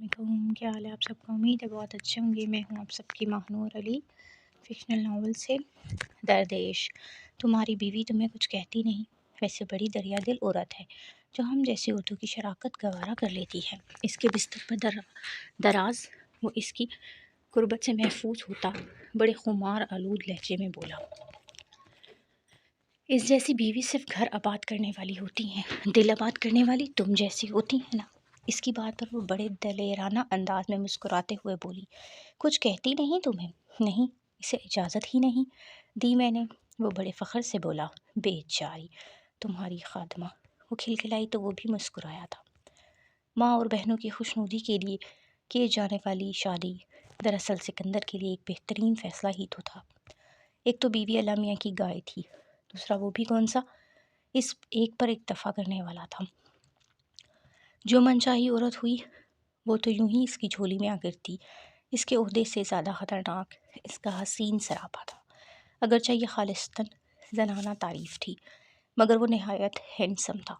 علیکم، کیا حال ہے آپ سب کا؟ امید ہے بہت اچھے ہوں گے۔ میں ہوں آپ سب کی ماہنور علی، فکشنل ناول سے۔ دردیش، تمہاری بیوی تمہیں کچھ کہتی نہیں، ویسے بڑی دریا دل عورت ہے جو ہم جیسی عورتوں کی شراکت گوارا کر لیتی ہے۔ اس کے بستر پر دراز وہ اس کی قربت سے محفوظ ہوتا بڑے خمار آلود لہجے میں بولا، اس جیسی بیوی صرف گھر آباد کرنے والی ہوتی ہیں، دل آباد کرنے والی تم جیسی ہوتی ہیں نا۔ اس کی بات پر وہ بڑے دلیرانہ انداز میں مسکراتے ہوئے بولی، کچھ کہتی نہیں تمہیں؟ نہیں، اسے اجازت ہی نہیں دی میں نے۔ وہ بڑے فخر سے بولا، بیچاری تمہاری خادمہ۔ وہ کھلکھلائی تو وہ بھی مسکرایا تھا۔ ماں اور بہنوں کی خوشنودی کے لیے کیے جانے والی شادی دراصل سکندر کے لیے ایک بہترین فیصلہ ہی تو تھا۔ ایک تو بیوی اللہ میاں کی گائے تھی، دوسرا وہ بھی کون سا، اس ایک پر اکتفا کرنے والا تھا۔ جو منچاہی عورت ہوئی وہ تو یوں ہی اس کی جھولی میں آ گرتی۔ اس کے عہدے سے زیادہ خطرناک اس کا حسین سراپا تھا۔ اگرچہ یہ خالصتاً زنانہ تعریف تھی، مگر وہ نہایت ہینڈسم تھا۔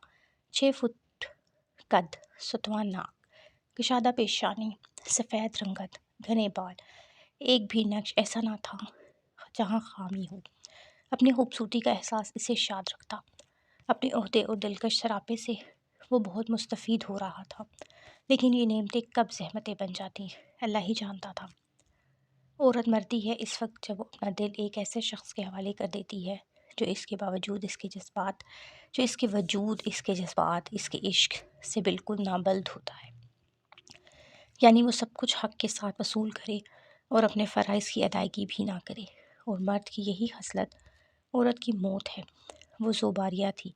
6 فٹ قد، ستوان ناک، کشادہ پیشانی، سفید رنگت، گھنے بال، ایک بھی نقش ایسا نہ تھا جہاں خامی ہو۔ اپنی خوبصورتی کا احساس اسے شاد رکھتا۔ اپنے عہدے اور دلکش سراپے سے وہ بہت مستفید ہو رہا تھا، لیکن یہ نعمتیں کب زحمتیں بن جاتی اللہ ہی جانتا تھا۔ عورت مرتی ہے اس وقت جب وہ اپنا دل ایک ایسے شخص کے حوالے کر دیتی ہے جو اس کے وجود اس کے جذبات اس کے عشق سے بالکل نابلد ہوتا ہے۔ یعنی وہ سب کچھ حق کے ساتھ وصول کرے اور اپنے فرائض کی ادائیگی بھی نہ کرے۔ اور مرد کی یہی خصلت عورت کی موت ہے۔ وہ زوباریہ تھی،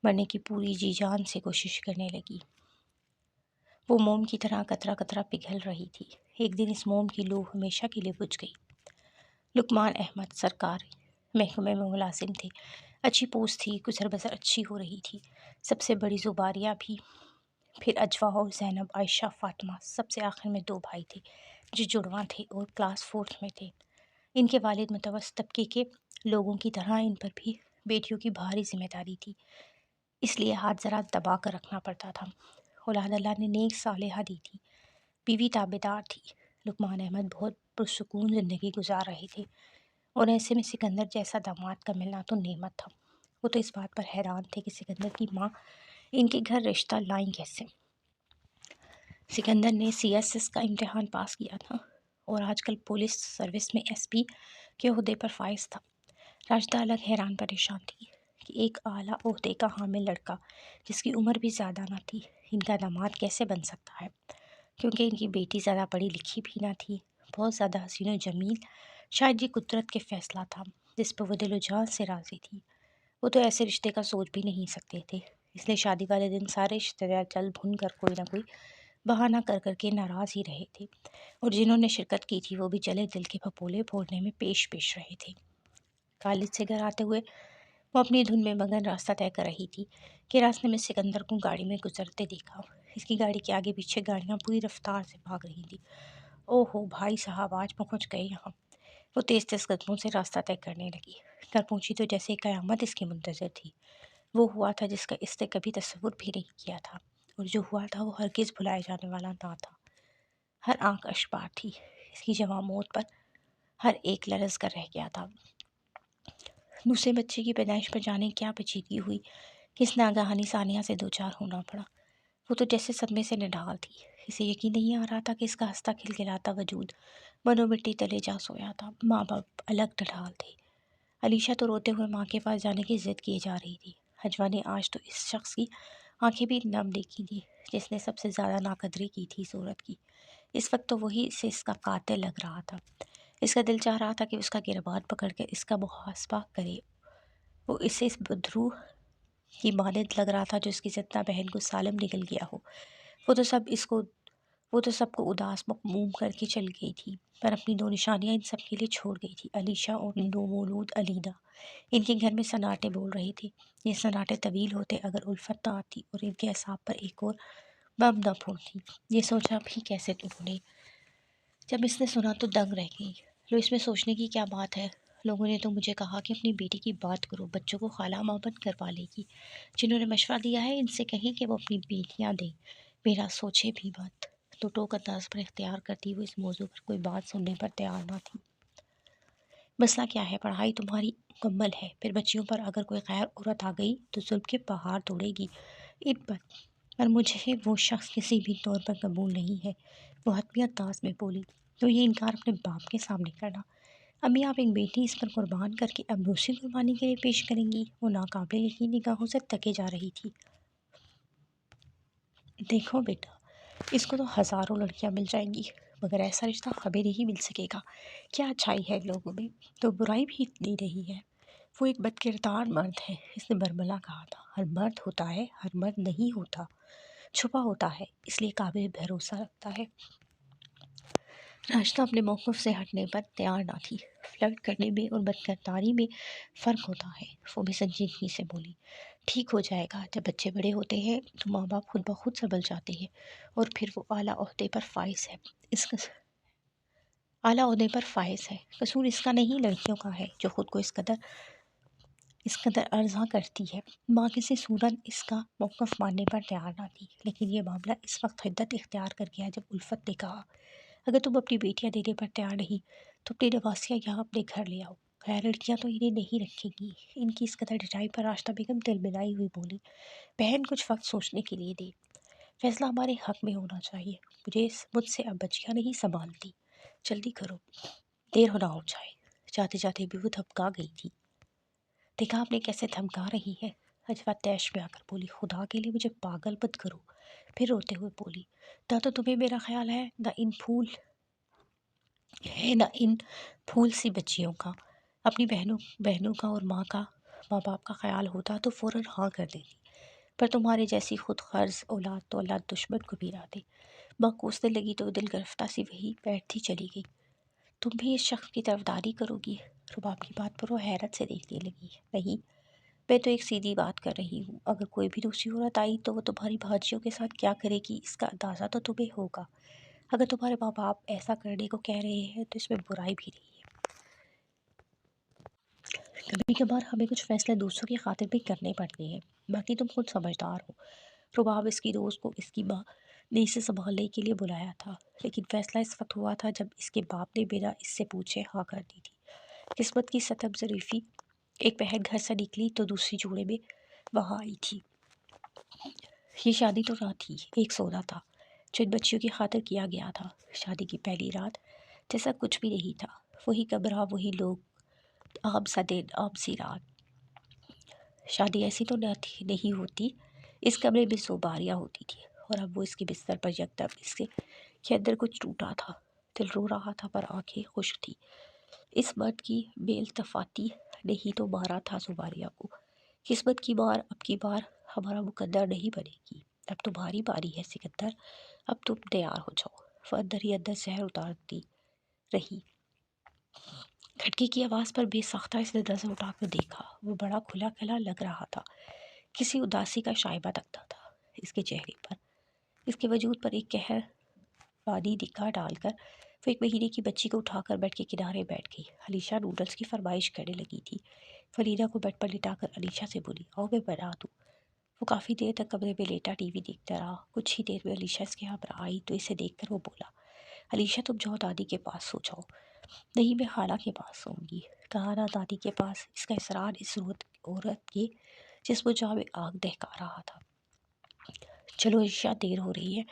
مرنے کی پوری جی جان سے کوشش کرنے لگی۔ وہ موم کی طرح قطرہ قطرہ پگھل رہی تھی۔ ایک دن اس موم کی لو ہمیشہ کے لیے بجھ گئی۔ لقمان احمد سرکار محکمے میں ملازم تھے، اچھی پوسٹ تھی، گزر بسر اچھی ہو رہی تھی۔ سب سے بڑی زوباریہ بھی، پھر اجوا اور زینب، عائشہ، فاطمہ، سب سے آخر میں 2 بھائی تھے جو جڑواں تھے اور کلاس 4 میں تھے۔ ان کے والد متوسط طبقے کے لوگوں کی طرح ان پر بھی بیٹیوں کی بھاری ذمہ داری تھی، اس لیے ہاتھ ذرا دبا کر رکھنا پڑتا تھا۔ اولاد اللہ نے نیک صالحہ دی تھی، بیوی تابعدار تھی۔ لقمان احمد بہت پرسکون زندگی گزار رہے تھے، اور ایسے میں سکندر جیسا داماد کا ملنا تو نعمت تھا۔ وہ تو اس بات پر حیران تھے کہ سکندر کی ماں ان کے گھر رشتہ لائیں کیسے۔ سکندر نے CSS کا امتحان پاس کیا تھا اور آج کل پولیس سروس میں SP کے عہدے پر فائز تھا۔ راشدہ الگ حیران پریشان تھی کہ ایک اعلیٰ عہدے کا حامل لڑکا جس کی عمر بھی زیادہ نہ تھی ان کا داماد کیسے بن سکتا ہے، کیونکہ ان کی بیٹی زیادہ پڑھی لکھی بھی نہ تھی، بہت زیادہ حسین و جمیل۔ شاید یہ قدرت کے فیصلہ تھا جس پر وہ دل و جان سے راضی تھی۔ وہ تو ایسے رشتے کا سوچ بھی نہیں سکتے تھے، اس لیے شادی والے دن سارے رشتے دار چل بھن کر کوئی نہ کوئی بہانہ کر کر کے ناراض ہی رہے تھے، اور جنہوں نے شرکت کی تھی وہ بھی چلے دل کے پھپولے پھوڑنے میں پیش رہے تھے۔ کالج سے گھر آتے ہوئے وہ اپنی دھن میں مگن راستہ طے کر رہی تھی کہ راستے میں سکندر کو گاڑی میں گزرتے دیکھا۔ اس کی گاڑی کے آگے پیچھے گاڑیاں پوری رفتار سے بھاگ رہی تھیں۔ اوہو بھائی صاحب، آج پہنچ گئے یہاں۔ وہ تیز تیز قدموں سے راستہ طے کرنے لگی۔ گھر پہنچی تو جیسے قیامت اس کی منتظر تھی۔ وہ ہوا تھا جس کا اس نے کبھی تصور بھی نہیں کیا تھا، اور جو ہوا تھا وہ ہرگز بھلائے جانے والا نہ تھا۔ ہر آنکھ اشکبار تھی، اس کی جوان موت پر ہر ایک لرز کر رہ گیا تھا۔ دوسرے بچے کی پیدائش پر جانے کیا پیچیدگی ہوئی کہ اس ناگہانی ثانیہ سے دوچار ہونا پڑا۔ وہ تو جیسے صدمے سے نڈھال تھی، اسے یقین نہیں آ رہا تھا کہ اس کا ہنستا کھلکھلاتا وجود بنو مٹی تلے جا سویا تھا۔ ماں باپ الگ ڈھال تھے۔ علیشہ تو روتے ہوئے ماں کے پاس جانے کی ضد کیے جا رہی تھی۔ اجوا نے آج تو اس شخص کی آنکھیں بھی نم دیکھی تھی جس نے سب سے زیادہ ناقدری کی تھی اس عورت کی۔ اس وقت تو وہی اسے اس کا قاتل لگ رہا تھا۔ اس کا دل چاہ رہا تھا کہ اس کا گربان پکڑ کر اس کا محاسبہ کرے۔ وہ اسے اس بدروح کی مانند لگ رہا تھا جو اس کی زندہ بہن کو سالم نگل گیا ہو۔ وہ تو سب کو اداس مغموم کر کے چل گئی تھی، پر اپنی 2 نشانیاں ان سب کے لیے چھوڑ گئی تھی، علیشہ اور نومولود علیدہ۔ ان کے گھر میں سناٹے بول رہے تھے۔ یہ سناٹے طویل ہوتے اگر الفت نہ آتی اور ان کے اعصاب پر ایک اور بم نہ پھوٹتی۔ یہ سوچا بھی کیسے انہوں نے؟ جب اس نے سنا تو دنگ رہ گئی۔ لو، اس میں سوچنے کی کیا بات ہے؟ لوگوں نے تو مجھے کہا کہ اپنی بیٹی کی بات کرو، بچوں کو خالہ ماں بند کروا لے گی۔ جنہوں نے مشورہ دیا ہے ان سے کہیں کہ وہ اپنی بیٹیاں دیں، میرا سوچے بھی مت۔ تو ٹوک انداز پر اختیار کرتی وہ اس موضوع پر کوئی بات سننے پر تیار نہ تھی۔ مسئلہ کیا ہے؟ پڑھائی تمہاری مکمل ہے، پھر بچیوں پر اگر کوئی غیر عورت آ گئی تو ظلم کے پہاڑ توڑے گی ان پر مجھے وہ شخص کسی بھی طور پر قبول نہیں ہے، وہ حتمی انداز میں بولی۔ تو یہ انکار اپنے باپ کے سامنے کرنا، امی آپ ایک بیٹی اس پر قربان کر کے اب دوسری قربانی کے لیے پیش کریں گی؟ وہ ناقابل یقین نگاہوں سے تکے جا رہی تھی۔ دیکھو بیٹا، اس کو تو ہزاروں لڑکیاں مل جائیں گی مگر ایسا رشتہ کبھی نہیں مل سکے گا۔ کیا اچھائی ہے لوگوں میں تو برائی بھی اتنی نہیں ہے۔ وہ ایک بد کردار مرد ہے، اس نے برملا کہا تھا۔ ہر مرد ہوتا ہے، ہر مرد نہیں ہوتا، چھپا ہوتا ہے، اس لیے قابل بھروسہ رکھتا ہے۔ راشدہ اپنے موقف سے ہٹنے پر تیار نہ تھی۔ فلرٹ کرنے میں اور بد کرداری میں فرق ہوتا ہے، وہ بھی سنجیدگی سے بولی۔ ٹھیک ہو جائے گا، جب بچے بڑے ہوتے ہیں تو ماں باپ خود بخود سنبھل جاتے ہیں، اور پھر وہ اعلیٰ عہدے پر فائز ہے۔ اعلیٰ عہدے پر فائز ہے، قصور اس کا نہیں، لڑکیوں کا ہے جو خود کو اس قدر ارزاں کرتی ہے۔ ماں کسی صورت اس کا موقف ماننے پر تیار نہ تھی، لیکن یہ معاملہ اس وقت حدت اختیار کر گیا جب الفت نے کہا اگر تم اپنی بیٹیاں دینے پر تیار نہیں تو اپنی نواسیاں یہاں اپنے گھر لے آؤ، غیر لڑکیاں تو انہیں نہیں رکھیں گی۔ ان کی اس قدر ڈٹائی پر راشدہ بیگم دل ملائی ہوئی بولی بہن کچھ وقت سوچنے کے لیے دے، فیصلہ ہمارے حق میں ہونا چاہیے، مجھ سے اب بچیاں نہیں سنبھالتی، جلدی کرو، دیر ہونا ہو جائے۔ جاتے جاتے بھی وہ دھمکا گئی تھی۔ دیکھا آپ نے کیسے دھمکا رہی ہے؟ اجوا تیش میں آ کر بولی خدا کے لیے مجھے پاگل مت کرو۔ پھر روتے ہوئے بولی نہ تو تمہیں میرا خیال ہے، نہ ان پھول سی بچیوں کا، اپنی بہنوں کا اور ماں باپ کا خیال ہوتا تو فوراً ہاں کر دیتی، پر تمہارے جیسی خود غرض اولاد تو اللہ دشمن کو بھی راہ دے۔ ماں کوسنے لگی تو دل گرفتہ سی وہی بیٹھتی چلی گئی۔ تم بھی اس شخص کی طرفداری کرو گی؟ رباب کی بات پر وہ حیرت سے دیکھنے لگی۔ نہیں، میں تو ایک سیدھی بات کر رہی ہوں، اگر کوئی بھی دوسری عورت آئی تو وہ تمہاری بھانجیوں کے ساتھ کیا کرے گی اس کا اندازہ تو تمہیں ہوگا۔ اگر تمہارے ماں باپ ایسا کرنے کو کہہ رہے ہیں تو اس میں برائی بھی نہیں ہے۔ کبھی کبھار ہمیں کچھ فیصلے دوسروں کی خاطر بھی کرنے پڑتے ہیں، باقی تم خود سمجھدار ہو۔ رباب اس کی دوست کو اس کی ماں نے اسے سنبھالنے کے لیے بلایا تھا، لیکن فیصلہ اس وقت ہوا تھا جب اس کے باپ نے بنا اس سے پوچھے ہاں کر دی تھی۔ قسمت کی ستم ظریفی، ایک بہن گھر سے نکلی تو دوسری جوڑے میں وہاں آئی تھی۔ یہ شادی تو نہ تھی، ایک سودا تھا جو ان بچیوں کی خاطر کیا گیا تھا۔ شادی کی پہلی رات جیسا کچھ بھی نہیں تھا، وہی کمرہ، وہی لوگ، عام سا دن، عام سی رات۔ شادی ایسی تو نہیں ہوتی، اس کمرے میں 100 باریاں ہوتی تھی، اور اب وہ اس کے بستر پر یکدم اس کے اندر کچھ ٹوٹا تھا۔ دل رو رہا تھا پر آنکھیں خشک تھی۔ اس مرد کی بے التفاتی نے ہی تو مارا تھا زباریہ کو۔ قسمت کی مار اب کی بار ہمارا مقدر نہیں بنے گی، اب تمہاری باری ہے سکندر، اب تم تیار ہو جاؤ۔ وہ اندر ہی اندر زہر اتارتی رہی۔ کھٹکی کی آواز پر بے ساختہ اس نے نظر اٹھا کر دیکھا، وہ بڑا کھلا کھلا لگ رہا تھا، کسی اداسی کا شائبہ تکتا تھا اس کے چہرے پر۔ اس کے وجود پر ایک قہر وادی نگاہ ڈال کر وہ 1 مہینے کی بچی کو اٹھا کر بیڈ کے کنارے بیٹھ گئی۔ علیشہ نوڈلز کی فرمائش کرنے لگی تھی۔ فریدہ کو بیڈ پر لٹا کر علیشہ سے بولی آؤ میں بنا دوں۔ وہ کافی دیر تک کمرے میں لیٹا ٹی وی دیکھتا رہا۔ کچھ ہی دیر میں علیشہ اس کے یہاں پر آئی تو اسے دیکھ کر وہ بولا علیشہ تم جاؤ دادی کے پاس سو جاؤ۔ نہیں، میں خالہ کے پاس سوؤں گی۔ کہا نہ دادی کے پاس، اس کا اصرار اس عورت کے جسم و جاں میں آگ دہکا رہا تھا۔ چلو علیشہ، دیر ہو رہی ہے،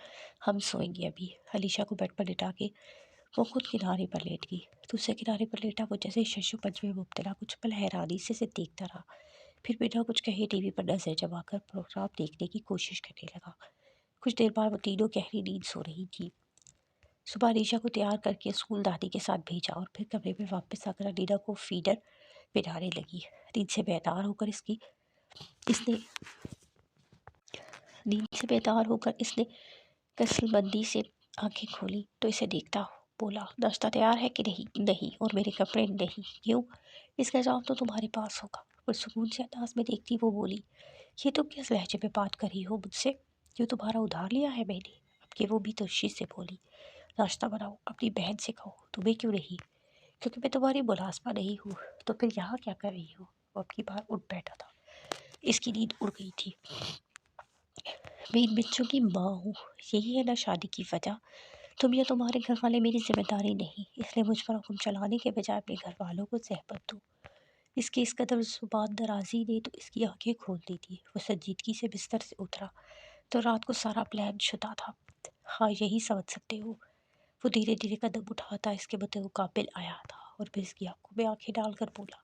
ہم سوئیں گے ابھی۔ علیشہ کو بیڈ پر لٹا کے وہ خود کنارے پر لیٹ گئی۔ دوسرے کنارے پر لیٹا وہ جیسے ششو پنج میں مبتلا کچھ پل حیرانی سے اسے دیکھتا رہا، پھر بنا کچھ کہے ٹی وی پر نظر جما کر پروگرام دیکھنے کی کوشش کرنے لگا۔ کچھ دیر بعد وہ تینوں گہری نیند سو رہی تھی۔ صبح علیشہ کو تیار کر کے اسکول دادی کے ساتھ بھیجا اور پھر کمرے میں واپس آ کر انینا کو فیڈر پلانے لگی۔ نیند سے بیدار ہو کر اس نے کسل مندی سے آنکھیں کھولی تو اسے دیکھتا بولا ناشتہ تیار ہے کہ نہیں؟ نہیں، اور میرے کپڑے نہیں۔ کیوں؟ اس کا انتظام تو تمہارے پاس ہوگا۔ پرسکون سے انداز میں دیکھتی وہ بولی یہ تم کس لہجے میں بات کر رہی ہو مجھ سے؟ کیوں تمہارا ادھار لیا ہے میں نے؟ اب کہ وہ بھی ترشی سے بولی ناشتہ بناؤ، اپنی بہن سے کہو۔ تمہیں کیوں نہیں؟ کیونکہ میں تمہاری ملازمہ نہیں ہوں۔ تو پھر یہاں کیا کر رہی ہو؟ وہ اب کی بار اٹھ بیٹھا تھا، اس کی نیند اڑ گئی تھی۔ میں ان بچوں کی ماں ہوں، یہی ہے نا شادی کی وجہ؟ تم یا تمہارے گھر والے میری ذمہ داری نہیں، اس لیے مجھ پر حکم چلانے کے بجائے اپنے گھر والوں کو زحمت دو۔ اس کی اس قدر زبان درازی نے تو اس کی آنکھیں کھول دی تھی۔ وہ سنجیدگی سے بستر سے اترا تو رات کو سارا پلان شدہ تھا۔ ہاں یہی سمجھ سکتے ہو۔ وہ دھیرے دھیرے قدم اٹھاتا اس کے مقابل آیا تھا اور پھر اس کی آنکھوں میں آنکھیں ڈال کر بولا،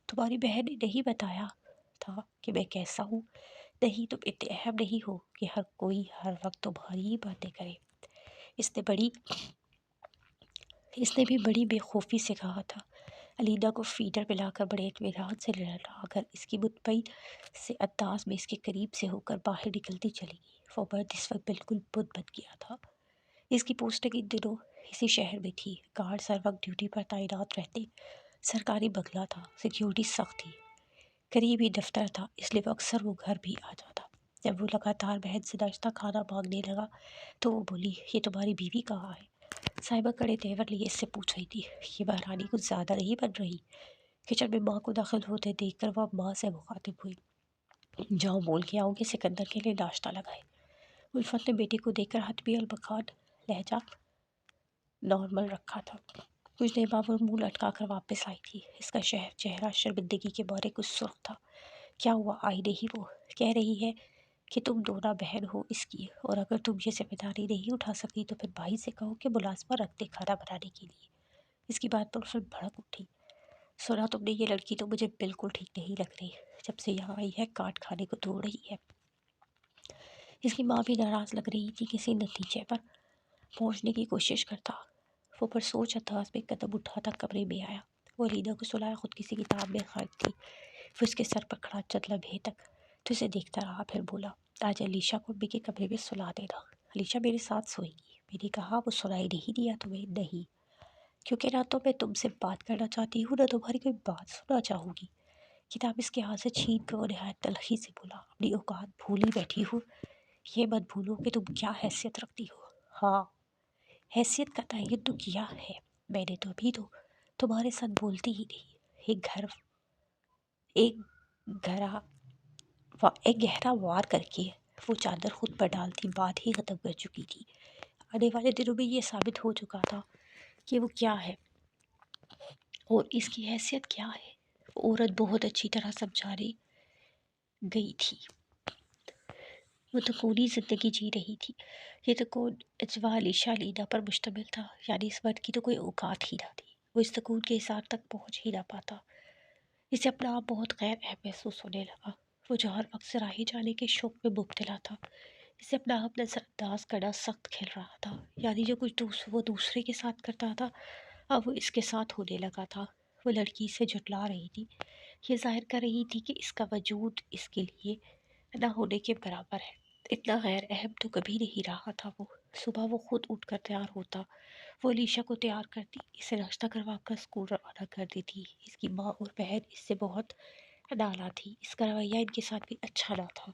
تمہاری بہن نے نہیں بتایا تھا کہ میں کیسا ہوں؟ نہیں، تم اتنے اہم نہیں ہو کہ ہر کوئی ہر وقت تمہاری ہی باتیں کرے۔ اس نے بھی بڑی بے خوفی سے کہا تھا۔ علیدہ کو فیڈر پلا کر بڑے اطمینان سے لڑا کر اس کی مطمئن سے انداز میں اس کے قریب سے ہو کر باہر نکلتی چلی گئی۔ وہ مرد اس وقت بالکل بت بن گیا تھا۔ اس کی پوسٹنگ ان دنوں اسی شہر میں تھی۔ گارڈ ہر وقت ڈیوٹی پر تعینات رہتے۔ سرکاری بنگلہ تھا، سیکیورٹی سخت تھی، قریب ہی دفتر تھا، اس لیے اکثر وہ گھر بھی آ جاتا۔ جب وہ لگاتار بہن سے ناشتہ کھانا مانگنے لگا تو وہ بولی، یہ تمہاری بیوی کہاں ہے؟ صاحبہ کڑے تیور لیے اس سے پوچھ رہی تھی، یہ مہارانی کچھ زیادہ نہیں بن رہی؟ کچن میں ماں کو داخل ہوتے دیکھ کر وہ ماں سے مخاطب ہوئی، جاؤ بول کے آؤ کہ سکندر کے لیے ناشتہ لگائے۔ الفت نے بیٹی کو دیکھ کر حتمی المکان لہجہ نارمل رکھا تھا۔ کچھ دیر بعد وہ منہ لٹکا کر واپس آئی تھی۔ اس کا چہرہ شرمندگی کے مارے کچھ سرخ تھا۔ کیا ہوا؟ آئی نہیں؟ وہ کہہ رہی ہے کہ تم دونوں بہن ہو اس کی، اور اگر تم یہ ذمہ داری نہیں اٹھا سکتی تو پھر بھائی سے کہو کہ ملازمہ رکھ دے کھانا بنانے کے لیے۔ اس کی بات پر الفت بھڑک اٹھی، سنا تم نے؟ یہ لڑکی تو مجھے بالکل ٹھیک نہیں لگ رہی، جب سے یہاں آئی ہے کاٹ کھانے کو توڑ رہی ہے۔ اس کی ماں بھی ناراض لگ رہی تھی، کسی نتیجے پر پہنچنے کی کوشش کرتا۔ وہ پر سوچ انداز میں قدم اٹھاتا کمرے میں آیا۔ وہ علیدہ کو سلایا خود کسی کتاب میں غائب تھی۔ وہ اس کے سر پر کھڑا چند لمحے تک تو اسے دیکھتا رہا، پھر بولا، آج علیشا کو امی کے کمرے میں سلا دینا۔ علیشا میرے ساتھ سوئے گی۔ میں نے کہا، وہ سنائی نہیں دیا تمہیں؟ نہیں، کیونکہ نہ تو میں تم سے بات کرنا چاہتی ہوں نہ تمہاری کوئی بات سننا چاہوں گی۔ کتاب اس کے ہاتھ سے چھین کر وہ نہایت تلخی سے بولا، اپنی اوقات بھولی بیٹھی ہوں۔ یہ مت بھولو کہ تم کیا حیثیت رکھتی ہو۔ ہاں، حیثیت کا تعین تو کیا ہے میں نے، تو ابھی تو تمہارے ساتھ بولتی ہی نہیں۔ ایک گہرا وار کر کے وہ چادر خود پر ڈالتی بات ہی ختم کر چکی تھی۔ آنے والے دنوں میں یہ ثابت ہو چکا تھا کہ وہ کیا ہے اور اس کی حیثیت کیا ہے۔ وہ عورت بہت اچھی طرح سمجھانے گئی تھی۔ وہ تکونی زندگی جی رہی تھی۔ یہ تکون اجوا علیشا علیدہ پر مشتمل تھا، یعنی اس مرد کی تو کوئی اوقات ہی نہ تھی۔ وہ اس تکون کے احساس تک پہنچ ہی نہ پاتا۔ اسے اپنا آپ بہت غیر اہم محسوس ہونے لگا۔ وہ جو ہر وقت سراہے جانے کے شوق میں مبتلا تھا، اسے اپنا آپ نظر انداز کرنا سخت کھل رہا تھا۔ یعنی جو کچھ وہ دوسرے کے ساتھ کرتا تھا اب وہ اس کے ساتھ ہونے لگا تھا۔ وہ لڑکی سے جھٹلا رہی تھی، یہ ظاہر کر رہی تھی کہ اس کا وجود اس کے لیے نہ ہونے کے برابر ہے۔ اتنا غیر اہم تو کبھی نہیں رہا تھا وہ۔ صبح وہ خود اٹھ کر تیار ہوتا، وہ علیشا کو تیار کرتی، اسے ناشتہ کروا کر اسکول روانہ کر دیتی۔ اس کی ماں اور بہن اس سے بہت نالاں تھی، اس کا رویہ ان کے ساتھ بھی اچھا نہ تھا۔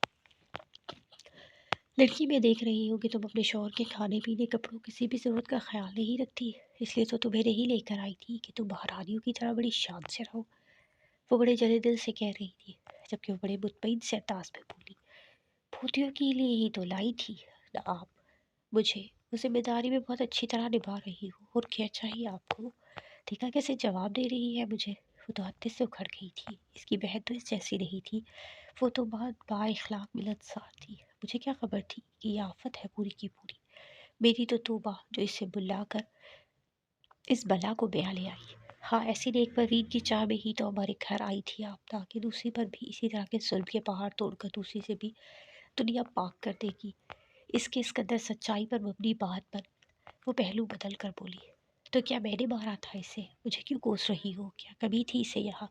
لڑکی، میں دیکھ رہی ہوں کہ تم اپنے شوہر کے کھانے پینے، کپڑوں، کسی بھی ضرورت کا خیال نہیں رکھتی، اس لیے تو تمہیں نہیں لے کر آئی تھی کہ تم مہارانیوں کی طرح بڑی شان سے رہو۔ وہ بڑے جلے دل سے کہہ رہی تھی، جبکہ وہ بڑے مطمئن سے انداز میں بولی، پھوتیوں کے لیے ہی تو لائی تھی نہ آپ مجھے۔ وہ ذمہ داری میں بہت اچھی طرح نبھا رہی ہوں، اور کیا چاہیے آپ کو؟ دیکھا کیسے جواب دے رہی ہے مجھے؟ وہ تو حد سے اکھڑ گئی تھی۔ اس کی بہن تو اس جیسی نہیں تھی، وہ تو با اخلاق ملنسار تھی۔ مجھے کیا خبر تھی کہ یہ آفت ہے پوری کی پوری؟ میری تو توبہ جو اسے بلا کر اس بلا کو بیاں لے آئی۔ ہاں، ایسی نیک پروین کی چاہ میں ہی تو ہمارے گھر آئی تھی آپ، تاکہ دوسری پر بھی اسی طرح کے ظلم کے پہاڑ توڑ کر دوسری سے بھی دنیا پاک کر دے گی۔ اس کے اس قدر سچائی پر مبنی بات پر وہ پہلو بدل کر بولی، تو کیا میں نے مارا تھا اسے؟ مجھے کیوں کوس رہی ہو؟ کیا کمی تھی اسے یہاں؟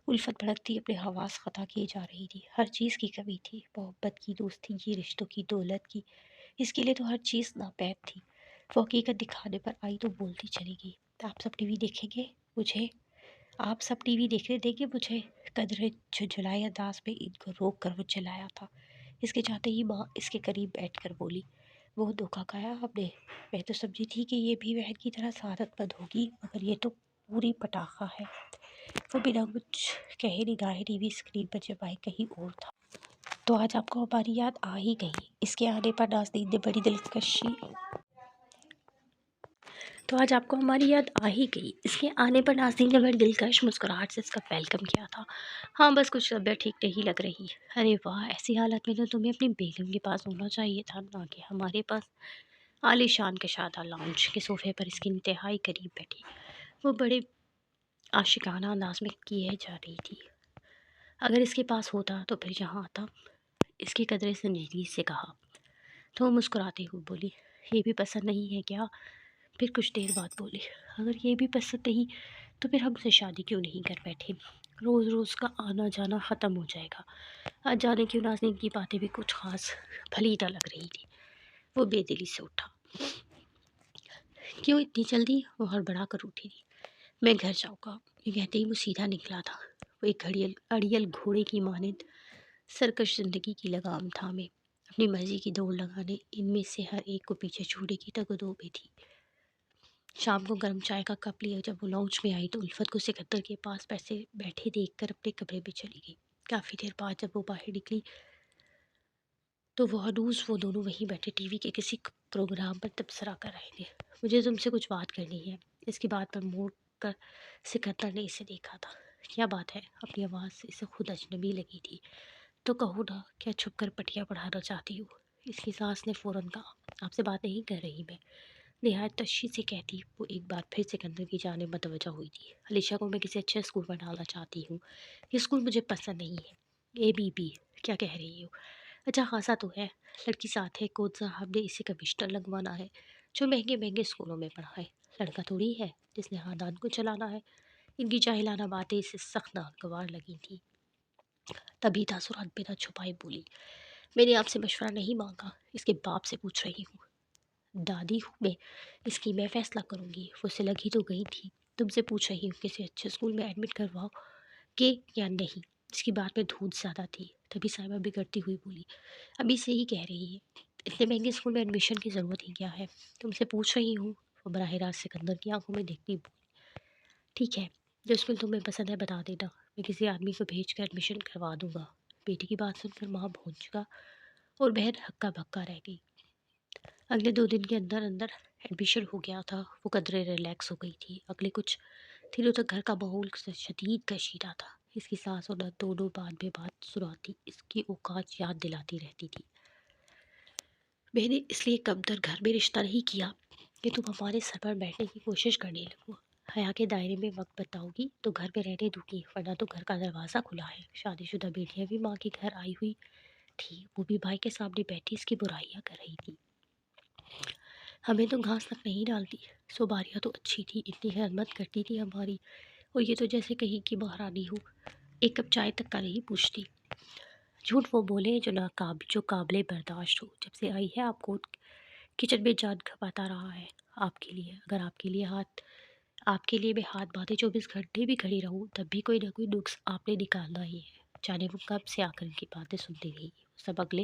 الفت بھڑکتی اپنے حواس خطا کیے جا رہی تھی۔ ہر چیز کی کمی تھی، محبت کی، دوستی کی، رشتوں کی، دولت کی۔ اس کے لیے تو ہر چیز ناپید تھی۔ وہ حقیقت دکھانے پر آئی تو بولتی چلی گئی، آپ سب ٹی وی دیکھیں گے مجھے؟ آپ سب ٹی وی دیکھنے دیں گے مجھے؟ قدرے جھجھلائے انداز میں ان کو روک کر وہ چلایا تھا۔ اس کے جاتے ہی ماں اس کے قریب بیٹھ کر بولی، وہ دھوکا کھایا آپ نے؟ میں تو سمجھی تھی کہ یہ بھی بہن کی طرح سعادت مند ہوگی، مگر یہ تو پوری پٹاخہ ہے۔ وہ بنا کچھ کہے نگاہیں ٹی وی اسکرین پر جمائے کہیں اور تھا۔ تو آج آپ کو ہماری یاد آ ہی گئی۔ اس کے آنے پر نازنین نے بڑی دلکشی تو آج آپ کو ہماری یاد آ ہی گئی۔ اس کے آنے پر نازنین نے بڑی دلکش مسکراہٹ سے اس کا ویلکم کیا تھا۔ ہاں بس کچھ طبیعت ٹھیک نہیں لگ رہی۔ ارے واہ، ایسی حالت میں تو تمہیں اپنی بیگم کے پاس ہونا چاہیے تھا، نہ کہ ہمارے پاس۔ عالی شان کشادہ لاؤنج کے صوفے پر اس کی انتہائی قریب بیٹھی وہ بڑے عاشقانہ انداز میں کیے جا رہی تھی۔ اگر اس کے پاس ہوتا تو پھر یہاں آتا، اس کی قدرے سنجیدگی سے کہا۔ تو وہ مسکراتے ہوئے بولی، یہ بھی پسند نہیں ہے کیا؟ پھر کچھ دیر بعد بولی، اگر یہ بھی پسند نہیں تو پھر ہم سے شادی کیوں نہیں کر بیٹھے؟ روز روز کا آنا جانا ختم ہو جائے گا۔ آج جانے کیوں نازنین کی باتیں بھی کچھ خاص پھلیدہ لگ رہی تھی۔ وہ بے دلی سے اٹھا۔ کیوں اتنی جلدی؟ وہ ہڑبڑا کر اٹھی تھی۔ میں گھر جاؤں گا، یہ کہتے ہی وہ سیدھا نکلا تھا۔ وہ ایک اڑیل گھوڑے کی مانند سرکش زندگی کی لگام تھامے اپنی مرضی کی دوڑ لگانے ان میں سے ہر ایک کو پیچھے چھوڑے کی تگ و دو میں تھی۔ شام کو گرم چائے کا کپ لیا جب وہ لاؤنج میں آئی تو الفت کو سکندر کے پاس بیٹھے دیکھ کر اپنے کمرے میں چلی گئی۔ کافی دیر بعد جب وہ باہر نکلی تو وہ دونوں وہیں بیٹھے ٹی وی کے کسی پروگرام پر تبصرہ کر رہے تھے۔ مجھے تم سے کچھ بات کرنی ہے۔ اس کی بات پر موڑ کر سکندر نے اسے دیکھا تھا۔ کیا بات ہے؟ اپنی آواز سے اسے خود اجنبی لگی تھی۔ تو کہو نا، کیا چھپ کر پٹیاں پڑھانا چاہتی ہو؟ اس کی ساس نے فوراً کہا، آپ سے بات نہیں کر رہی میں، نہایت تشی سے کہتی وہ ایک بار پھر سکندر کی جانب متوجہ ہوئی تھی۔ علیشہ کو میں کسی اچھے اسکول میں ڈالنا چاہتی ہوں، یہ اسکول مجھے پسند نہیں ہے۔ اے بی بی کیا کہہ رہی ہو؟ اچھا خاصا تو ہے، لڑکی ساتھ ہے، کوچ صاحب نے اسے کمشنر لگوانا ہے جو مہنگے مہنگے اسکولوں میں پڑھائے، لڑکا تھوڑی ہے جس نے خاندان کو چلانا ہے۔ ان کی جاہلانہ باتیں اسے سخت ناگوار لگی تھیں۔ تبھی تاثرات بنا چھپائے بولی، میں نے آپ سے مشورہ نہیں مانگا، اس کے باپ سے پوچھ رہی ہوں۔ دادی ہوں میں، اس کی میں فیصلہ کروں گی۔ وہ سے لگی تو گئی تھی، تم سے پوچھ رہی ہوں کسی اچھے اسکول میں ایڈمٹ کرواؤ کہ یا نہیں۔ اس کی بات میں دھوت زیادہ تھی۔ تبھی صاحبہ بگڑتی ہوئی بولی، ابھی سے ہی کہہ رہی ہے، اتنے مہنگے اسکول میں ایڈمیشن کی ضرورت ہی کیا ہے؟ تم سے پوچھ رہی ہوں۔ وہ براہ راست سکندر کی آنکھوں میں دیکھتی بولی، ٹھیک ہے، جو اسکول تمہیں پسند ہے بتا دینا، میں کسی آدمی کو بھیج کر ایڈمیشن کروا دوں گا۔ بیٹی کی بات سن کر ماں پہنچ گا اور بہن ہکا بکا رہ گئی۔ اگلے 2 دن کے اندر ایڈمیشن ہو گیا تھا۔ وہ قدرے ریلیکس ہو گئی تھی۔ اگلے کچھ دنوں تک گھر کا ماحول شدید کشیدہ تھا۔ اس کی ساس اور نند دونوں بعد میں بات سناتی اس کی اوقات یاد دلاتی رہتی تھی۔ میں نے اس لیے کم تر گھر میں رشتہ نہیں کیا کہ تم ہمارے سر پر بیٹھنے کی کوشش کرنے لگو۔ حیا کے دائرے میں وقت بتاؤ گی تو گھر میں رہنے دوں گی، ورنہ تو گھر کا دروازہ کھلا ہے۔ شادی شدہ بیٹیاں بھی ماں کے گھر آئی ہوئی تھی، وہ بھی بھائی کے سامنے بیٹھی اس کی برائیاں کر رہی تھی۔ ہمیں تو گھاس تک نہیں ڈالتی، سوباریاں تو اچھی تھی، اتنی خدمت کرتی تھی ہماری، اور یہ تو جیسے کہیں کی مہارانی ہو، ایک کپ چائے تک کا نہیں پوچھتی۔ جھوٹ وہ بولے جو قابل برداشت ہو۔ جب سے آئی ہے آپ کو کچن میں جان کھپاتا رہا ہے آپ کے لیے۔ اگر آپ کے لیے میں ہاتھ باندھے 24 گھنٹے بھی کھڑی رہوں تب بھی کوئی نہ کوئی نقص آپ نے نکالنا ہی ہے۔ جانے وہ کب سے آ کر ان کی باتیں سنتی رہی۔ سب اگلے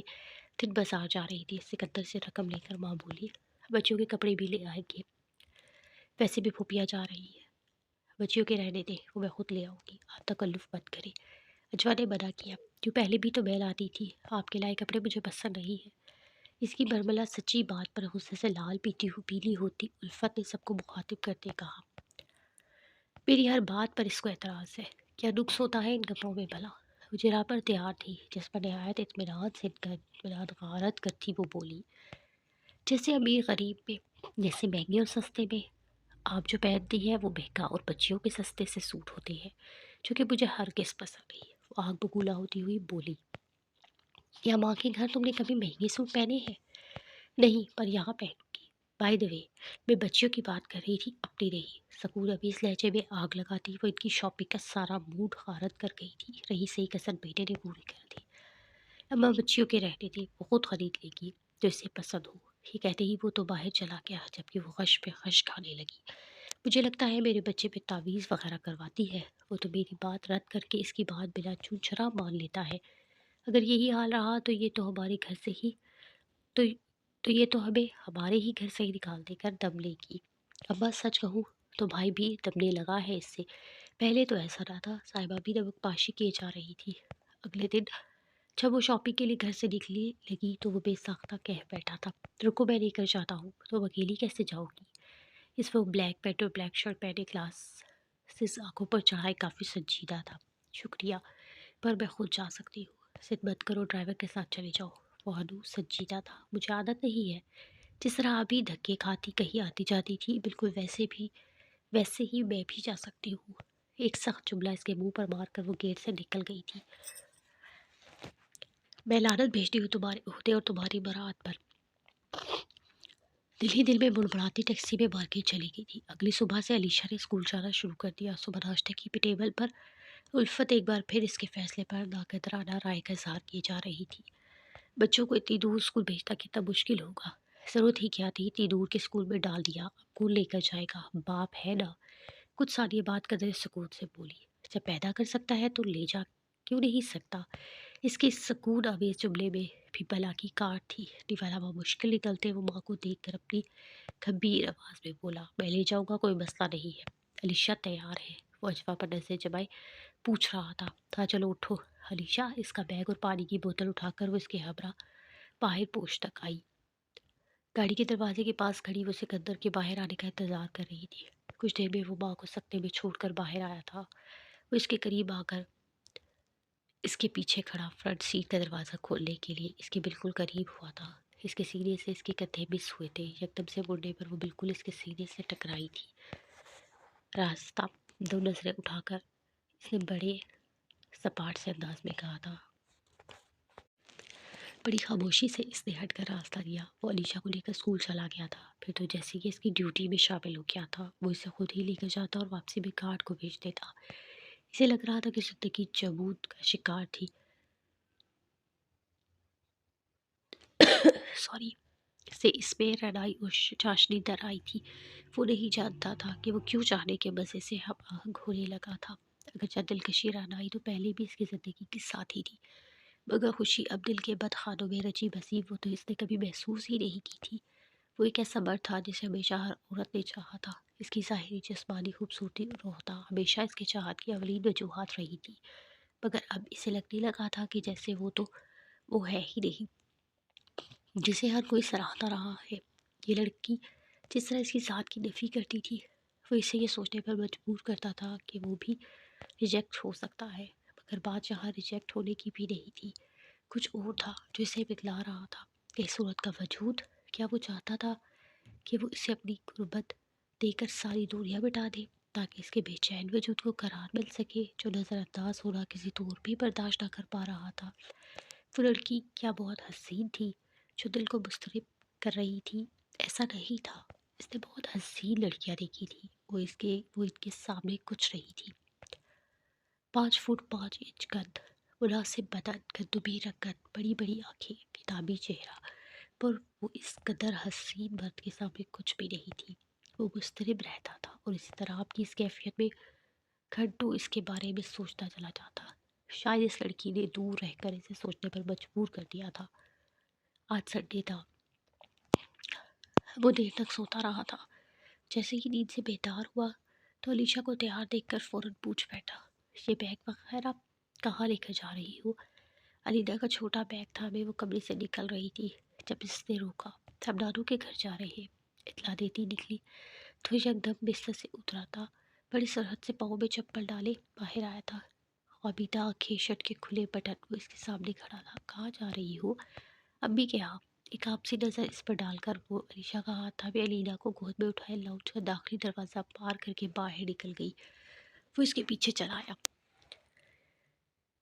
دن بازار جا رہی تھی۔ سکندر سے رقم لے کر ماں بولی، بچیوں کے کپڑے بھی لے آئیں گے، ویسے بھی پھوپھیاں جا رہی ہے، بچیوں کے رہنے دے، وہ میں خود لے آؤں گی، آپ تکلف مت کرے۔ اجوا نے منع کیا، جو پہلے بھی تو میں لاتی تھی، آپ کے لائے کپڑے مجھے پسند نہیں ہے۔ اس کی برملا سچی بات پر غصے سے لال پیلی ہوتی الفت نے سب کو مخاطب کرتے کہا، میری ہر بات پر اس کو اعتراض ہے، کیا نقص ہوتا ہے ان کپڑوں میں بھلا؟ وہ جرا پر تیار تھی، جس پر نہایت اطمینان سے غارت کرتی وہ بولی، جیسے امیر غریب میں، جیسے مہنگے اور سستے میں، آپ جو پہنتی ہیں وہ مہنگا اور بچیوں کے سستے سے سوٹ ہوتے ہیں، جو کہ مجھے ہرگز پسند نہیں۔ وہ آگ بگولا ہوتی ہوئی بولی، کیا ماں کے گھر تم نے کبھی مہنگے سوٹ پہنے ہیں؟ نہیں، پر یہاں پہنوں گی۔ بائی دا وے، میں بچیوں کی بات کر رہی تھی، اپنی رہی۔ سکور ابھی اس لہجے میں آگ لگاتی وہ ان کی شاپنگ کا سارا موڈ غارت کر گئی تھی۔ رہی صحیح کسر بیٹے نے پوری کر دی۔ اماں بچیوں کے رہتے تھے، وہ خود خرید لے گی جو اسے پسند ہو۔ یہ کہتے ہی وہ تو باہر چلا گیا، جبکہ وہ غش پہ غش کھانے لگی۔ مجھے لگتا ہے میرے بچے پہ تعویذ وغیرہ کرواتی ہے، وہ تو میری بات رد کر کے اس کی بات بلا چون چرا مان لیتا ہے۔ اگر یہی حال رہا تو یہ تو ہمارے گھر سے ہی تو یہ تو ہمیں ہمارے ہی گھر سے ہی نکال دے کر دم لے گی۔ ابا سچ کہوں تو بھائی بھی دمنے لگا ہے اس سے، پہلے تو ایسا نہ تھا۔ صاحبہ بھی نمک پاشی کیے جا رہی تھی۔ اگلے دن جب وہ شاپنگ کے لیے گھر سے نکلنے لگی تو وہ بے ساختہ کہہ بیٹھا تھا، رکو میں لے کر جاتا ہوں، تم اکیلی کیسے جاؤ گی؟ اس وقت بلیک پینٹ اور بلیک شرٹ پہنے کلاس سے آنکھوں پر چڑھائے کافی سنجیدہ تھا۔ شکریہ، پر میں خود جا سکتی ہوں، ضد مت کرو، ڈرائیور کے ساتھ چلے جاؤ۔ وہ ہنوز سنجیدہ تھا۔ مجھے عادت نہیں ہے، جس طرح ابھی دھکے کھاتی کہیں آتی جاتی تھی، بالکل ویسے ہی میں بھی جا سکتی ہوں۔ ایک سخت جملہ اس کے منہ پر مار کر وہ گیٹ سے نکل گئی تھی۔ میں لعنت بھیجتی ہوں تمہارے عہدے اور تمہاری برات پر۔ دل ہی دل میں بڑبڑاتی ٹیکسی میں مارکیٹ چلی گئی تھی۔ اگلی صبح سے علیشا نے اسکول جانا شروع کر دیا۔ صبح ناشتے کی ٹیبل پر الفت ایک بار پھر اس کے فیصلے پر ناقدرانہ رائے کا اظہار کیے جا رہی تھی۔ بچوں کو اتنی دور اسکول بھیجنا کتنا مشکل ہوگا، ضرورت ہی کیا تھی اتنی دور کے اسکول میں ڈال دیا، اب کون لے کر جائے گا، باپ ہے نا۔ کچھ ثانیے بعد قدر سکون سے بولی، جب پیدا کر سکتا ہے تو لے جا کیوں نہیں سکتا؟ اس کے سکون آمیز جملے میں بھی بلا کی کاٹ تھی۔ نوالا وہ مشکل نکلتے وہ ماں کو دیکھ کر اپنی گھمبیر آواز میں بولا، میں لے جاؤں گا، کوئی مسئلہ نہیں ہے، علیشا تیار ہے۔ وہ اجوا پر نظر جمائے پوچھ رہا تھا، ہاں چلو اٹھو۔ علیشا اس کا بیگ اور پانی کی بوتل اٹھا کر وہ اس کے ہمراہ باہر پوچھ تک آئی۔ گاڑی کے دروازے کے پاس کھڑی وہ سکندر کے باہر آنے کا انتظار کر رہی تھی۔ کچھ دیر میں وہ ماں کو سکتے میں چھوڑ کر باہر آیا تھا۔ وہ اس کے قریب آ کر اس کے پیچھے کھڑا فرنٹ سیٹ کا دروازہ کھولنے کے لیے اس کے بالکل قریب ہوا تھا۔ اس کے سینے سے اس کے کندھے مس ہوئے تھے۔ یکدم سے مڑنے پر وہ بالکل اس کے سینے سے ٹکرائی تھی۔ راستہ، دو نظریں اٹھا کر اس نے بڑے سپاٹ سے انداز میں کہا تھا۔ بڑی خاموشی سے اس نے ہٹ کر راستہ دیا۔ وہ علیشا کو لے کر اسکول چلا گیا تھا۔ پھر تو جیسے کہ اس کی ڈیوٹی میں شامل ہو گیا تھا، وہ اسے خود ہی لے کر جاتا اور واپسی میں کارڈ کو بھیج دیتا۔ اسے لگ رہا تھا کہ زندگی جمود کا شکار تھی۔ سوری سے اس میں رنائی اور چاشنی در آئی تھی۔ وہ نہیں جانتا تھا کہ وہ کیوں چاہنے کے مزے سے ہم آہنگ ہونے لگا تھا۔ اگرچہ دلکشی رنائی تو پہلے بھی اس کی زندگی کی ساتھی تھی، مگر خوشی اب دل کے بد خانوں میں رچی بسی وہ تو اس نے کبھی محسوس ہی نہیں کی تھی۔ وہ ایک ایسا مرد تھا جسے ہمیشہ ہر عورت نے چاہا تھا۔ اس کی ظاہری جسمانی خوبصورتی اور روحتا ہمیشہ اس کے چاہت کی اولین وجوہات رہی تھی، مگر اب اسے لگنے لگا تھا کہ جیسے وہ ہے ہی نہیں جسے ہر کوئی سراہتا رہا ہے۔ یہ لڑکی جس طرح اس کی ذات کی نفی کرتی تھی، وہ اسے یہ سوچنے پر مجبور کرتا تھا کہ وہ بھی ریجیکٹ ہو سکتا ہے، مگر بات یہاں ریجیکٹ ہونے کی بھی نہیں تھی، کچھ اور تھا جو اسے پگھلا رہا تھا۔ اس صورت کا وجود، کیا وہ چاہتا تھا کہ وہ اسے اپنی قربت دے کر ساری دوریاں مٹا دے تاکہ اس کے بے چین وجود کو قرار مل سکے، جو نظر انداز ہونا کسی طور بھی برداشت نہ کر پا رہا تھا۔ وہ لڑکی کیا بہت حسین تھی جو دل کو مضطرب کر رہی تھی؟ ایسا نہیں تھا، اس نے بہت حسین لڑکیاں دیکھی تھی، وہ ان کے سامنے کچھ رہی تھی۔ 5 فٹ 5 انچ قد، مناسب بدن، گندمی رنگت، بڑی بڑی آنکھیں، کتابی چہرہ، پر وہ اس قدر حسین مرد کے سامنے کچھ بھی نہیں تھی۔ وہ مضطرب رہتا تھا اور اسی طرح آپ کی اس کیفیت میں گھنٹوں اس کے بارے میں سوچتا چلا جاتا۔ شاید اس لڑکی نے دور رہ کر اسے سوچنے پر مجبور کر دیا تھا۔ آج سنڈے تھا، وہ دیر تک سوتا رہا تھا۔ جیسے ہی نیند سے بیدار ہوا تو علیشا کو تیار دیکھ کر فوراً پوچھ بیٹھا، یہ بیگ وغیرہ کہاں لے کر جا رہی ہو؟ علیدہ کا چھوٹا بیگ تھا میں وہ کمرے سے نکل رہی تھی جب اس نے روکا، ہم نانو کے گھر جا رہے ہیں، اطلاع دیتی نکلی تو یکدم بستر سے اترا تھا، بڑی سرحد سے پاؤں میں چپل ڈالے باہر آیا تھا۔ عابدہ آنکھیں، شرٹ کے کھلے بٹن، وہ اس کے سامنے کھڑا تھا۔ کہاں جا رہی ہو؟ امی کے یہاں۔ ایک آپسی نظر اس پر ڈال کر وہ علیشا کا ہاتھ تھا علینا کو گود میں اٹھائے لاؤنج کا داخلی دروازہ پار کر کے باہر نکل گئی۔ وہ اس کے پیچھے چلا آیا۔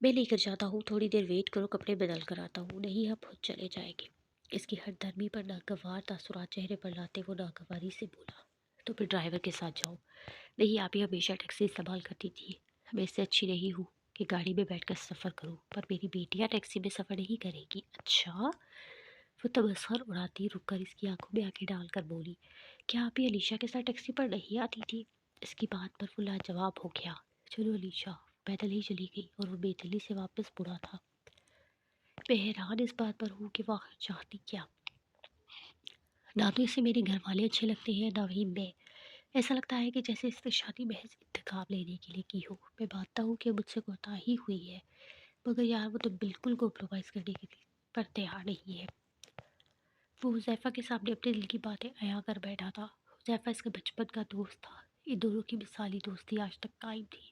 میں لے کر جاتا ہوں، تھوڑی دیر ویٹ کرو، کپڑے بدل کر آتا ہوں۔ نہیں، ہم خود چلے جائیں گے۔ اس کی ہر دھرمی پر ناگوار تاثرات چہرے پر لاتے وہ ناگواری سے بولا، تو پھر ڈرائیور کے ساتھ جاؤ۔ نہیں، آپ ہی ہمیشہ ٹیکسی استعمال کرتی تھی، میں اس سے اچھی نہیں ہوں کہ گاڑی میں بیٹھ کر سفر کروں، پر میری بیٹیاں ٹیکسی میں سفر نہیں کرے گی۔ اچھا؟ وہ تبصر اڑاتی رک کر اس کی آنکھوں میں آنکھیں ڈال کر بولی، کیا آپ ہی علیشا کے ساتھ ٹیکسی پر نہیں آتی تھی؟ اس کی بات پر وہ لاجواب ہو گیا۔ چلو علیشا، پیدل ہی چلی گئی اور وہ بے دلی سے واپس مڑا تھا۔ میں حیران اس بات پر ہوں کہ وہ آخر چاہتی کیا؟ نہ تو اسے میرے گھر والے اچھے لگتے ہیں، نہ وہی میں۔ ایسا لگتا ہے کہ جیسے اس نے شادی محض انتقام لینے کے لیے کی ہو۔ میں مانتا ہوں کہ مجھ سے کوتاہی ہوئی ہے، مگر یار وہ تو بالکل کمپرومائز کرنے کے لیے پر تیار نہیں ہے۔ وہ حذیفہ کے سامنے اپنے دل کی باتیں عیاں کر بیٹھا تھا۔ حذیفہ اس کا بچپن کا دوست تھا، ان دونوں کی مثالی دوستی آج تک قائم تھی۔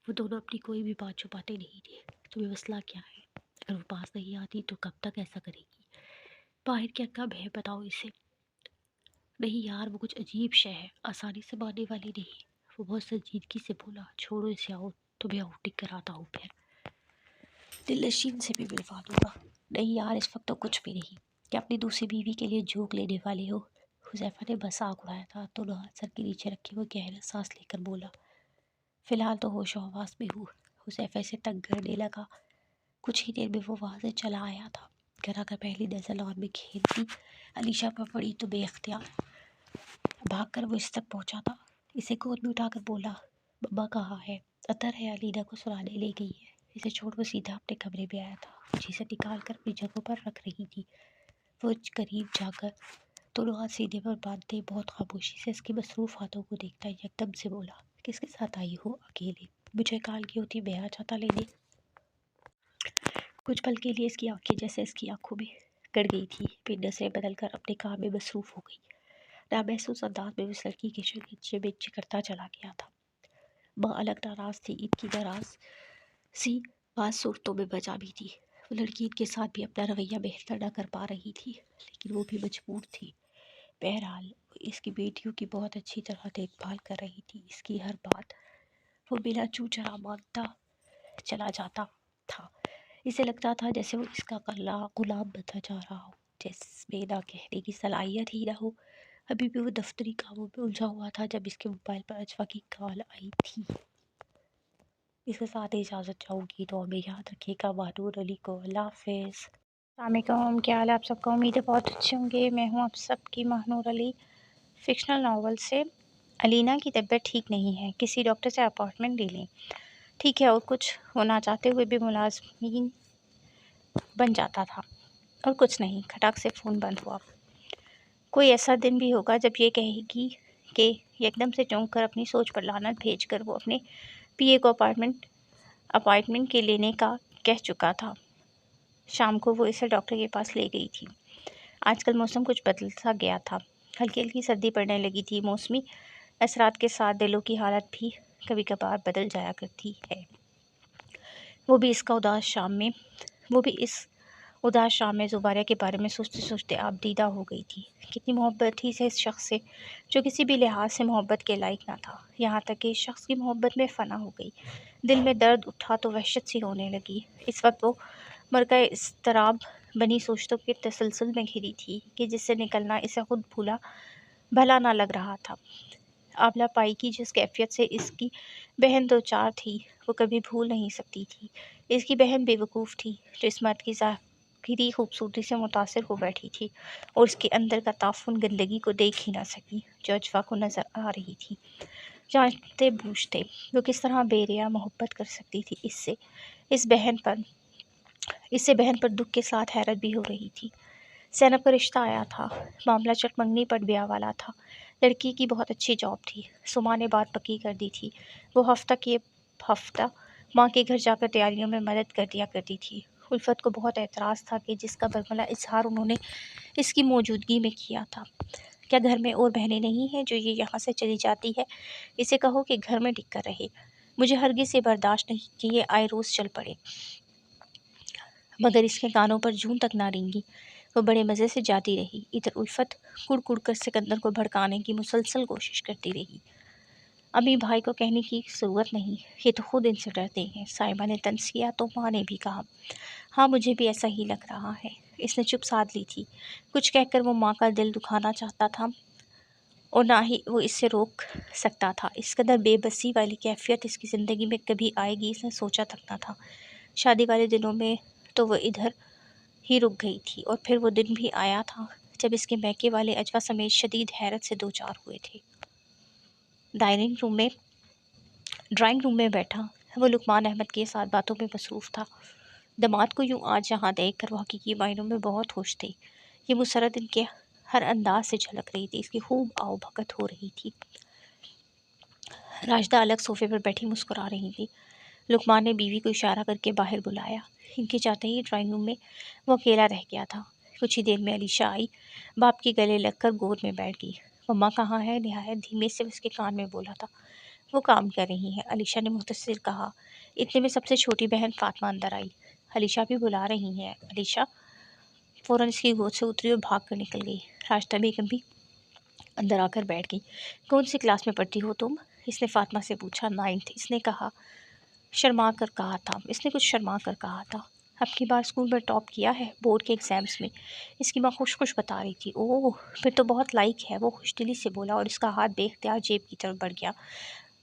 وہ دونوں اپنی کوئی بھی بات چھپاتے نہیں تھے۔ تمہیں مسئلہ کیا ہے؟ اگر وہ پاس نہیں آتی تو کب تک ایسا کرے گی؟ باہر کیا کب ہے بتاؤ اسے؟ نہیں یار وہ کچھ عجیب شے ہے، آسانی سے ماننے والی نہیں۔ وہ بہت سنجیدگی سے بولا، چھوڑو اسے، آؤ تمہیں آؤٹنگ کراتا ہوں پھر۔ دل نشین سے بھی ملوا دوں گا۔ نہیں یار اس وقت تو کچھ بھی نہیں، کیا اپنی دوسری بیوی کے لیے جھونک لینے والے ہو؟ حذیفہ نے مذاق اڑایا تھا، دونوں ہاتھ سر کے نیچے رکھے وہ گہرا سانس لے کر بولا، فی الحال تو ہوش و حواس میں ہوں۔ حذیفہ سے تنگ کرنے لگا۔ کچھ ہی دیر میں وہ وہاں سے چلا آیا تھا۔ گھر آ کر پہلی نظر لان میں کھیلتی علیشا پر پڑی تو بے اختیار بھاگ کر وہ اس تک پہنچا تھا۔ اسے گود میں اٹھا کر بولا، مما کہاں ہے؟ اطہر ہے، علینا کو سلانے لے گئی ہے۔ اسے چھوڑ وہ سیدھا اپنے کمرے میں آیا تھا، چیزیں نکال کر اپنی جگہوں پر رکھ رہی تھی۔ وہ قریب جا کر دونوں ہاتھ سینے پر باندھتے بہت خاموشی سے اس کے مصروف ہاتھوں کو دیکھتا یکدم سے بولا، کس کے ساتھ آئی ہو؟ اکیلے؟ مجھے کال کی ہوتی میں آ جاتا لینے۔ کچھ پل کے لیے اس کی آنکھیں جیسے اس کی آنکھوں میں گڑ گئی تھی، پھر نظریں بدل کر اپنے کام میں مصروف ہو گئی۔ نامحسوس انداز میں اس لڑکی کے شریچے میں چکرتا چلا گیا تھا۔ ماں الگ ناراض تھی، عید کی ناراض سی بات صورتوں میں بجا بھی تھی۔ وہ لڑکی عید کے ساتھ بھی اپنا رویہ بہتر نہ کر پا رہی تھی، لیکن وہ بھی مجبور تھی۔ بہرحال وہ اس کی بیٹیوں کی بہت اچھی طرح دیکھ بھال کر رہی تھی، اس کی ہر بات وہ بلا چوں چرا مانتا چلا جاتا تھا۔ اسے لگتا تھا جیسے وہ اس کا غلام بنتا جا رہا ہو، جس میں نہ کہنے کی صلاحیت ہی نہ ہو۔ ابھی بھی وہ دفتری کاموں میں الجھا ہوا تھا جب اس کے موبائل پر اجوا کی کال آئی تھی۔ اس کے ساتھ اجازت چاہوں گی، تو ہمیں یاد رکھیے گا ماہنور علی کو۔ اللہ حافظ۔ السلام علیکم، کیا حال ہے آپ سب کا؟ امید ہے بہت اچھے ہوں گے۔ میں ہوں آپ سب کی ماہنور علی، فکشنل ناول سے۔ علینا کی طبیعت ٹھیک نہیں ہے، کسی ڈاکٹر سے اپائنٹمنٹ لے لیں۔ ٹھیک ہے، اور کچھ ہونا چاہتے ہوئے بھی ملازمین بن جاتا تھا، اور کچھ نہیں۔ کھٹاک سے فون بند ہوا۔ کوئی ایسا دن بھی ہوگا جب یہ کہے گی کہ یکدم سے چونک کر اپنی سوچ پر لعنت بھیج کر وہ اپنے پی اے کو اپائنٹمنٹ کے لینے کا کہہ چکا تھا۔ شام کو وہ اسے ڈاکٹر کے پاس لے گئی تھی۔ آج کل موسم کچھ بدل سا گیا تھا، ہلکی ہلکی سردی پڑنے لگی تھی۔ موسمی اثرات کے ساتھ دلوں کی حالت بھی کبھی کبھار بدل جایا کرتی ہے۔ وہ بھی اس اداس شام میں زبیدہ کے بارے میں سوچتے سوچتے آپ دیدہ ہو گئی تھی۔ کتنی محبت تھی اسے اس شخص سے جو کسی بھی لحاظ سے محبت کے لائق نہ تھا، یہاں تک کہ اس شخص کی محبت میں فنا ہو گئی۔ دل میں درد اٹھا تو وحشت سی ہونے لگی۔ اس وقت وہ مرکہ اضطراب بنی سوچتوں کے تسلسل میں گھری تھی کہ جس سے نکلنا اسے خود بھلا نہ لگ رہا تھا۔ آبلہ پائی کی جس کیفیت سے اس کی بہن دوچار تھی وہ کبھی بھول نہیں سکتی تھی۔ اس کی بہن بے وقوف تھی جو اس مرد کی ظاہری خوبصورتی سے متاثر ہو بیٹھی تھی، اور اس کے اندر کا تعفن گندگی کو دیکھ ہی نہ سکی جو اجوا کو نظر آ رہی تھی۔ جانتے بوجھتے وہ کس طرح بے ریا محبت کر سکتی تھی اس سے بہن پر دکھ کے ساتھ حیرت بھی ہو رہی تھی۔ زینب کا رشتہ آیا تھا، معاملہ چٹمنگنی پٹ بیاہ والا تھا۔ لڑکی کی بہت اچھی جاب تھی، سما نے بات پکی کر دی تھی۔ وہ ہفتہ ماں کے گھر جا کر تیاریوں میں مدد کر دیا کرتی تھی۔ الفت کو بہت اعتراض تھا کہ جس کا برملا اظہار انہوں نے اس کی موجودگی میں کیا تھا۔ کیا گھر میں اور بہنیں نہیں ہیں جو یہ یہاں سے چلی جاتی ہے؟ اسے کہو کہ گھر میں ٹک کر رہے۔ مجھے ہرگز یہ برداشت نہیں کہ یہ آئے روز چل پڑے۔ مگر اس کے کانوں پر جون تک نہ رینگی۔ وہ بڑے مزے سے جاتی رہی۔ ادھر الفت کڑ کڑ کر سکندر کو بھڑکانے کی مسلسل کوشش کرتی رہی۔ امی بھائی کو کہنے کی ضرورت نہیں، یہ تو خود ان سے ڈرتے ہیں۔ صائبہ نے طنز کیا تو ماں نے بھی کہا، ہاں مجھے بھی ایسا ہی لگ رہا ہے۔ اس نے چپ سادھ لی تھی۔ کچھ کہہ کر وہ ماں کا دل دکھانا چاہتا تھا اور نہ ہی وہ اس سے روک سکتا تھا۔ اس قدر بے بسی والی کیفیت اس کی زندگی میں کبھی آئے گی اس نے سوچا تک نہ تھا۔ شادی والے دنوں میں تو وہ ادھر ہی رک گئی تھی، اور پھر وہ دن بھی آیا تھا جب اس کے میکے والے اجوا سمیت شدید حیرت سے دوچار ہوئے تھے۔ ڈرائنگ روم میں بیٹھا وہ لقمان احمد کے ساتھ باتوں میں مصروف تھا۔ داماد کو یوں آج یہاں دیکھ کر وہ حقیقی معنوں میں بہت خوش تھے۔ یہ مسرت ان کے ہر انداز سے جھلک رہی تھی، اس کی خوب آؤ بھگت ہو رہی تھی۔ راشدہ الگ صوفے پر بیٹھی مسکرا رہی تھی۔ لقمان نے بیوی کو اشارہ کر کے باہر بلایا۔ ان کے جاتے ہی ڈرائنگ روم میں وہ اکیلا رہ گیا تھا۔ کچھ ہی دیر میں علیشہ آئی، باپ کے گلے لگ کر گود میں بیٹھ گئی۔ مما کہاں ہے؟ نہایت دھیمے سے اس کے کان میں بولا تھا۔ وہ کام کر رہی ہیں، علیشہ نے مختصر کہا۔ اتنے میں سب سے چھوٹی بہن فاطمہ اندر آئی۔ علیشہ بھی بلا رہی ہیں۔ علیشہ فوراً اس کی گود سے اتری اور بھاگ کر نکل گئی۔ راشدہ بیگم بھی اندر آ کر بیٹھ گئی۔ کون سی کلاس میں پڑھتی ہو تم؟ اس نے فاطمہ سے پوچھا۔ 9th۔ اس نے کچھ شرما کر کہا تھا۔ اب کی بار اسکول میں ٹاپ کیا ہے بورڈ کے ایگزامس میں، اس کی ماں خوش بتا رہی تھی۔ اوہ، پھر تو بہت لائق ہے، وہ خوش دلی سے بولا اور اس کا ہاتھ بے اختیار جیب کی طرف بڑھ گیا۔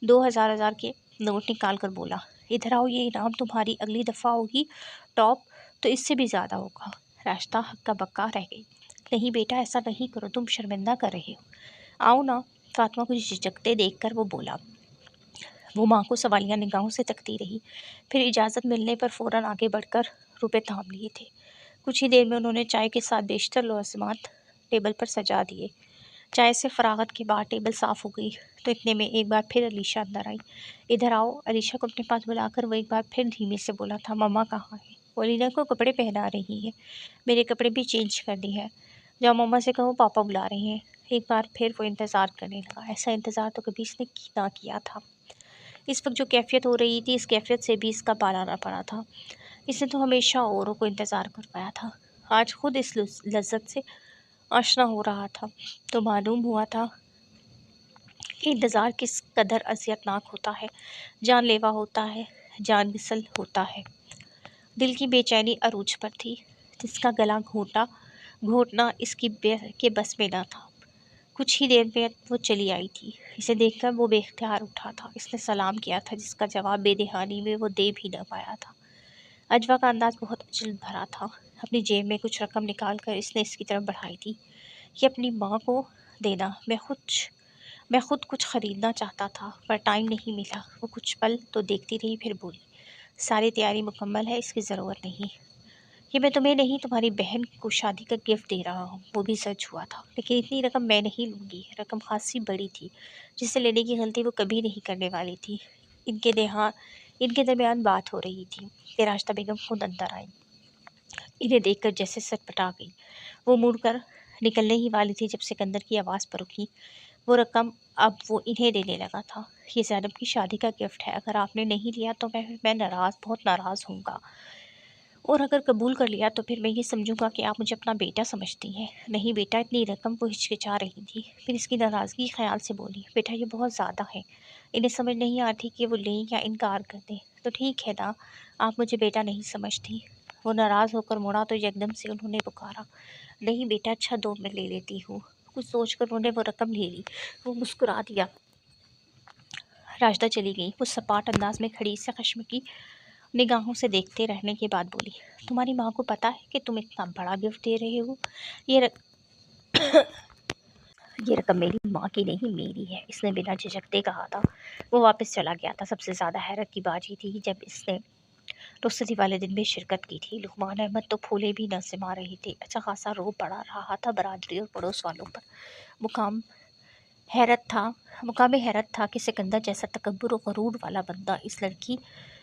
2,000 کے نوٹ نکال کر بولا، ادھر آؤ، یہ انعام تمہاری اگلی دفعہ ہوگی ٹاپ تو اس سے بھی زیادہ ہوگا۔ راشدہ ہکا بکا رہ گئی۔ نہیں بیٹا، ایسا نہیں کرو، تم شرمندہ کر رہے ہو۔ آؤ نا، فاطمہ کو جھجکتے دیکھ کر وہ بولا۔ وہ ماں کو سوالیہ نگاہوں سے تکتی رہی، پھر اجازت ملنے پر فوراً آگے بڑھ کر روپے تھام لیے تھے۔ کچھ ہی دیر میں انہوں نے چائے کے ساتھ بیشتر لوازمات ٹیبل پر سجا دیے۔ چائے سے فراغت کے بعد ٹیبل صاف ہو گئی تو اتنے میں ایک بار پھر علیشہ اندر آئی۔ ادھر آؤ، علیشہ کو اپنے پاس بلا کر وہ ایک بار پھر دھیمے سے بولا تھا۔ مما کہاں ہے؟ وہ علیشہ کو کپڑے پہنا رہی ہے، میرے کپڑے بھی چینج کر دی ہے، جاؤ مما سے کہو پاپا بلا رہے ہیں۔ ایک بار پھر وہ انتظار کرنے لگا۔ ایسا انتظار تو کبھی اس نے نہ کیا تھا۔ اس وقت جو کیفیت ہو رہی تھی، اس کیفیت سے بھی اس کا پالا نہ پڑا تھا۔ اس نے تو ہمیشہ اوروں کو انتظار کروایا تھا، آج خود اس لذت سے آشنا ہو رہا تھا تو معلوم ہوا تھا کہ انتظار کس قدر اذیت ناک ہوتا ہے، جان لیوا ہوتا ہے، جان گسل ہوتا ہے۔ دل کی بے چینی عروج پر تھی، جس کا گلا گھونٹنا اس کے بس میں نہ تھا۔ کچھ ہی دیر میں وہ چلی آئی تھی۔ اسے دیکھ کر وہ بے اختیار اٹھا تھا۔ اس نے سلام کیا تھا، جس کا جواب بے دہانی میں وہ دے بھی نہ پایا تھا۔ اجوا کا انداز بہت عجل بھرا تھا۔ اپنی جیب میں کچھ رقم نکال کر اس نے اس کی طرف بڑھائی تھی۔ یہ اپنی ماں کو دینا، میں خود کچھ خریدنا چاہتا تھا پر ٹائم نہیں ملا۔ وہ کچھ پل تو دیکھتی رہی، پھر بولی، ساری تیاری مکمل ہے، اس کی ضرورت نہیں۔ یہ میں تمہیں نہیں، تمہاری بہن کو شادی کا گفٹ دے رہا ہوں۔ وہ بھی سچ ہوا تھا، لیکن اتنی رقم میں نہیں لوں گی۔ رقم خاصی بڑی تھی، جسے لینے کی غلطی وہ کبھی نہیں کرنے والی تھی۔ ان کے درمیان بات ہو رہی تھی کہ راشدہ بیگم خود اندر آئی۔ انہیں دیکھ کر جیسے سٹپٹا گئی۔ وہ مڑ کر نکلنے ہی والی تھی جب سکندر کی آواز پر رکی۔ وہ رقم اب وہ انہیں دینے لگا تھا۔ یہ زینب کی شادی کا گفٹ ہے، اگر آپ نے نہیں لیا تو میں بہت ناراض ہوں گا، اور اگر قبول کر لیا تو پھر میں یہ سمجھوں گا کہ آپ مجھے اپنا بیٹا سمجھتی ہیں۔ نہیں بیٹا، اتنی رقم، وہ ہچکچا رہی تھی، پھر اس کی ناراضگی خیال سے بولی، بیٹا یہ بہت زیادہ ہے، انہیں سمجھ نہیں آتی کہ وہ لیں یا انکار کر دیں۔ تو ٹھیک ہے نا، آپ مجھے بیٹا نہیں سمجھتی۔ وہ ناراض ہو کر مڑا تو یکدم سے انہوں نے پکارا، نہیں بیٹا، اچھا دو، میں لے لیتی ہوں۔ کچھ سوچ کر انہوں نے وہ رقم لے لی۔ وہ مسکرا دیا۔ راشدہ چلی گئی۔ وہ سپاٹ انداز میں کھڑی سے خشم کی نگاہوں سے دیکھتے رہنے کے بعد بولی، تمہاری ماں کو پتا ہے کہ تم اتنا بڑا گفٹ دے رہے ہو؟ یہ رقم میری ماں کی نہیں، میری ہے، اس نے بنا جھجکتے کہا تھا۔ وہ واپس چلا گیا تھا۔ سب سے زیادہ حیرت کی بات یہ تھی جب اس نے رخصتی والے دن بھی شرکت کی تھی۔ لقمان احمد تو پھولے بھی نہ سما رہے تھے، اچھا خاصا روب بڑھا رہا تھا برادری اور پڑوس والوں پر۔ مقام حیرت تھا کہ سکندر جیسا تکبر و غرور والا بندہ اس لڑکی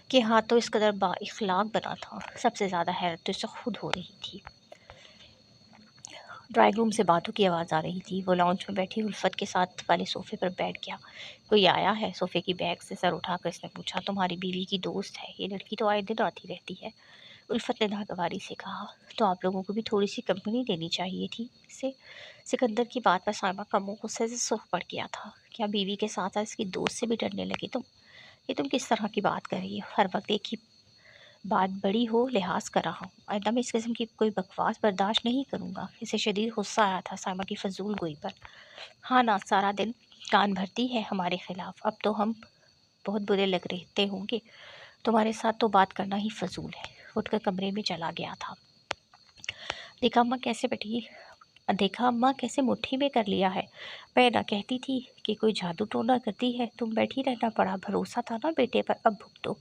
کے ہاتھوں اس قدر با اخلاق بنا تھا۔ سب سے زیادہ حیرت تو اسے خود ہو رہی تھی۔ ڈرائنگ روم سے باتوں کی آواز آ رہی تھی۔ وہ لاؤنج میں بیٹھی الفت کے ساتھ والے صوفے پر بیٹھ گیا۔ کوئی آیا ہے؟ صوفے کی بیگ سے سر اٹھا کر اس نے پوچھا۔ تمہاری بیوی کی دوست ہے، یہ لڑکی تو آئے دن آتی رہتی ہے، الفت نے ناگواری سے کہا۔ تو آپ لوگوں کو بھی تھوڑی سی کمپنی دینی چاہیے تھی اسے۔ سکندر کی بات پر سائمہ کا منہ غصے سے سرخ پڑ گیا تھا۔ کیا بیوی کے ساتھ ساتھ اس کی دوست سے بھی ڈرنے لگے تم؟ یہ تم کس طرح کی بات کر رہی ہو؟ ہر وقت ایک ہی بات بڑی ہو لحاظ کر رہا ہوں، آئندہ میں اس قسم کی کوئی بکواس برداشت نہیں کروں گا۔ اسے شدید غصہ آیا تھا سائمہ کی فضول گوئی پر۔ ہاں نا، سارا دن کان بھرتی ہے ہمارے خلاف، اب تو ہم بہت برے لگ رہتے ہوں گے، تمہارے ساتھ تو بات کرنا ہی فضول ہے۔ اٹھ کر کمرے میں چلا گیا تھا۔ دیکھا اماں کیسے مٹھی میں کر لیا ہے، میں نہ کہتی تھی کہ کوئی جادو ٹونا کرتی ہے، تم بیٹھی رہنا، بڑا بھروسہ تھا نا بیٹے پر، اب بھگتو،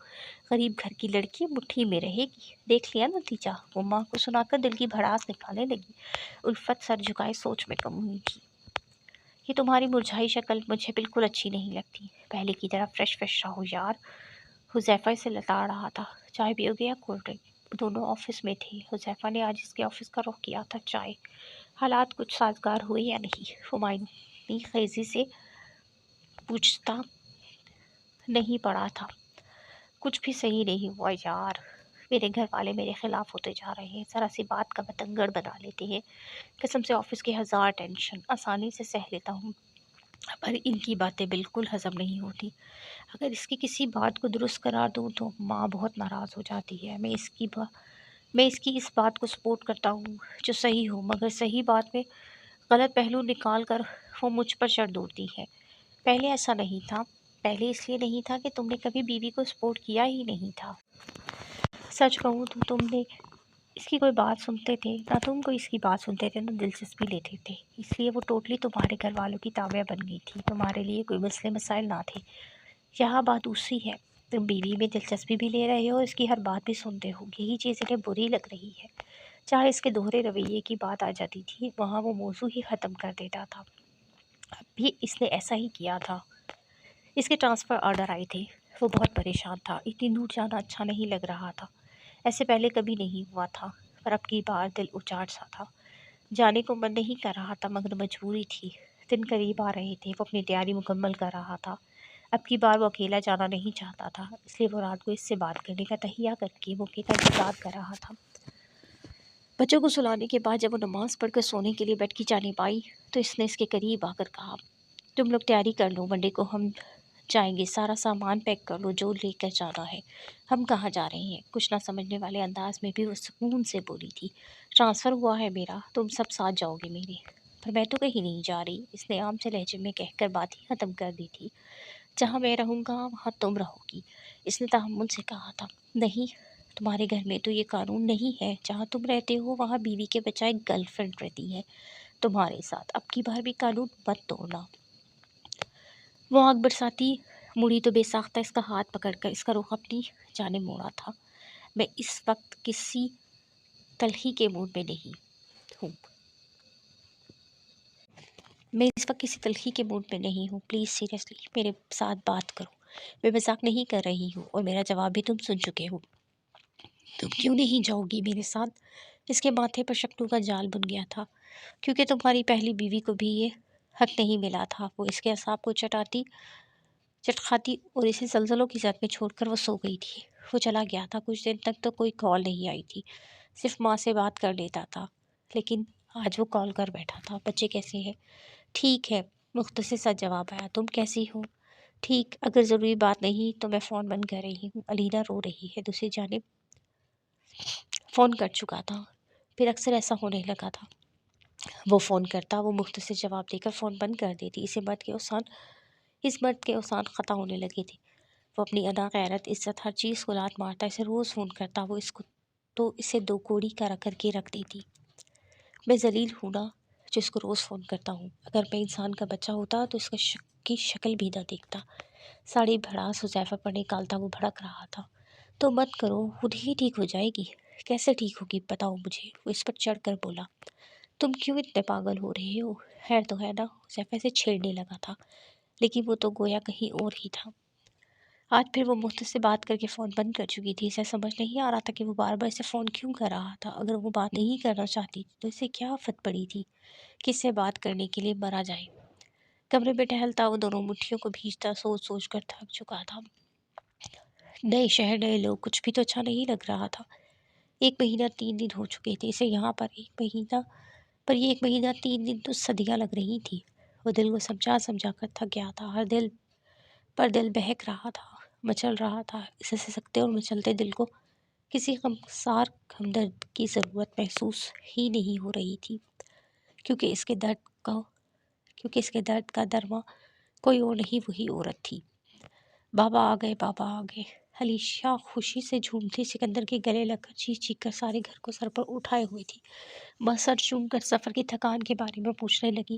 غریب گھر کی لڑکی مٹھی میں رہے گی، دیکھ لیا نتیجہ۔ وہ ماں کو سنا کر دل کی بھڑاس نکالنے لگی۔ الفت سر جھکائے سوچ میں گم ہوئی تھی۔ یہ تمہاری مرجھائی شکل مجھے بالکل اچھی نہیں لگتی، پہلے کی طرح فریش رہو یار۔ حذیفہ اسے لتا رہا تھا، چائے پیو گے یا کولڈ ڈرنک؟ وہ دونوں آفس میں تھے، حذیفہ نے آج اس کے آفس کا رخ کیا تھا۔ چائے۔ حالات کچھ سازگار ہوئے یا نہیں؟ ہمایونی خیزی سے پوچھتا نہیں پڑا تھا۔ کچھ بھی صحیح نہیں ہوا یار، میرے گھر والے میرے خلاف ہوتے جا رہے ہیں، ذرا سی بات کا بتنگڑ بنا لیتے ہیں۔ قسم سے آفس کی 1000 ٹینشن آسانی سے سہ لیتا ہوں، پر ان کی باتیں بالکل ہضم نہیں ہوتی۔ اگر اس کی کسی بات کو درست قرار دوں تو ماں بہت ناراض ہو جاتی ہے۔ میں اس کی اس بات کو سپورٹ کرتا ہوں جو صحیح ہو، مگر صحیح بات میں غلط پہلو نکال کر وہ مجھ پر چڑھ دوڑتی ہے۔ پہلے ایسا نہیں تھا، پہلے اس لیے نہیں تھا کہ تم نے کبھی بیوی کو سپورٹ کیا ہی نہیں تھا۔ سچ کہوں تو تم نے اس کی کوئی بات سنتے تھے، نہ تم کوئی اس کی بات سنتے تھے، نہ دلچسپی لیتے تھے، اس لیے وہ ٹوٹلی تمہارے گھر والوں کی تابع بن گئی تھی، تمہارے لیے کوئی مسئلے مسائل نہ تھے۔ یہاں بات دوسری ہے، تم بیوی میں دلچسپی بھی لے رہے ہو، اس کی ہر بات بھی سنتے ہو، یہی چیز انہیں بری لگ رہی ہے۔ جہاں اس کے دوہرے رویے کی بات آ جاتی تھی وہاں وہ موضوع ہی ختم کر دیتا تھا۔ اب بھی اس نے ایسا ہی کیا تھا۔ اس کے ٹرانسفر آرڈر آئے تھے، وہ بہت پریشان تھا، اتنی دور جانا اچھا نہیں لگ رہا تھا، ایسے پہلے کبھی نہیں ہوا تھا، پر اب کی بار دل اچاٹ سا تھا۔ جانے کو من نہیں کر رہا تھا مگر مجبوری تھی، دن قریب آ رہے تھے، وہ اپنی تیاری مکمل کر رہا تھا۔ اب کی بار وہ اکیلا جانا نہیں چاہتا تھا، اس لیے وہ رات کو اس سے بات کرنے کا تہیہ کر کے موقع کا انتظار کر رہا تھا۔ بچوں کو سلانے کے بعد جب وہ نماز پڑھ کر سونے کے لیے بیٹھ کی جانے پائی تو اس نے اس کے قریب آ کر کہا، تم لوگ تیاری کر لو، منڈے کو ہم جائیں گے، سارا سامان پیک کر لو جو لے کر جانا ہے۔ ہم کہاں جا رہے ہیں؟ کچھ نہ سمجھنے والے انداز میں بھی وہ سکون سے بولی تھی۔ ٹرانسفر ہوا ہے میرا، تم سب ساتھ جاؤ گے میرے۔ پر میں تو کہیں نہیں جا رہی، اس نے عام سے لہجے میں کہہ کر بات ہی ختم کر دی تھی۔ جہاں میں رہوں گا وہاں تم رہو گی، اس نے تحمل سے کہا تھا۔ نہیں، تمہارے گھر میں تو یہ قانون نہیں ہے، جہاں تم رہتے ہو وہاں بیوی کے بجائے گرل فرینڈ رہتی ہے تمہارے ساتھ، اب کی بار بھی قانون مت توڑنا۔ وہ آنکھ برساتی مڑی تو بے ساختہ اس کا ہاتھ پکڑ کر اس کا رخ اپنی جانب موڑا تھا۔ میں اس وقت کسی تلخی کے موڈ میں نہیں ہوں، پلیز سیریسلی میرے ساتھ بات کرو، میں مذاق نہیں کر رہی ہوں اور میرا جواب بھی تم سن چکے ہو۔ تم کیوں نہیں جاؤ گی میرے ساتھ؟ اس کے ماتھے پر شکنوں کا جال بن گیا تھا، کیونکہ تمہاری پہلی بیوی کو بھی یہ حق نہیں ملا تھا۔ وہ اس کے اعصاب کو چٹکھاتی اور اسے زلزلوں کی زد میں چھوڑ کر وہ سو گئی تھی۔ وہ چلا گیا تھا، کچھ دن تک تو کوئی کال نہیں آئی تھی، صرف ماں سے بات کر لیتا تھا، لیکن آج وہ کال کر بیٹھا تھا۔ بچے کیسے ہیں؟ ٹھیک ہے، مختصر سا جواب آیا۔ تم کیسی ہو؟ ٹھیک، اگر ضروری بات نہیں تو میں فون بند کر رہی ہوں۔ علینا رو رہی ہے، دوسری جانب فون کر چکا تھا، پھر اکثر ایسا ہونے لگا تھا، وہ فون کرتا، وہ مختصر جواب دے کر فون بند کر دیتی، اس مرد کے اوسان خطا ہونے لگے تھے۔ وہ اپنی انا، غیرت، عزت، ہر چیز کو لات مارتا، اسے روز فون کرتا، وہ اس کو تو اسے 2 کوڑی کا کر کے رکھ دیتی۔ میں ذلیل ہوں نا جو اس کو روز فون کرتا ہوں، اگر میں انسان کا بچہ ہوتا تو اس کی شکل بھی نہ دیکھتا۔ ساڑی بھڑاس حذیفہ پر نکالتا وہ بھڑک رہا تھا۔ تو مت کرو، خود ہی ٹھیک ہو جائے گی۔ کیسے ٹھیک ہوگی بتاؤ مجھے، وہ اس پر چڑھ کر بولا۔ تم کیوں اتنے پاگل ہو رہے ہو؟ خیر تو ہے نا، حذیفہ سے چھیڑنے لگا تھا، لیکن وہ تو گویا کہیں اور ہی تھا۔ آج پھر وہ مختصر سے بات کر کے فون بند کر چکی تھی، اسے سمجھ نہیں آ رہا تھا کہ وہ بار بار اسے فون کیوں کر رہا تھا۔ اگر وہ بات نہیں کرنا چاہتی تو اسے کیا آفت پڑی تھی کہ اس سے بات کرنے کے لیے مرا جائے۔ کمرے میں ٹہلتا وہ دونوں مٹھیوں کو بھیجتا، سوچ سوچ کر تھک چکا تھا۔ نئے شہر، نئے لوگ، کچھ بھی تو اچھا نہیں لگ رہا تھا۔ 1 مہینہ 3 دن ہو چکے تھے اسے یہاں پر، یہ 1 مہینہ 3 دن تو صدیاں لگ رہی تھی۔ وہ دل کو سمجھا کر تھک گیا تھا، ہر دل پر دل بہک رہا تھا، مچل رہا تھا۔ اسے سسکتے اور مچلتے دل کو کسی غمسار ہمدرد کی ضرورت محسوس ہی نہیں ہو رہی تھی، کیونکہ اس کے درد کا درماں کوئی اور نہیں، وہی عورت تھی۔ بابا آ گئے، بابا آ گئے۔ علیشا خوشی سے جھومتی سکندر کے گلے لگ کر چیخ چیخ کر سارے گھر کو سر پر اٹھائے ہوئی تھی۔ ماں سر چوم کر سفر کی تھکان کے بارے میں پوچھنے لگی۔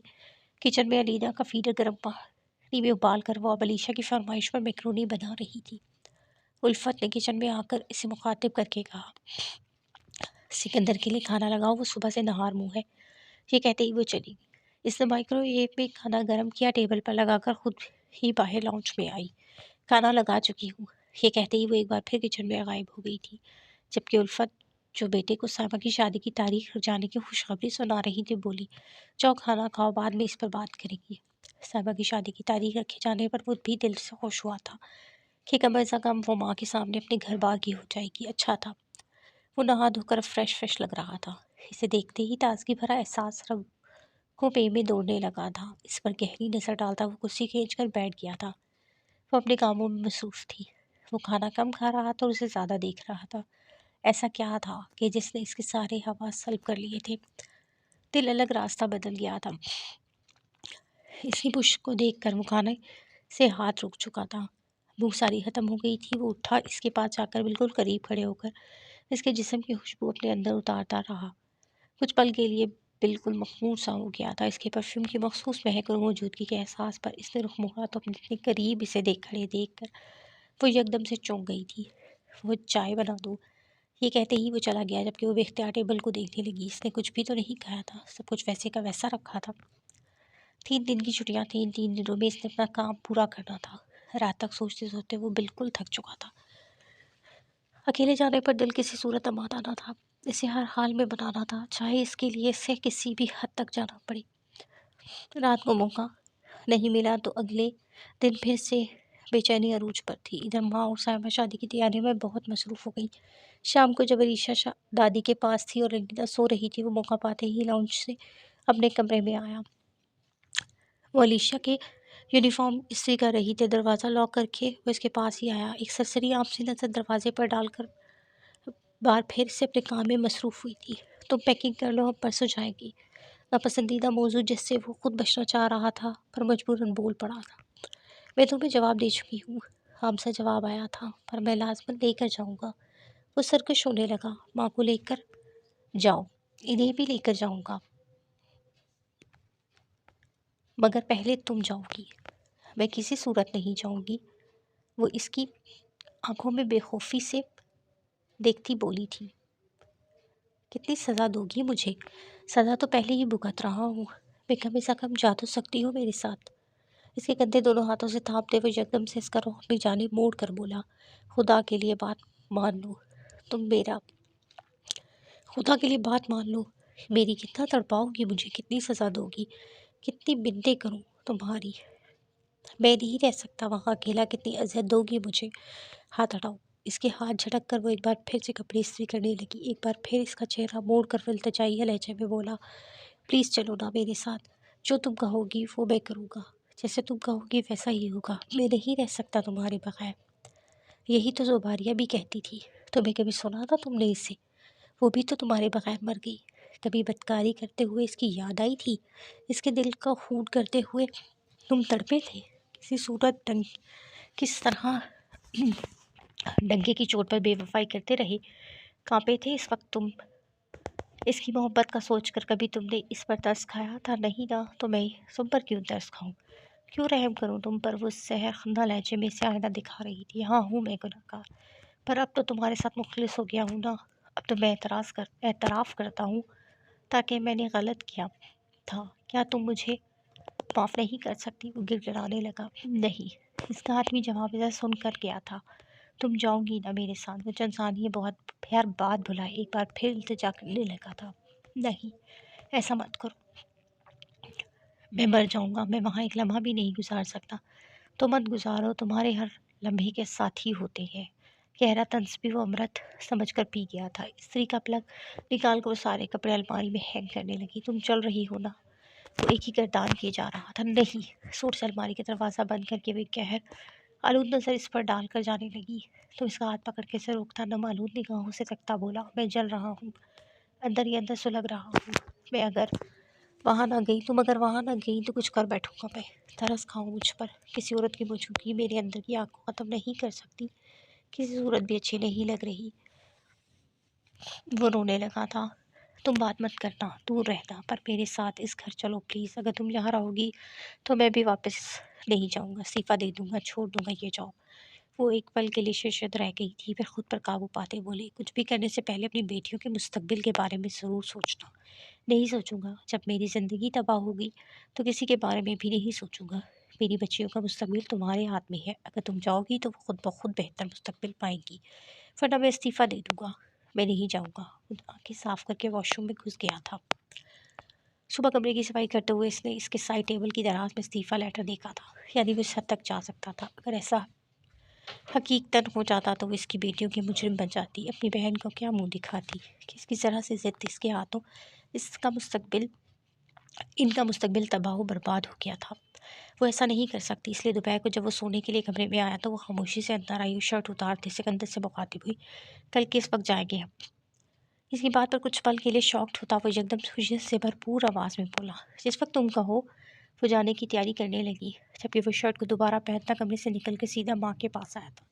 کچن میں علینا کا فیڈر گرم پانی میں ابال کر وہ اب علیشا کی فرمائش پر میکرونی بنا رہی تھی۔ الفت نے کچن میں آ کر اسے مخاطب کر کے کہا، سکندر کے لیے کھانا لگاؤ، وہ صبح سے نہار منہ ہے۔ یہ کہتے ہی وہ چلی گئی۔ اس نے مائکرو ویو میں کھانا گرم کیا، ٹیبل پر لگا کر خود ہی باہر لاؤنج میں آئی۔ کھانا لگا چکی ہوں، یہ کہتے ہی وہ ایک بار پھر کچن میں غائب ہو گئی تھی، جبکہ الفت جو بیٹے کو سائمہ کی شادی کی تاریخ جانے کی خوشخبری سنا رہی تھی بولی، جاؤ کھانا کھاؤ، بعد میں اس پر بات کریں گے۔ سائمہ کی شادی کی تاریخ رکھے جانے پر وہ بھی دل سے خوش ہوا تھا کہ کم از کم وہ ماں کے سامنے اپنے گھر بار کی ہو جائے گی۔ اچھا تھا، وہ نہا دھو کر فریش لگ رہا تھا۔ اسے دیکھتے ہی تازگی بھرا احساس رگوں میں دوڑنے لگا تھا۔ اس پر گہری نظر ڈالتا وہ کرسی کھینچ کر بیٹھ گیا تھا۔ وہ اپنے کاموں میں مصروف تھی۔ وہ کھانا کم کھا رہا تھا اور اسے زیادہ دیکھ رہا تھا۔ ایسا کیا تھا کہ جس نے اس کے سارے حواس سلب کر لیے تھے؟ دل الگ راستہ بدل گیا تھا۔ اس کی پشت کو دیکھ کر وہ کھانے سے ہاتھ رک چکا تھا۔ بھوک ساری ختم ہو گئی تھی۔ وہ اٹھا، اس کے پاس جا کر بالکل قریب کھڑے ہو کر اس کے جسم کی خوشبو اپنے اندر اتارتا رہا۔ کچھ پل کے لیے بالکل مخمور سا ہو گیا تھا۔ اس کے پرفیوم کی مخصوص مہک اور موجودگی کے احساس پر اس نے رخ موڑا تو اپنے قریب اسے دیکھ کر وہ یکدم سے چونک گئی تھی۔ وہ چائے بنا دو، یہ کہتے ہی وہ چلا گیا، جبکہ وہ بے اختیار ٹیبل کو دیکھنے لگی۔ اس نے کچھ بھی تو نہیں کھایا تھا، سب کچھ ویسے کا ویسا رکھا تھا۔ 3 دن کی چھٹیاں تھیں، ان 3 دنوں میں اس نے اپنا کام پورا کرنا تھا۔ رات تک سوچتے وہ بالکل تھک چکا تھا۔ اکیلے جانے پر دل کسی صورت مانا نہ تھا۔ اسے ہر حال میں بنانا تھا، چاہے اس کے لیے اسے کسی بھی حد تک جانا پڑے۔ رات کو موقع نہیں ملا تو اگلے دن پھر سے بے چینی عروج پر تھی۔ ادھر ماں اور سائمہ شادی کی تیاریوں میں بہت مصروف ہو گئی۔ شام کو جب علیشا دادی کے پاس تھی اور رنگینہ سو رہی تھی، وہ موقع پاتے ہی لاؤنج سے اپنے کمرے میں آیا۔ وہ علیشا کے یونیفارم استری کر رہی تھی۔ دروازہ لاک کر کے وہ اس کے پاس ہی آیا۔ ایک سرسری عام سی نظر دروازے پر ڈال کر بار پھر سے اپنے کام میں مصروف ہوئی تھی۔ تم پیکنگ کر لو، ہم پرسوں جائیں گے۔ ناپسندیدہ موضوع جس سے وہ خود بچنا چاہ رہا تھا پر مجبوراً بول پڑا تھا، میں تمہیں جواب دے چکی ہوں۔ عام سا جواب آیا تھا، پر میں لازماً لے کر جاؤں گا۔ وہ سرکش ہونے لگا، ماں کو لے کر جاؤ، انہیں بھی لے کر جاؤں گا، مگر پہلے تم جاؤ گی۔ میں کسی صورت نہیں جاؤں گی، وہ اس کی آنکھوں میں بے خوفی سے دیکھتی بولی تھی۔ کتنی سزا دو گی مجھے؟ سزا تو پہلے ہی بھگت رہا ہوں، میں کم از کم جا تو سکتی ہوں میرے ساتھ۔ اس کے کندھے دونوں ہاتھوں سے تھامتے ہوئے یکدم سے اس کا رخ اپنی جانب موڑ کر بولا، خدا کے لیے بات مان لو، خدا کے لیے بات مان لو میری، کتنا تڑپاؤ گی مجھے، کتنی سزا دو گی، کتنی منتیں کروں تمہاری، میں نہیں رہ سکتا وہاں اکیلا، کتنی اذیت دو گی مجھے، ہاتھ ہٹاؤ۔ اس کے ہاتھ جھٹک کر وہ ایک بار پھر سے کپڑے استری کرنے لگی۔ ایک بار پھر اس کا چہرہ موڑ کر وہ التجائیہ لہجے میں بولا، پلیز چلو نا میرے ساتھ، جو تم کہو گی وہ میں کروں گا، جیسے تم کہو گی ویسا ہی ہوگا، میں نہیں رہ سکتا تمہارے بغیر۔ یہی تو زوباریہ بھی کہتی تھی، تمہیں کبھی سنا تھا تم نے اسے؟ وہ بھی تو تمہارے بغیر مر گئی۔ کبھی بدکاری کرتے ہوئے اس کی یاد آئی تھی؟ اس کے دل کا خون کرتے ہوئے تم تڑپے تھے؟ کسی صورت کس طرح ڈنکے کی چوٹ پر بے وفائی کرتے رہے، کانپے تھے اس وقت تم؟ اس کی محبت کا سوچ کر کبھی تم نے اس پر ترس کھایا تھا؟ نہیں نا، تو میں تم پر کیوں ترس کھاؤں، کیوں رحم کروں تم پر؟ وہ سحر خندہ لہجے میں سے آئینہ دکھا رہی تھی۔ ہاں ہوں میں گنہگار، پر اب تو تمہارے ساتھ مخلص ہو گیا ہوں نا، اب تو میں اعتراف کرتا ہوں تاکہ میں نے غلط کیا تھا، کیا تم مجھے معاف نہیں کر سکتی؟ وہ گر گرانے لگا۔ نہیں، اس کا آدمی جواب سن کر گیا تھا، تم جاؤ گی نا میرے ساتھ؟ وہ چند ثانیے بہت پیار بات بھلائے ایک بار پھر التجا کرنے لگا تھا، نہیں ایسا مت کرو، میں مر جاؤں گا، میں وہاں ایک لمحہ بھی نہیں گزار سکتا۔ تو مت گزارو، تمہارے ہر لمحے کے ساتھی ہوتے ہیں۔ گہرا طنز بھی وہ امرت سمجھ کر پی گیا تھا۔ استری کا پلگ نکال کر وہ سارے کپڑے الماری میں ہینگ کرنے لگی۔ تم چل رہی ہو نا؟ وہ ایک ہی گردان کیے جا رہا تھا۔ نہیں، سوٹ سے الماری کا دروازہ بند کر کے وہ قہر آلود نظر اس پر ڈال کر جانے لگی۔ تو اس کا ہاتھ پکڑ کے اسے روکتا، نم آلود نگاہوں سے تکتا بولا، میں جل رہا ہوں، اندر ہی اندر سلگ رہا ہوں، میں اگر وہاں نہ گئی، تم اگر وہاں نہ گئی تو کچھ کر بیٹھوں گا میں۔ ترس کھاؤں مجھ پر، کسی عورت کی موجودگی میرے اندر کی آگ کو ختم نہیں کر سکتی، کسی صورت بھی اچھی نہیں لگ رہی۔ وہ رونے لگا تھا، تم بات مت کرنا، دور رہنا، پر میرے ساتھ اس گھر چلو پلیز، اگر تم یہاں رہو گی تو میں بھی واپس نہیں جاؤں گا، استعفیٰ دے دوں گا، چھوڑ دوں گا یہ جاؤ۔ وہ ایک پل کے لیے ششد رہ گئی تھی، پھر خود پر قابو پاتے بولے، کچھ بھی کرنے سے پہلے اپنی بیٹیوں کے مستقبل کے بارے میں ضرور سوچنا۔ نہیں سوچوں گا، جب میری زندگی تباہ ہوگی تو کسی کے بارے میں بھی نہیں سوچوں گا، میری بچیوں کا مستقبل تمہارے ہاتھ میں ہے، اگر تم جاؤ گی تو وہ خود بخود بہتر مستقبل پائیں گی، ورنہ میں استعفیٰ دے دوں گا، میں نہیں جاؤں گا۔ خود آنکھیں صاف کر کے واش روم میں گھس گیا تھا۔ صبح کمرے کی صفائی کرتے ہوئے اس نے اس کے سائڈ ٹیبل کی دراز میں استعفیٰ لیٹر دیکھا تھا، یعنی وہ اس حد تک جا سکتا تھا۔ اگر ایسا حقیقتاً ہو جاتا تو وہ اس کی بیٹیوں کی مجرم بن جاتی، اپنی بہن کو کیا منہ دکھاتی کہ اس کی ذرا سے ضد اس کے ہاتھوں ان کا مستقبل تباہ و برباد ہو گیا تھا۔ وہ ایسا نہیں کر سکتی، اس لیے دوپہر کو جب وہ سونے کے لیے کمرے میں آیا تو وہ خاموشی سے اندر آئی اور شرٹ اتارتے سکندر سے مخاطب ہوئی، کل کس وقت جائیں گے ہم؟ اس کی بات پر کچھ پل کے لیے شاکڈ ہوتا وہ یکدم خوشی سے بھرپور آواز میں بولا، جس وقت تم کہو۔ وہ جانے کی تیاری کرنے لگی، جبکہ وہ شرٹ کو دوبارہ پہنتا کمرے سے نکل کے سیدھا ماں کے پاس آیا تھا۔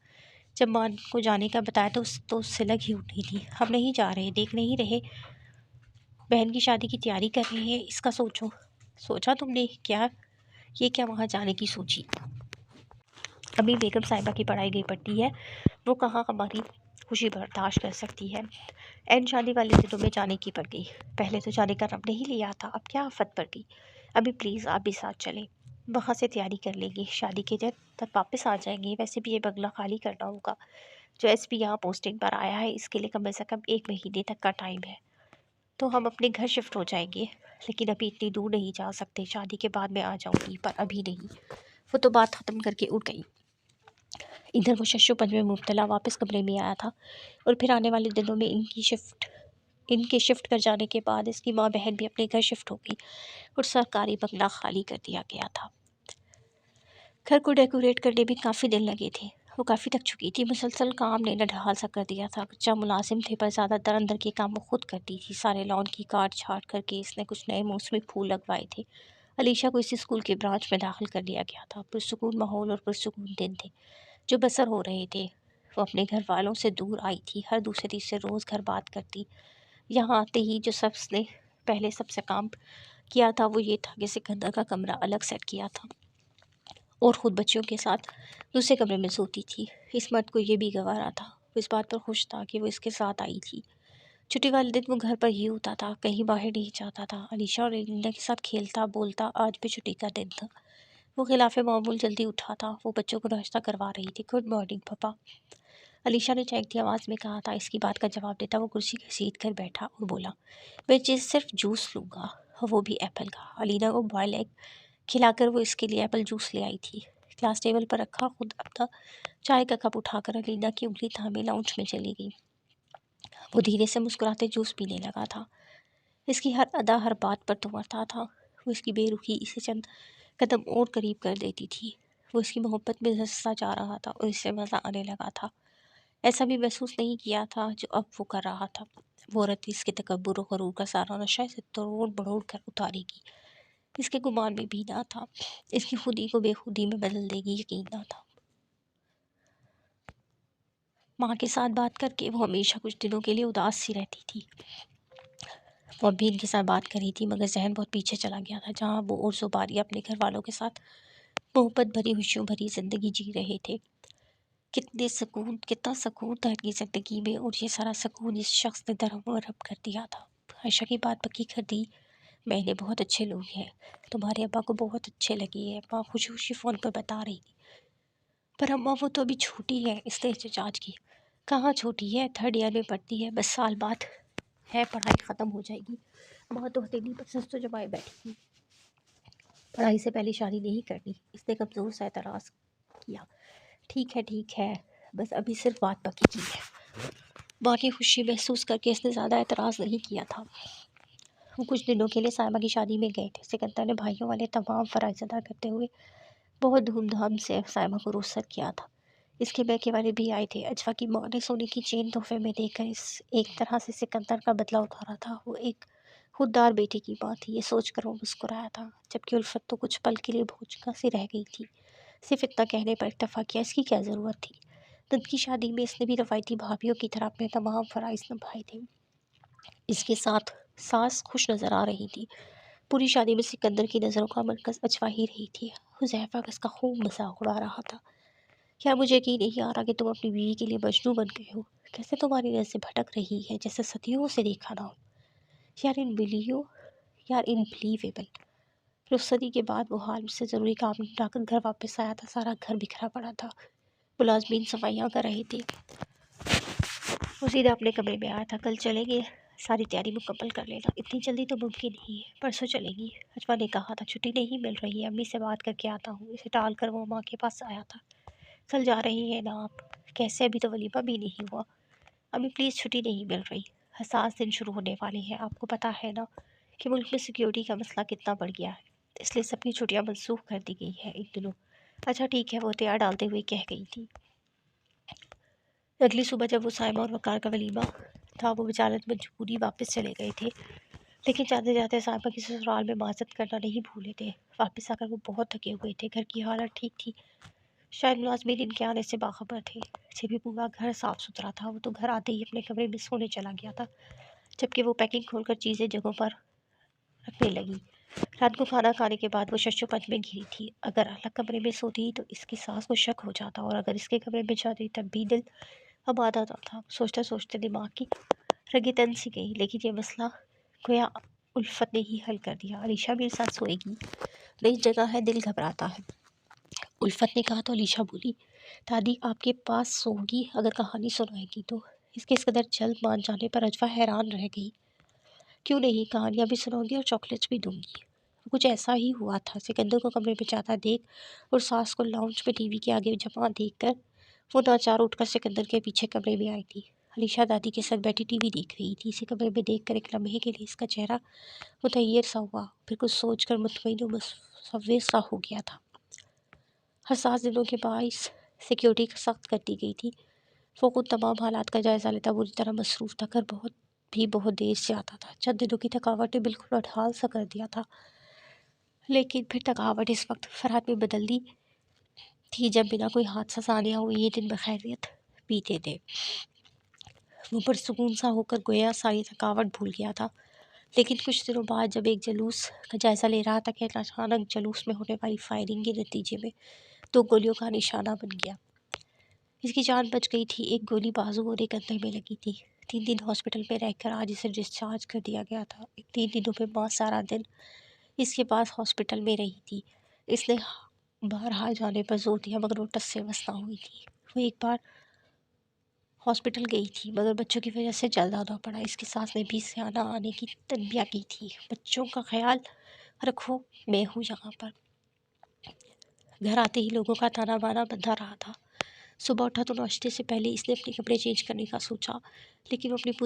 جب ماں کو جانے کا بتایا تو اس سے لگ ہی اٹھی تھی۔ ہم نہیں جا رہے، دیکھ نہیں رہے بہن کی شادی کی تیاری کر رہے ہیں، اس کا سوچا تم نے کیا؟ یہ کیا وہاں جانے کی سوچی؟ ابھی بیگم صاحبہ کی پڑھائی گئی پڑتی ہے، وہ کہاں ہماری خوشی برداشت کر سکتی ہے؟ این شادی والے دنوں میں جانے کی پڑ گئی، پہلے تو جانے کا نام نہیں لیا تھا، اب کیا آفت پڑ گئی؟ ابھی پلیز آپ بھی ساتھ چلیں، وہاں سے تیاری کر لیں گے، شادی کے دن تک واپس آ جائیں گے۔ ویسے بھی یہ بنگلہ خالی کرنا ہوگا، جو ایس پی یہاں پوسٹنگ پر آیا ہے اس کے لیے کم از کم 1 مہینے تک کا ٹائم ہے، تو ہم اپنے گھر شفٹ ہو جائیں گے، لیکن ابھی اتنی دور نہیں جا سکتے، شادی کے بعد میں آ جاؤں گی، پر ابھی نہیں۔ وہ تو بات ختم کر کے اٹھ گئی۔ ادھر وہ ششو پنج میں مبتلا واپس کمرے میں آیا تھا، اور پھر آنے والے دنوں میں ان کے شفٹ کر جانے کے بعد اس کی ماں بہن بھی اپنے گھر شفٹ ہو گئی اور سرکاری بنگلہ خالی کر دیا گیا تھا۔ گھر کو ڈیکوریٹ کرنے بھی کافی دن لگے تھے، وہ کافی تھک چکی تھی، مسلسل کام نے نڈھال سا کر دیا تھا۔ کچا ملازم تھے پر زیادہ تر اندر کے کام وہ خود کرتی تھی، سارے لان کی کاٹ چھاٹ کر کے اس نے کچھ نئے موسمی پھول لگوائے تھے۔ علیشہ کو اسی اسکول کے برانچ میں داخل کر لیا گیا تھا۔ پرسکون ماحول اور پرسکون دن تھے جو بسر ہو رہے تھے۔ وہ اپنے گھر والوں سے دور آئی تھی، ہر دوسرے تیسرے روز گھر بات کرتی۔ یہاں آتے ہی جو پہلے سب سے کام کیا تھا وہ یہ تھا کہ سکندر کا کمرہ الگ سیٹ کیا تھا اور خود بچیوں کے ساتھ دوسرے کمرے میں سوتی تھی۔ اس مرد کو یہ بھی گوارا تھا، وہ اس بات پر خوش تھا کہ وہ اس کے ساتھ آئی تھی۔ چھٹی والے دن وہ گھر پر ہی ہوتا تھا، کہیں باہر نہیں جاتا تھا۔ علیشہ اور ایلنا کے ساتھ کھیلتا بولتا، آج بھی چھٹی کا دن تھا۔ وہ خلاف معمول جلدی اٹھا تھا، وہ بچوں کو ناشتہ کروا رہی تھی۔ گڈ مارننگ پاپا، علیشہ نے چہکتی آواز میں کہا تھا۔ اس کی بات کا جواب دیتا وہ کرسی گھسیٹ کر بیٹھا اور بولا، میں صرف جوس لوں گا، وہ بھی ایپل کا۔ علینا کو بوائل ایگ کھلا کر وہ اس کے لیے ایپل جوس لے آئی تھی۔ گلاس ٹیبل پر رکھا، خود اپنا چائے کا کپ اٹھا کر علینا کی انگلی تھامے لاؤنج میں چلی گئی۔ وہ دھیرے سے مسکراتے جوس پینے لگا تھا۔ اس کی ہر ادا ہر بات پر تمرتا تھا، وہ اس کی بے رخی اسے چند قدم اور قریب کر دیتی تھی۔ وہ اس کی محبت میں دھستا جا رہا تھا اور اس سے مزہ آنے لگا تھا۔ ایسا بھی محسوس نہیں کیا تھا جو اب وہ کر رہا تھا۔ وہ عورت اس کے تکبر و غرور کا سارا نشہ اسے توڑ بڑوڑ کر اتارے گی، اس کے گمان میں بھی نہ تھا۔ اس کی خودی کو بے خودی میں بدل دے گی، یقین نہ تھا۔ ماں کے ساتھ بات کر کے وہ ہمیشہ کچھ دنوں کے لیے اداس سی رہتی تھی۔ وہ اب بھی ان کے ساتھ بات کر رہی تھی، مگر ذہن بہت پیچھے چلا گیا تھا، جہاں وہ اور زباریہ اپنے گھر والوں کے ساتھ محبت بھری خوشیوں بھری زندگی جی رہے تھے۔ کتنا سکون تھا ان کی زندگی میں، اور یہ سارا سکون اس شخص نے درہم کر دیا تھا۔ عائشہ کی بات پکی کر دی، میں نے بہت اچھے لوگ ہیں، تمہارے ابا کو بہت اچھے لگے ہیں، ماں خوشی خوشی فون پر بتا رہی تھی۔ پر اماں وہ تو ابھی چھوٹی ہے، اس نے احتجاج کی۔ کہاں چھوٹی ہے، 3rd ایئر میں پڑھتی ہے، بس سال بعد ہے پڑھائی ختم ہو جائے گی۔ ماں تو ہتھیلی پر سر تو جمائے بیٹھی تھی، پڑھائی سے پہلے شادی نہیں کرنی، اس نے کمزور سا اعتراض کیا۔ ٹھیک ہے، بس ابھی صرف بات پکی کی ہے۔ ماں کی خوشی محسوس کر کے اس نے زیادہ اعتراض نہیں کیا تھا۔ وہ کچھ دنوں کے لیے سائمہ کی شادی میں گئے تھے۔ سکندر نے بھائیوں والے تمام فرائض ادا کرتے ہوئے بہت دھوم دھام سے سائمہ کو رخصت کیا تھا۔ اس کے بیکے والے بھی آئے تھے۔ اجوا کی ماں نے سونے کی چین تحفے میں دے کر ایک طرح سے سکندر کا بدلہ اتارا تھا۔ وہ ایک خوددار بیٹی کی ماں تھی، یہ سوچ کر وہ مسکرایا تھا، جبکہ الفت تو کچھ پل کے لیے بھوچکا سی رہ گئی تھی۔ صرف اتنا کہنے پر اکتفا کیا، اس کی کیا ضرورت تھی؟ نند کی شادی میں اس نے بھی روایتی بھابھیوں کی طرح اپنے تمام فرائض نبھائے تھے۔ اس کے ساتھ ساس خوش نظر آ رہی تھی۔ پوری شادی میں سکندر کی نظروں کا مرکز اجوا ہی رہی تھی۔ حذیفہ اس کا خوب مذاق اڑا رہا تھا۔ کیا مجھے یقین نہیں آ رہا کہ تم اپنی بیوی کے لیے مجنوں بن گئے ہو؟ کیسے تمہاری نظریں بھٹک رہی ہے جیسے صدیوں سے دیکھا نہ ہو؟ یار انبلیویبل، رخصتی کے بعد وہ حال سے ضروری کام نپٹا کر گھر واپس آیا تھا۔ سارا گھر بکھرا پڑا تھا، ملازمین صفائیاں کر رہے تھے۔ وہ سیدھا اپنے کمرے میں آیا تھا۔ کل چلیں گے، ساری تیاری مکمل کر لینا، اتنی جلدی تو ممکن نہیں ہے، پرسوں چلیں گی۔ اجوا نے کہا تھا چھٹی نہیں مل رہی ہے، امی سے بات کر کے آتا ہوں۔ اسے ٹال کر وہ ماں کے پاس آیا تھا۔ کل جا رہی ہیں نا آپ؟ کیسے، ابھی تو ولیمہ بھی نہیں ہوا۔ امی پلیز، چھٹی نہیں مل رہی، حساس دن شروع ہونے والے ہیں، آپ کو پتہ ہے نا کہ ملک میں سیکیورٹی کا مسئلہ کتنا بڑھ گیا ہے، اس لیے سب کی چھٹیاں منسوخ کر دی گئی ہیں ان دنوں۔ اچھا ٹھیک ہے، وہ تیار ڈالتے ہوئے کہہ گئی تھی۔ اگلی صبح جب وہ سائمہ اور وقار کا ولیمہ تھا، وہ بیچارے مجبوری واپس چلے گئے تھے، لیکن جاتے جاتے سائمہ کی سسرال میں معذرت کرنا نہیں بھولے تھے۔ واپس آ کر وہ بہت تھکے ہوئے تھے، گھر کی حالت ٹھیک تھی، شاید ملازمین ان کے آنے سے باخبر تھے۔ چھبی پورا گھر صاف ستھرا تھا، وہ تو گھر آتے ہی اپنے کمرے میں سونے چلا گیا تھا، جبکہ وہ پیکنگ کھول کر چیزیں جگہوں پر رکھنے لگی۔ رات کو کھانا کھانے کے بعد وہ شش و پنج میں گھری تھی، اگر الگ کمرے میں سوتی تو اس کی ساس کو شک ہو جاتا، اور اگر اس کے کمرے میں جاتی تب بھی دل آباد آتا تھا۔ سوچتے سوچتے دماغ کی رگیں تن سی گئی، لیکن یہ مسئلہ گویا الفت نے ہی حل کر دیا۔ علیشا میرے ساتھ سوئے گی، نئی جگہ ہے، دل گھبراتا ہے، الفت نے کہا تو علیشا بولی دادی آپ کے پاس سوگی، اگر کہانی سنائے گی تو۔ اس کے اس قدر جلد مان جانے پر اجوا حیران رہ گئی۔ کیوں نہیں، کہانیاں بھی سناؤں گی اور چاکلیٹس بھی دوں گی۔ کچھ ایسا ہی ہوا تھا، سکندر کو کمرے میں جاتا دیکھ اور ساس کو لاؤنج میں ٹی وی کے آگے جمع دیکھ کر وہ ناچار اٹھ کر سکندر کے پیچھے کمرے میں آئی تھی۔ علیشا دادی کے ساتھ بیٹھی ٹی وی دیکھ رہی تھی، اسے کمرے میں دیکھ کر ایک لمحے کے لیے اس کا چہرہ متغیر سا ہوا، پھر کچھ سوچ کر مطمئن و مصور سا ہو گیا تھا۔ حساس دنوں کے باعث سیکیورٹی سخت کر دی گئی تھی۔ وہ خود تمام حالات کا جائزہ لیتا بری طرح مصروف تھا، گھر بہت دیر سے آتا تھا۔ چند دنوں کی تھکاوٹ نے بالکل اٹھال سا کر دیا تھا، لیکن پھر تھکاوٹ اس وقت فرحت میں بدل دی تھی جب بنا کوئی حادثہ ثانیہ ہوئے یہ دن بخیریت بیتے تھے۔ وہ پرسکون سا ہو کر گویا ساری تھکاوٹ بھول گیا تھا، لیکن کچھ دنوں بعد جب ایک جلوس کا جائزہ لے رہا تھا کہ اچانک جلوس میں ہونے والی فائرنگ کے نتیجے میں 2 گولیوں کا نشانہ بن گیا۔ اس کی جان بچ گئی تھی، ایک گولی بازو اور ایک کندھے میں لگی تھی۔ 3 دن ہاسپٹل میں رہ کر آج اسے ڈسچارج کر دیا گیا تھا۔ 3 دنوں میں ماں سارا دن اس کے پاس ہاسپٹل میں رہی تھی۔ اس نے بہرحال جانے پر زور دیا مگر وہ ٹس سے مس نہ ہوئی تھی۔ وہ ایک بار ہاسپٹل گئی تھی مگر بچوں کی وجہ سے جلد آنا پڑا۔ اس کی ساس نے بھی اسے آنے کی تنبیہ کی تھی، بچوں کا خیال رکھو، میں ہوں یہاں پر۔ گھر آتے ہی لوگوں کا تانا بانا بندھا رہا تھا۔ صبح اٹھا تو ناشتے سے پہلے اس نے اپنے کپڑے چینج کرنے کا سوچا، لیکن وہ اس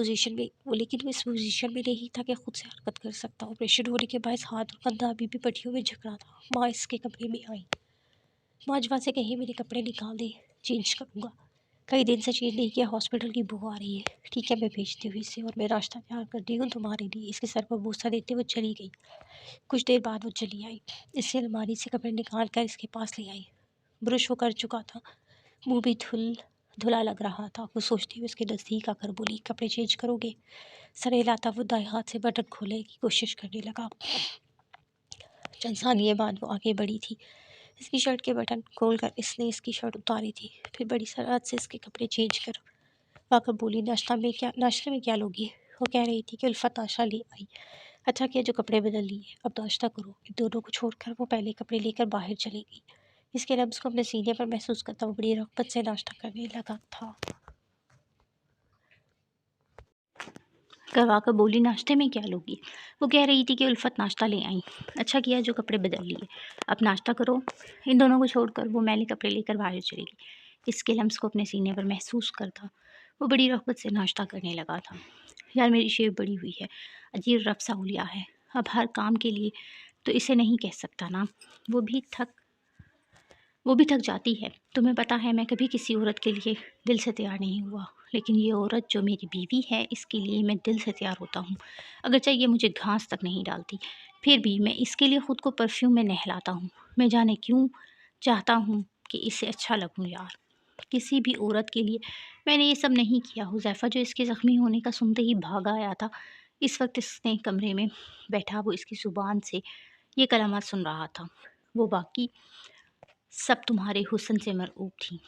پوزیشن میں نہیں تھا کہ خود سے حرکت کر سکتا۔ آپریشن ہونے کے باعث ہاتھ اور کندھا ابھی بھی پٹیوں میں جھک رہا تھا۔ ماں اس کے کمرے میں آئی۔ ماں اجوا سے کہیں میرے کپڑے نکال دے، چینج کروں گا، کئی دن سے چینج نہیں کیا، ہاسپٹل کی بو آ رہی ہے۔ ٹھیک ہے، میں بھیجتی ہوں اسے، اور میں ناشتہ تیار کرتی ہوں تمہارے لیے۔ اس کے سر پر بوسہ دیتے وہ چلی گئی۔ کچھ دیر بعد وہ چلی آئی، اس سے الماری سے کپڑے نکال کر اس کے پاس لے آئی۔ برش وہ کر چکا تھا، منہ بھی دھلا لگ رہا تھا۔ وہ سوچتی ہوئے اس کے نزدیک آ کر بولی کپڑے چینج کرو گے؟ سر ہلاتا وہ دائیں ہاتھ سے بٹن کھولنے کی کوشش کرنے لگا۔ چند ثانیے بعد وہ آگے بڑھی تھی، اس کی شرٹ کے بٹن کھول کر اس نے اس کی شرٹ اتاری تھی، پھر بڑی سرعت سے اس کے کپڑے چینج کروا کر بولی ناشتے میں کیا لوگی؟ وہ کہہ رہی تھی کہ الفت ناشتہ لے آئی۔ اچھا کیا جو کپڑے بدل لیے، اب ناشتہ کرو۔ ان دونوں کو چھوڑ کر وہ پہلے کپڑے لے کر باہر چلی گئی۔ اس کے لمس کو اپنے سینے پر محسوس کرتا وہ بڑی رغبت سے ناشتہ کرنے لگا تھا۔ کروا کر بولی ناشتے میں کیا لوگی؟ وہ کہہ رہی تھی کہ الفت ناشتہ لے آئی۔ اچھا کیا جو کپڑے بدل لیے، اب ناشتہ کرو۔ ان دونوں کو چھوڑ کر وہ میلے کپڑے لے کر باہر چلی گئی۔ اس کے لمس کو اپنے سینے پر محسوس کرتا وہ بڑی رغبت سے ناشتہ کرنے لگا تھا۔ یار میری شیو بڑی ہوئی ہے، عجیب رب سا ہو لیا ہے، اب ہر کام کے لیے تو اسے نہیں کہہ سکتا نا، وہ بھی تھک جاتی ہے۔ تمہیں پتہ ہے میں کبھی کسی عورت کے لیے دل سے تیار نہیں ہوا، لیکن یہ عورت جو میری بیوی ہے اس کے لیے میں دل سے تیار ہوتا ہوں، اگرچہ یہ مجھے گھاس تک نہیں ڈالتی، پھر بھی میں اس کے لیے خود کو پرفیوم میں نہلاتا ہوں۔ میں جانے کیوں چاہتا ہوں کہ اسے اچھا لگوں یار۔ کسی بھی عورت کے لیے میں نے یہ سب نہیں کیا۔ حذیفہ جو اس کے زخمی ہونے کا سنتے ہی بھاگا آیا تھا، اس وقت اس نے کمرے میں بیٹھا وہ اس کی زبان سے یہ کلمات سن رہا تھا، وہ باقی سب تمہارے حسن سے مرعوب تھیں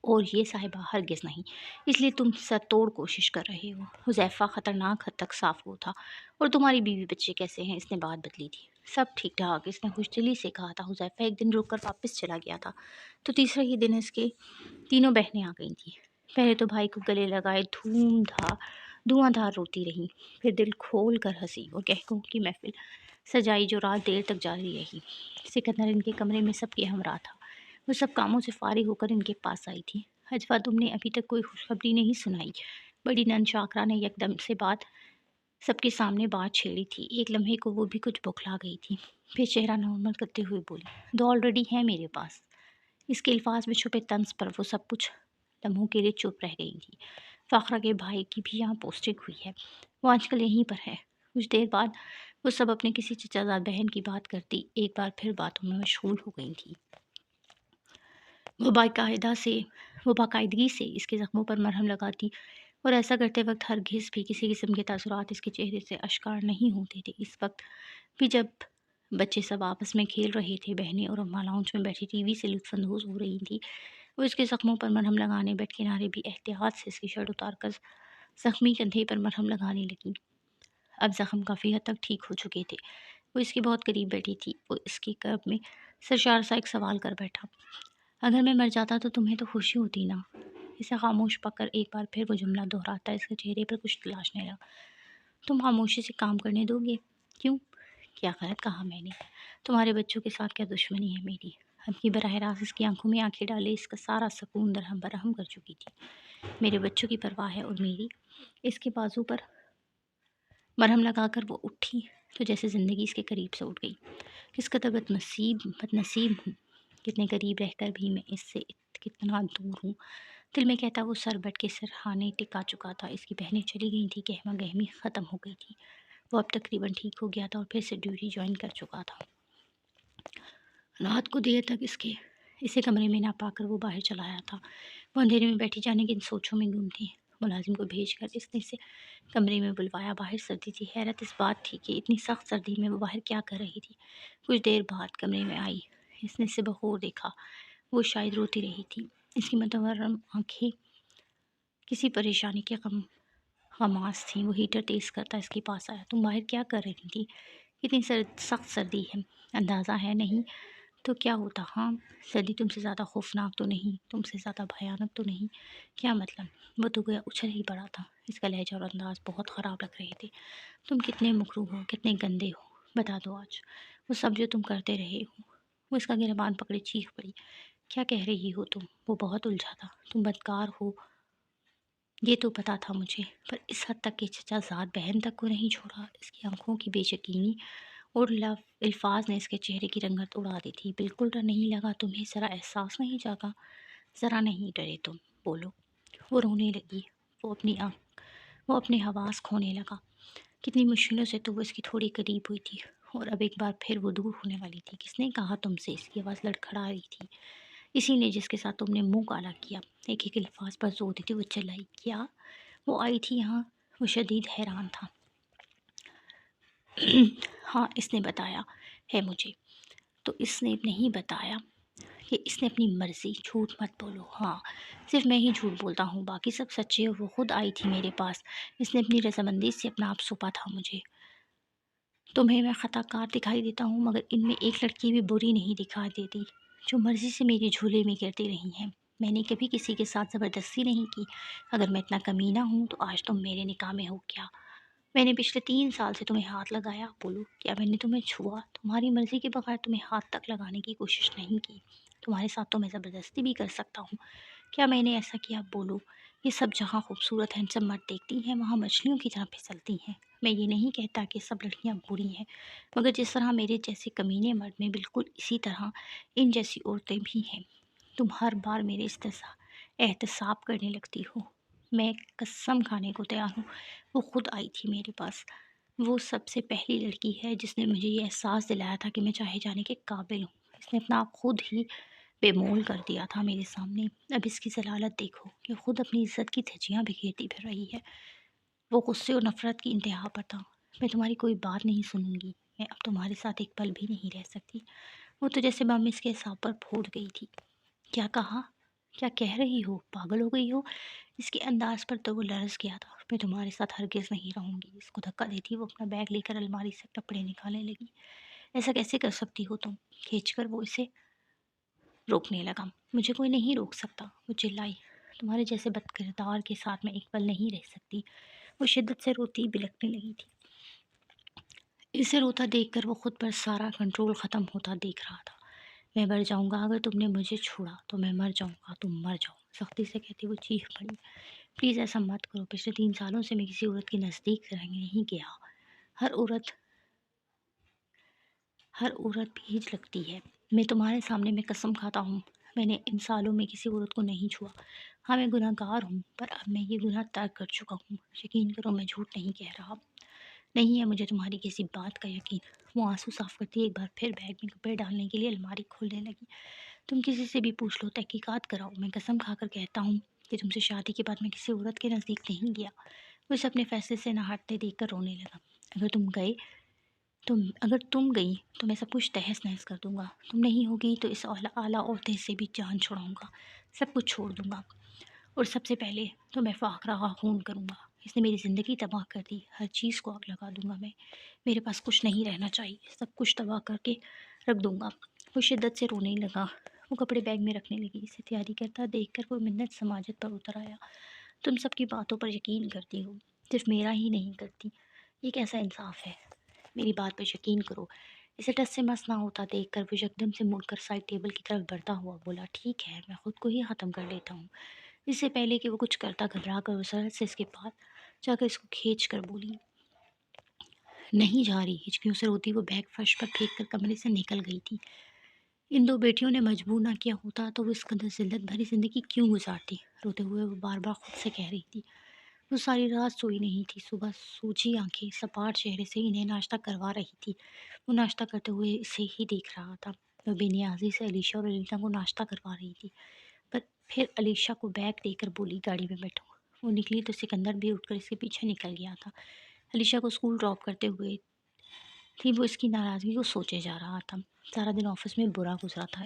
اور یہ صاحبہ ہرگز نہیں، اس لیے تم سر توڑ کوشش کر رہے ہو۔ حذیفہ خطرناک حد تک صاف وہ تھا، اور تمہاری بیوی بچے کیسے ہیں؟ اس نے بات بدلی تھی۔ سب ٹھیک ٹھاک۔ اس نے خوش دلی سے کہا تھا۔ حذیفہ ایک دن رک کر واپس چلا گیا تھا تو تیسرے ہی دن اس کے تینوں بہنیں آ گئی تھیں۔ پہلے تو بھائی کو گلے لگائے دھواں دھار روتی رہی، پھر دل کھول کر ہنسی اور قہقہوں کی محفل سجائی جو رات دیر تک جاری رہی۔ سکندر ان کے کمرے میں سب کے ہمراہ تھا۔ وہ سب کاموں سے فارغ ہو کر ان کے پاس آئی تھی۔ اجوا تم نے ابھی تک کوئی خوشخبری نہیں سنائی؟ بڑی نند شاکرا نے یکدم سے سب کے سامنے بات چھیڑی تھی۔ ایک لمحے کو وہ بھی کچھ بوکھلا گئی تھی، پھر چہرہ نارمل کرتے ہوئے بولی، 2 آلریڈی ہے میرے پاس۔ اس کے الفاظ میں چھپے طنز پر وہ سب کچھ لمحوں کے لیے چپ رہ گئی تھی۔ فاخرہ کے بھائی کی بھی یہاں پوسٹنگ ہوئی ہے، وہ آج کل یہیں پر ہے۔ کچھ دیر بعد وہ سب اپنے کسی چچا زاد بہن کی بات کرتی ایک بار پھر باتوں میں مشغول ہو گئی تھی۔ وہ باقاعدگی سے اس کے زخموں پر مرہم لگاتی اور ایسا کرتے وقت ہرگز بھی کسی قسم کے تاثرات اس کے چہرے سے اشکار نہیں ہوتے تھے۔ اس وقت بھی جب بچے سب آپس میں کھیل رہے تھے، بہنیں اور اماں لاؤنج میں بیٹھی ٹی وی سے لطف اندوز ہو رہی تھیں، وہ اس کے زخموں پر مرہم لگانے بیڈ کنارے بھی احتیاط سے اس کی شرٹ اتار کر زخمی کندھے پر مرہم لگانے لگی۔ اب زخم کافی حد تک ٹھیک ہو چکے تھے۔ وہ اس کے بہت قریب بیٹھی تھی۔ وہ اس کے قرب میں سرشار سا ایک سوال کر بیٹھا، اگر میں مر جاتا تو تمہیں تو خوشی ہوتی نا؟ اسے خاموش پکڑ کر ایک بار پھر وہ جملہ دہراتا اس کے چہرے پر کچھ تلاشنے لگا۔ تم خاموشی سے کام کرنے دو گے؟ کیوں؟ کیا غلط کہا میں نے؟ تمہارے بچوں کے ساتھ کیا دشمنی ہے میری؟ اب کی براہ راست اس کی آنکھوں میں آنکھیں ڈالے اس کا سارا سکون درہم برہم کر چکی تھی۔ میرے بچوں کی پرواہ ہے اور میری؟ اس کے بازو پر مرہم لگا کر وہ اٹھی تو جیسے زندگی اس کے قریب سے اٹھ گئی۔ کس قدر بد نصیب ہوں، کتنے قریب رہ کر بھی میں اس سے کتنا دور ہوں۔ دل میں کہتا وہ سر بٹ کے سرہانے ٹکا چکا تھا۔ اس کی بہنیں چلی گئی تھی، گہما گہمی ختم ہو گئی تھی۔ وہ اب تقریباً ٹھیک ہو گیا تھا اور پھر سے ڈیوٹی جوائن کر چکا تھا۔ رات کو دیر تک اسے کمرے میں نہ پا کر وہ باہر چلا آیا تھا۔ وہ اندھیرے میں بیٹھی جانے کی ان سوچوں میں گم تھی۔ ملازم کو بھیج کر اس نے اسے کمرے میں بلوایا۔ باہر سردی تھی۔ حیرت اس بات تھی کہ اتنی سخت سردی میں وہ باہر کیا کر رہی تھی۔ کچھ دیر بعد کمرے میں آئی۔ اس نے اسے بغور دیکھا۔ وہ شاید روتی رہی تھی۔ اس کی متورم آنکھیں کسی پریشانی کے غماز تھیں۔ وہ ہیٹر تیز کرتا اس کے پاس آیا۔ تم باہر کیا کر رہی تھی؟ کتنی سخت سردی ہے، اندازہ ہے نہیں تو کیا ہوتا؟ ہاں، سردی تم سے زیادہ خوفناک تو نہیں، تم سے زیادہ بھیانک تو نہیں؟ کیا مطلب؟ وہ تو گویا اچھل ہی پڑا تھا۔ اس کا لہجہ اور انداز بہت خراب لگ رہے تھے۔ تم کتنے مکروہ ہو، کتنے گندے ہو، بتا دو آج۔ وہ سب جو تم کرتے رہے ہو۔ وہ اس کا گریبان پکڑے چیخ پڑی۔ کیا کہہ رہی ہو تم؟ وہ بہت الجھا تھا۔ تم بدکار ہو یہ تو پتا تھا مجھے، پر اس حد تک کہ چچا زاد بہن تک کو نہیں چھوڑا۔ اس کی آنکھوں کی بے یقینی اور الفاظ نے اس کے چہرے کی رنگت اڑا دی تھی۔ بالکل ڈر نہیں لگا تمہیں؟ ذرا احساس نہیں جاگا؟ ذرا نہیں ڈرے تم؟ بولو۔ وہ رونے لگی۔ وہ اپنے حواس کھونے لگا۔ کتنی مشکلوں سے تو وہ اس کی تھوڑی قریب ہوئی تھی اور اب ایک بار پھر وہ دور ہونے والی تھی۔ کس نے کہا تم سے؟ اس کی آواز لڑکھڑا رہی تھی۔ اسی نے جس کے ساتھ تم نے منہ کالا کیا۔ ایک ایک الفاظ پر زور دیتی وہ چلائی۔ کیا؟ وہ آئی تھی یہاں؟ وہ شدید حیران تھا۔ ہاں، اس نے بتایا ہے مجھے۔ تو اس نے نہیں بتایا کہ اس نے اپنی مرضی؟ جھوٹ مت بولو۔ ہاں، صرف میں ہی جھوٹ بولتا ہوں، باقی سب سچے۔ وہ خود آئی تھی میرے پاس۔ اس نے اپنی رضامندی سے اپنا آپ سونپا تھا مجھے۔ تمہیں میں خطا کار دکھائی دیتا ہوں، مگر ان میں ایک لڑکی بھی بری نہیں دکھائی دیتی جو مرضی سے میری جھولے میں گرتی رہی ہیں۔ میں نے کبھی کسی کے ساتھ زبردستی نہیں کی۔ اگر میں اتنا کمینہ ہوں تو آج تم میرے نکاح میں ہو کیا؟ میں نے پچھلے 3 سال سے تمہیں ہاتھ لگایا؟ بولو، کیا میں نے تمہیں چھوا؟ تمہاری مرضی کے بغیر تمہیں ہاتھ تک لگانے کی کوشش نہیں کی۔ تمہارے ساتھ تو میں زبردستی بھی کر سکتا ہوں۔ کیا میں نے ایسا کیا؟ بولو۔ یہ سب جہاں خوبصورت ہینڈسم مرد دیکھتی ہیں وہاں مچھلیوں کی طرح پھسلتی ہیں۔ میں یہ نہیں کہتا کہ سب لڑکیاں بری ہیں، مگر جس طرح میرے جیسے کمینے مرد میں بالکل اسی طرح ان جیسی عورتیں بھی ہیں۔ تم ہر بار میرے احتساب کرنے لگتی ہو۔ میں قسم کھانے کو تیار ہوں وہ خود آئی تھی میرے پاس۔ وہ سب سے پہلی لڑکی ہے جس نے مجھے یہ احساس دلایا تھا کہ میں چاہے جانے کے قابل ہوں۔ اس نے اپنا آپ خود ہی بے مول کر دیا تھا میرے سامنے۔ اب اس کی ذلالت دیکھو کہ خود اپنی عزت کی دھجیاں بکھیرتی پھر رہی ہے۔ وہ غصے اور نفرت کی انتہا پر تھا۔ میں تمہاری کوئی بات نہیں سنوں گی۔ میں اب تمہارے ساتھ ایک پل بھی نہیں رہ سکتی۔ وہ تو جیسے بم اس کے اعصاب پر پھوٹ گئی تھی۔ کیا کہا؟ کیا کہہ رہی ہو؟ پاگل ہو گئی ہو؟ اس کے انداز پر تو وہ لرز گیا تھا۔ میں تمہارے ساتھ ہرگز نہیں رہوں گی۔ اس کو دھکا دیتی وہ اپنا بیگ لے کر الماری سے کپڑے نکالنے لگی۔ ایسا کیسے کر سکتی ہو تم؟ کھینچ کر وہ اسے روکنے لگا۔ مجھے کوئی نہیں روک سکتا، وہ چلائی۔ تمہارے جیسے بد کردار کے ساتھ میں ایک پل نہیں رہ سکتی۔ وہ شدت سے روتی بلکنے لگی تھی۔ اسے روتا دیکھ کر وہ خود پر سارا کنٹرول ختم ہوتا دیکھ رہا تھا۔ میں مر جاؤں گا اگر تم نے مجھے چھوڑا تو، میں مر جاؤں گا، تم مر جاؤ، سختی سے کہتی وہ چیخ پڑی۔ پلیز ایسا مت کرو، پچھلے 3 سالوں سے میں کسی عورت کے نزدیک نہیں گیا۔ ہر عورت بھیج لگتی ہے۔ میں تمہارے سامنے میں قسم کھاتا ہوں، میں نے ان سالوں میں کسی عورت کو نہیں چھوا۔ ہاں میں گناہ گار ہوں، پر اب میں یہ گناہ ترک کر چکا ہوں۔ یقین کرو میں جھوٹ نہیں کہہ رہا۔ نہیں ہے مجھے تمہاری کسی بات کا یقین۔ وہ آنسو صاف کرتی ایک بار پھر بیگ میں کپڑے ڈالنے کے لیے الماری کھولنے لگی۔ تم کسی سے بھی پوچھ لو، تحقیقات کراؤ، میں قسم کھا کر کہتا ہوں کہ تم سے شادی کے بعد میں کسی عورت کے نزدیک نہیں گیا۔ وہ اسے اپنے فیصلے سے نہ ہٹتے دیکھ کر رونے لگا۔ اگر تم گئی تو میں سب کچھ تہس نہس کر دوں گا۔ تم نہیں ہوگی تو اس اعلیٰ عہدے سے بھی جان چھڑاؤں گا، سب کچھ چھوڑ دوں گا، اور سب سے پہلے تو میں فاقرہ کا خون کروں گا۔ اس نے میری زندگی تباہ کر دی، ہر چیز کو آگ لگا دوں گا میں، میرے پاس کچھ نہیں رہنا چاہیے، سب کچھ تباہ کر کے رکھ دوں گا۔ وہ شدت سے رونے لگا۔ وہ کپڑے بیگ میں رکھنے لگی۔ اسے تیاری کرتا دیکھ کر وہ منت سماجت پر اتر آیا۔ تم سب کی باتوں پر یقین کرتی ہو، صرف میرا ہی نہیں کرتی، یہ کیسا انصاف ہے؟ میری بات پر یقین کرو۔ اسے ٹس سے مس نہ ہوتا دیکھ کر وہ یکدم سے مڑ کر سائڈ ٹیبل کی طرف بڑھتا ہوا بولا، ٹھیک ہے میں خود کو ہی ختم کر لیتا ہوں۔ اس سے پہلے کہ وہ کچھ کرتا، گھبرا کر وہ سرحد سے اس کے پاس جا کر اس کو کھینچ کر بولی، نہیں جا رہی۔ ہچکیوں سے روتی وہ بیگ فرش پر پھینک کر کمرے سے نکل گئی تھی۔ ان دو بیٹیوں نے مجبور نہ کیا ہوتا تو وہ اس قدر ذلت بھری زندگی کیوں گزارتی؟ روتے ہوئے وہ بار بار خود سے کہہ رہی تھی۔ وہ ساری رات سوئی نہیں تھی۔ صبح سوجھی آنکھیں سپاٹ چہرے سے انہیں ناشتہ کروا رہی تھی۔ وہ ناشتہ کرتے ہوئے اسے ہی دیکھ رہا تھا۔ وہ بے نیازی سے علیشا اور علینا کو ناشتہ کروا رہی تھی، پر پھر علیشا کو بیگ دے کر بولی، گاڑی میں بیٹھو۔ وہ نکلی تو سکندر بھی اٹھ کر اس کے پیچھے نکل گیا تھا۔ علیشا کو اسکول ڈراپ کرتے ہوئے تھی وہ اس کی ناراضگی کو سوچے جا رہا تھا۔ سارا دن آفس میں برا گزرا تھا۔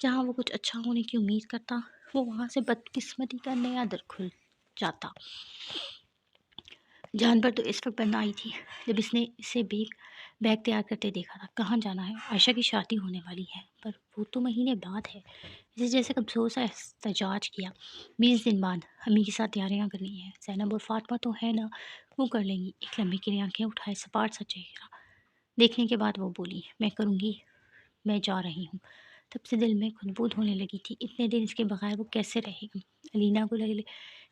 جہاں وہ کچھ اچھا ہونے کی امید کرتا، وہ وہاں سے بدقسمتی کا نیا در کھل جاتا۔ جان پر تو اس وقت بند آئی تھی جب اس نے اسے بیگ تیار کرتے دیکھا تھا۔ کہاں جانا ہے؟ عائشہ کی شادی ہونے والی ہے، پر وہ تو مہینے بعد ہے۔ اسے جیسے کمزور سا احتجاج کیا۔ 20 دن بعد امی کے ساتھ تیاریاں کرنی ہیں۔ زینب اور فاطمہ تو ہے نا، وہ کر لیں گی۔ ایک لمحے کے لیے آنکھیں اٹھائے سپاٹ سا چہرہ دیکھنے کے بعد وہ بولی، میں کروں گی، میں جا رہی ہوں۔ تب سے دل میں خلبود ہونے لگی تھی، اتنے دن اس کے بغیر وہ کیسے رہے گا؟ علینا کو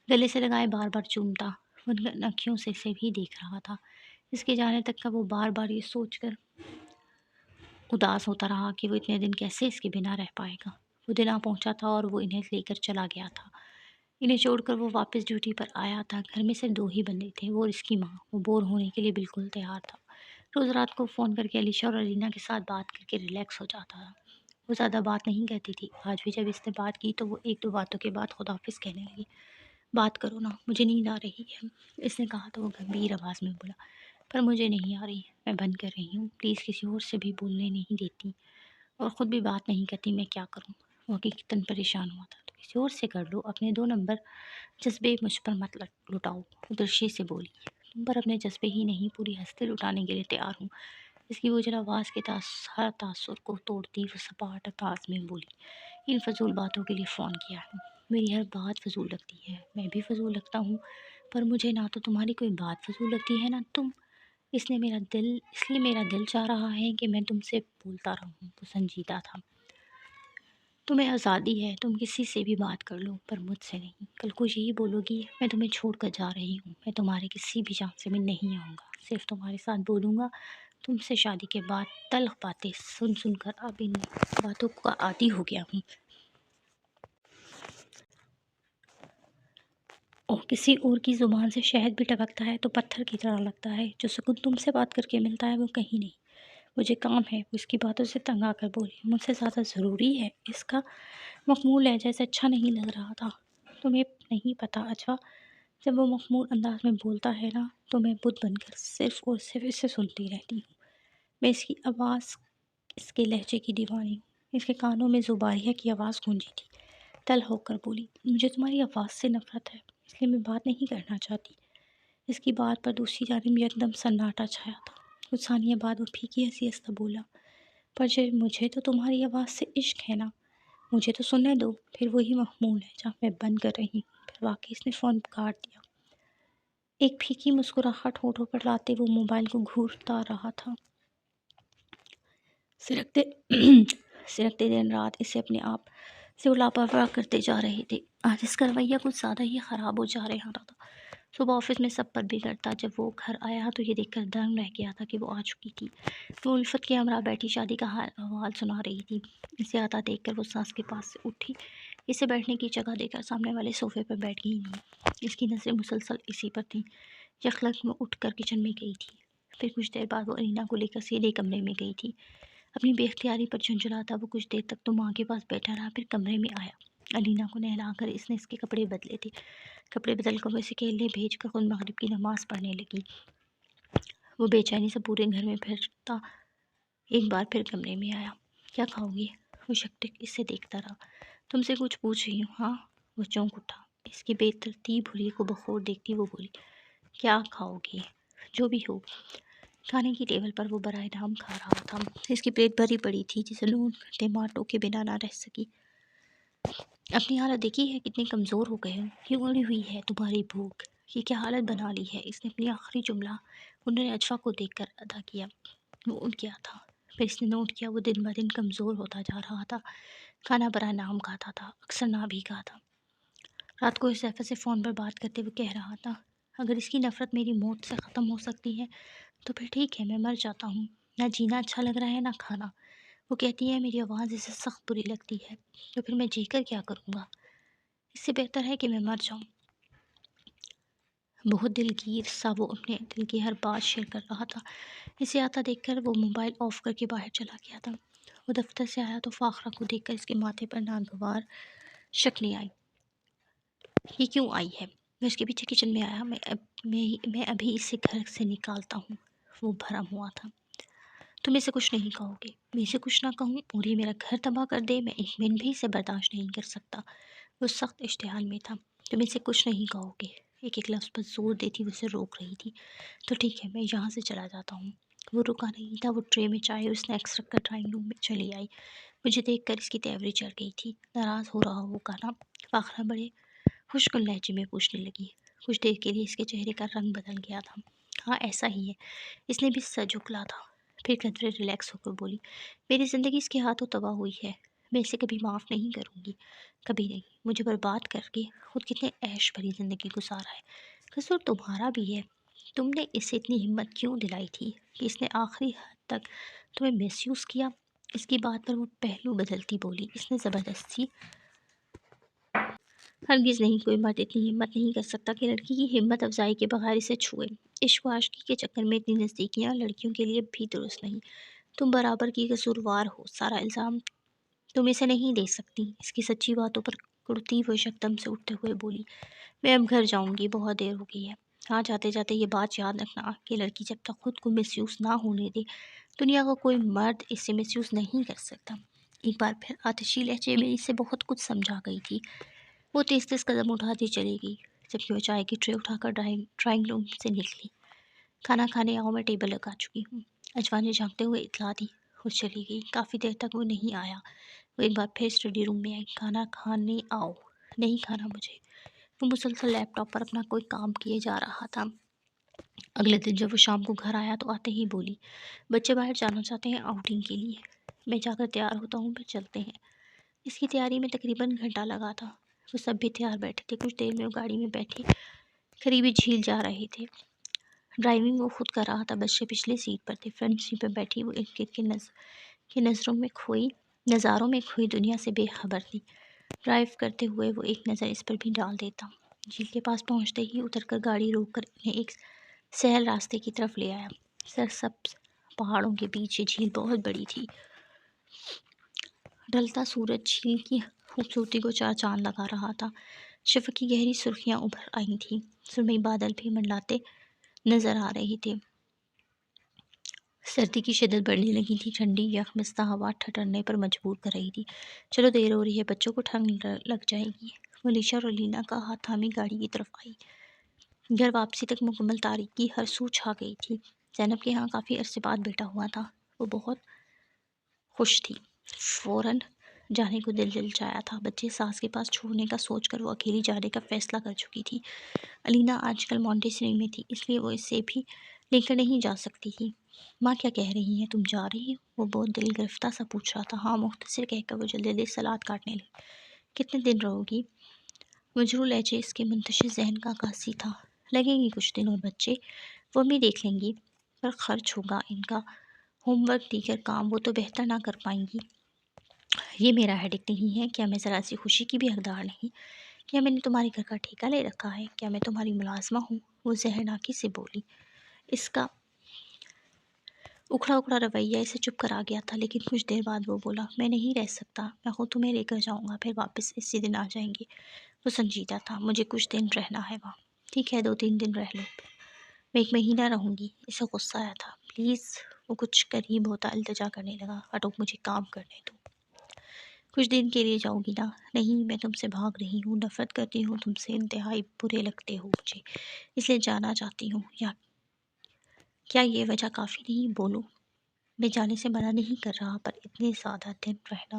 گلے سے لگائے بار بار چومتا، وہ اکھیوں سے اسے بھی دیکھ رہا تھا۔ اس کے جانے تک کا وہ بار بار یہ سوچ کر اداس ہوتا رہا کہ وہ اتنے دن کیسے اس کے بنا رہ پائے گا۔ وہ دن آ پہنچا تھا اور وہ انہیں لے کر چلا گیا تھا۔ انہیں چھوڑ کر وہ واپس ڈیوٹی پر آیا تھا۔ گھر میں صرف 2 ہی بندے تھے، وہ اور اس کی ماں۔ وہ بور ہونے کے لیے بالکل تیار تھا۔ روز رات کو فون کر کے علیشا اور علینا کے ساتھ بات کر کے ریلیکس ہو جاتا تھا۔ وہ زیادہ بات نہیں کرتی تھی۔ آج بھی جب اس نے بات کی تو وہ 1-2 باتوں کے بعد خداحافظ کہنے لگی۔ بات کرو نا، مجھے نیند آ رہی ہے، اس نے کہا تو وہ گمبھیر آواز میں بولا، پر مجھے نہیں آ رہی، میں بند کر رہی ہوں، پلیز کسی اور سے بھی بولنے نہیں دیتی اور خود بھی بات نہیں کرتی، میں کیا کروں؟ وہ حقیقتاً پریشان ہوا تھا۔ تو کسی اور سے کر لو، اپنے 2 نمبر جذبے مجھ پر مت لٹاؤ، وہ درشی سے بولی۔ تم پر اپنے جذبے ہی نہیں، پوری ہستی لٹانے کے لیے تیار ہوں۔ اس کی بوجھل آواز کے ہر تاثر کو توڑتی وہ سپاٹ انداز میں بولی، ان فضول باتوں کے لیے فون کیا ہے؟ میری ہر بات فضول لگتی ہے، میں بھی فضول لگتا ہوں، پر مجھے نہ تو تمہاری کوئی بات فضول لگتی ہے نہ تم۔ اس لیے میرا دل چاہ رہا ہے کہ میں تم سے بولتا رہوں۔ وہ سنجیدہ تھا۔ تمہیں آزادی ہے، تم کسی سے بھی بات کر لو، پر مجھ سے نہیں۔ کل کو یہی بولو گی میں تمہیں چھوڑ کر جا رہی ہوں، میں تمہارے کسی بھی چانس میں نہیں آؤں گا، صرف تمہارے ساتھ بولوں گا۔ تم سے شادی کے بعد تلخ باتیں سن کر اب ان باتوں کا عادی ہو گیا ہوں، اور کسی اور کی زبان سے شہد بھی ٹپکتا ہے تو پتھر کی طرح لگتا ہے۔ جو سکون تم سے بات کر کے ملتا ہے وہ کہیں نہیں۔ مجھے کام ہے۔ وہ اس کی باتوں سے تنگ آ کر بولی، مجھ سے زیادہ ضروری ہے؟ اس کا مخمور لہجہ سے اچھا نہیں لگ رہا تھا۔ تمہیں نہیں پتہ اجوا، جب وہ مخمور انداز میں بولتا ہے نا تو میں بت بن کر صرف اور صرف اسے سنتی رہتی ہوں۔ میں اس کی آواز، اس کے لہجے کی دیوانی ہوں۔ اس کے کانوں میں زباریہ کی آواز گونجی تھی۔ تل ہو کر بولی، مجھے تمہاری آواز سے نفرت ہے، اس لیے میں بات نہیں کرنا چاہتی۔ اس کی بات پر دوسری جانب یکدم سناٹا چھایا تھا۔ کچھ ثانیہ بعد وہ پھیکی ہنسی ہنستا بولا، پر مجھے تو تمہاری آواز سے عشق ہے نا، مجھے تو سننے دو۔ پھر وہی محمول لہجہ، میں بند کر رہی ہوں۔ پھر واقعی اس نے فون کاٹ دیا۔ ایک پھیکی مسکراہٹ ہونٹوں پر لاتے وہ موبائل کو گھورتا رہا تھا۔ سرکتے سرکتے دن رات اسے اپنے آپ سے وہ لاپرواہ کرتے جا رہے تھے۔ آج اس کا رویہ کچھ زیادہ ہی خراب ہو جا رہا تھا۔ صبح آفس میں سب پر بگڑتا، جب وہ گھر آیا تو یہ دیکھ کر دنگ رہ گیا تھا کہ وہ آ چکی تھی۔ وہ الفت کے ہمراہ بیٹھی شادی کا حوال سنا رہی تھی۔ اسے آتا دیکھ کر وہ سانس کے پاس سے اٹھی، اسے بیٹھنے کی جگہ دے کر سامنے والے صوفے پر بیٹھ گئی نہیں۔ اس کی نظریں مسلسل اسی پر تھیں۔ یکلک میں اٹھ کر کچن میں گئی تھی۔ پھر کچھ دیر بعد وہ الینا کو لے کر سیدھے کمرے میں گئی تھی۔ اپنی بے اختیاری پر جھنجھلاتا وہ کچھ دیر تک تو ماں کے پاس بیٹھا رہا، پھر کمرے میں آیا۔ الینا کو نہلا کر اس نے اس کے کپڑے بدلے تھے۔ کپڑے بدل کر وہ اسے کھیلنے بھیج کر خود مغرب کی نماز پڑھنے لگی۔ وہ بے چینی سے پورے گھر میں پھرتا ایک بار پھر کمرے میں آیا۔ کیا کھاؤ گی؟ وہ شکٹک اس سے دیکھتا رہا۔ تم سے کچھ پوچھ رہی ہوں۔ ہاں؟ وہ چونک اٹھا۔ اس کی بے ترتیب حلیے کو بخور دیکھتی وہ بولی، کیا کھاؤ گی؟ جو بھی ہو۔ کھانے کی ٹیبل پر وہ برائے نام کھا رہا تھا۔ اس کی پلیٹ بھری پڑی تھی جسے نون ٹماٹو کے بنا نہ رہ سکی۔ اپنی حالت دیکھی ہے، کتنے کمزور ہو گئے ہو، کیوں اڑی ہوئی ہے تمہاری بھوک، یہ کیا حالت بنا لی ہے۔ اس نے اپنی آخری جملہ انہوں نے اجفا کو دیکھ کر ادا کیا۔ وہ اٹھ گیا تھا۔ پھر اس نے نوٹ کیا وہ دن بدن کمزور ہوتا جا رہا تھا۔ کھانا برائے نام کھاتا تھا، اکثر نہ بھی کھاتا۔ رات کو حذیفہ سے فون پر بات کرتے ہوئے کہہ رہا تھا، اگر اس کی نفرت میری موت سے ختم ہو سکتی ہے تو پھر ٹھیک ہے، میں مر جاتا ہوں۔ نہ جینا اچھا لگ رہا ہے نہ کھانا۔ وہ کہتی ہے میری آواز اسے سخت بری لگتی ہے، تو پھر میں جی کر کیا کروں گا؟ اس سے بہتر ہے کہ میں مر جاؤں۔ بہت دلگیر سا وہ اپنے دل کی ہر بات شیئر کر رہا تھا۔ اسے آتا دیکھ کر وہ موبائل آف کر کے باہر چلا گیا تھا۔ وہ دفتر سے آیا تو فاخرہ کو دیکھ کر اس کے ماتھے پر ناگوار شکنیں آئی۔ یہ کیوں آئی ہے؟ میں اس کے پیچھے کچن میں آیا، میں ابھی اسے گھر سے نکالتا ہوں۔ وہ بھرم ہوا تھا۔ تم اسے کچھ نہیں کہو گے؟ میں اسے کچھ نہ کہوں اور یہ میرا گھر تباہ کر دے، میں ایک منٹ بھی اسے برداشت نہیں کر سکتا۔ وہ سخت اشتعال میں تھا۔ تم اسے کچھ نہیں کہو گے؟ ایک ایک لفظ پر زور دیتی وہ اسے روک رہی تھی۔ تو ٹھیک ہے، میں یہاں سے چلا جاتا ہوں۔ وہ رکا نہیں تھا۔ وہ ٹرے میں چائے اور اسنیکس رکھ کر ڈرائنگ روم میں چلی آئی۔ مجھے دیکھ کر اس کی تیوری چڑھ گئی تھی۔ ناراض ہو رہا وہ کہا۔ فاخرہ بڑے خشک لہجے میں پوچھنے لگی۔ کچھ دیر کے لیے اس کے چہرے کا رنگ بدل گیا تھا۔ ہاں ایسا ہی ہے۔ اس نے بھی سر جھکلا تھا۔ پھر قدرے ریلیکس ہو کر بولی، میری زندگی اس کے ہاتھوں تباہ ہوئی ہے، میں اسے کبھی معاف نہیں کروں گی، کبھی نہیں۔ مجھے برباد کر کے خود کتنے عیش بھری زندگی گزارا ہے۔ قصور تمہارا بھی ہے۔ تم نے اسے اتنی ہمت کیوں دلائی تھی کہ اس نے آخری حد تک تمہیں مس یوز کیا؟ اس کی بات پر وہ پہلو بدلتی بولی، اس نے زبردستی ہرگز نہیں۔ کوئی مرد اتنی ہمت نہیں کر سکتا کہ لڑکی کی ہمت افزائی کے بغیر اسے چھوئے۔ عشق و عاشقی کے چکر میں اتنی نزدیکیاں لڑکیوں کے لیے بھی درست نہیں۔ تم برابر کی قصوروار ہو، سارا الزام تم اسے نہیں دے سکتی۔ اس کی سچی باتوں پر کڑتی وہ یکدم سے اٹھتے ہوئے بولی، میں اب گھر جاؤں گی، بہت دیر ہو گئی ہے۔ ہاں جاتے جاتے یہ بات یاد رکھنا کہ لڑکی جب تک خود کو مس یوز نہ ہونے دے، دنیا کا کوئی مرد اسے مس یوز نہیں کر سکتا۔ ایک بار پھر آتشی لہجے میں اسے بہت کچھ سمجھا گئی تھی۔ وہ تیز تیز قدم اٹھاتی چلی گئی، جبکہ وہ چائے کی ٹرے اٹھا کر ڈرائنگ روم سے نکلی۔ کھانا کھانے آؤ، میں ٹیبل لگا چکی ہوں۔ اجوا نے جھانکتے ہوئے اطلاع دی اور چلی گئی۔ کافی دیر تک وہ نہیں آیا۔ وہ ایک بار پھر اسٹڈی روم میں آئی۔ کھانا کھانے آؤ، نہیں کھانا مجھے۔ وہ مسلسل لیپ ٹاپ پر اپنا کوئی کام کیے جا رہا تھا۔ اگلے دن جب وہ شام کو گھر آیا تو آتے ہی بولی، بچے باہر جانا چاہتے ہیں آؤٹنگ کے لیے، میں جا کر تیار ہوتا ہوں، پھر چلتے ہیں۔ اس کی تیاری میں تقریباً گھنٹہ لگا تھا۔ وہ سب بھی تیار بیٹھے تھے۔ کچھ دیر میں وہ گاڑی میں بیٹھے قریبی جھیل جا رہے تھے۔ ڈرائیونگ وہ خود کر رہا تھا، بچے پچھلے سیٹ پر تھے۔ فرنٹ سیٹ پر بیٹھی وہ ارد گرد کے نظاروں میں کھوئی دنیا سے بے خبر تھی۔ ڈرائیو کرتے ہوئے وہ ایک نظر اس پر بھی ڈال دیتا۔ جھیل کے پاس پہنچتے ہی اتر کر گاڑی روک کر انہیں ایک سہل راستے کی طرف لے آیا۔ سرسبز پہاڑوں کے بیچ یہ جھیل بہت بڑی تھی۔ ڈھلتا سورج جھیل کی خوبصورتی کو چار چاند لگا رہا تھا۔ شفق کی گہری سرخیاں ابھر آئی تھیں۔ سرمئی بادل بھی منڈلاتے نظر آ رہے تھے۔ سردی کی شدت بڑھنے لگی تھی۔ ٹھنڈی یخمستہ ہوا ٹھٹرنے پر مجبور کر رہی تھی۔ چلو دیر ہو رہی ہے، بچوں کو ٹھنڈ لگ جائے گی۔ وہ علیشا اور الینا کا ہاتھ تھامی گاڑی کی طرف آئی۔ گھر واپسی تک مکمل تاریکی ہر سو چھا گئی تھی۔ زینب کے یہاں کافی عرصے بعد بیٹا ہوا تھا، وہ بہت خوش تھی، فوراً جانے کو دل چاہا تھا۔ بچے ساس کے پاس چھوڑنے کا سوچ کر وہ اکیلی جانے کا فیصلہ کر چکی تھی۔ علینا آج کل مونٹیسری میں تھی، اس لیے وہ اسے بھی لے کر نہیں جا سکتی تھی۔ ماں کیا کہہ رہی ہیں، تم جا رہی ہو؟ وہ بہت دل گرفتہ سا پوچھ رہا تھا۔ ہاں، مختصر کہہ کر وہ جلدی جلدی سلاد کاٹنے لگی۔ کتنے دن رہو گی؟ مجروح لہجے اس کے منتشر ذہن کا عکاسی تھا۔ لگیں گی کچھ دن، اور بچے وہ بھی دیکھ لیں گی، پر خرچ ہوگا ان کا، ہوم ورک دیگر کام وہ تو بہتر نہ کر پائیں گی۔ یہ میرا ہیڈک نہیں ہے؟ کیا میں ذرا سی خوشی کی بھی حقدار نہیں؟ کیا میں نے تمہارے گھر کا ٹھیکہ لے رکھا ہے؟ کیا میں تمہاری ملازمہ ہوں؟ وہ زہرناکی سے بولی۔ اس کا اکھڑا اکھڑا رویہ اسے چپ کرا گیا تھا، لیکن کچھ دیر بعد وہ بولا، میں نہیں رہ سکتا، میں خود تمہیں لے کر جاؤں گا، پھر واپس اسی دن آ جائیں گے۔ وہ سنجیدہ تھا۔ مجھے کچھ دن رہنا ہے وہاں۔ ٹھیک ہے، 2-3 دن رہ لو، میں 1 مہینہ رہوں گی۔ اسے غصہ آیا تھا۔ پلیز، وہ کچھ قریب ہوتا التجا کرنے لگا، ہٹو، مجھے کام کرنے دو۔ کچھ دن کے لیے جاؤں گی نا؟ نہیں، میں تم سے بھاگ رہی ہوں، نفرت کرتی ہوں تم سے، انتہائی برے لگتے ہو مجھے، اس لیے جانا چاہتی ہوں۔ یا کیا یہ وجہ کافی نہیں؟ بولو۔ میں جانے سے منع نہیں کر رہا، پر اتنے زیادہ دن رہنا،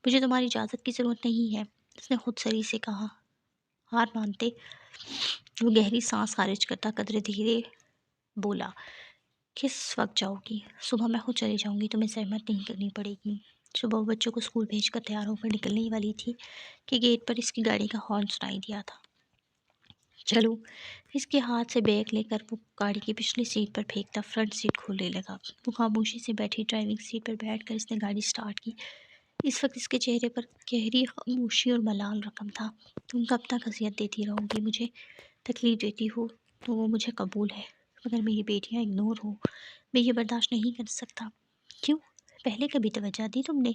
مجھے تمہاری اجازت کی ضرورت نہیں ہے، اس نے خود سری سے کہا۔ ہار مانتے وہ گہری سانس خارج کرتا قدرے دھیرے بولا، کس وقت جاؤ گی؟ صبح میں خود چلی جاؤں گی، تمہیں زحمت نہیں کرنی پڑے گی۔ صبح وہ بچوں کو اسکول بھیج کر تیار ہو کر نکلنے ہی والی تھی کہ گیٹ پر اس کی گاڑی کا ہارن سنائی دیا تھا۔ چلو، اس کے ہاتھ سے بیگ لے کر وہ گاڑی کی پچھلی سیٹ پر پھینکتا فرنٹ سیٹ کھولنے لگا۔ وہ خاموشی سے بیٹھی ڈرائیونگ سیٹ پر بیٹھ کر اس نے گاڑی سٹارٹ کی۔ اس وقت اس کے چہرے پر گہری خاموشی اور ملال رقم تھا۔ تم کب تک اذیت دیتی رہو گی؟ مجھے تکلیف دیتی ہو تو وہ مجھے قبول ہے، مگر میری بیٹیاں اگنور ہو، میں یہ برداشت نہیں کر سکتا۔ کیوں؟ پہلے کبھی توجہ دی تم نے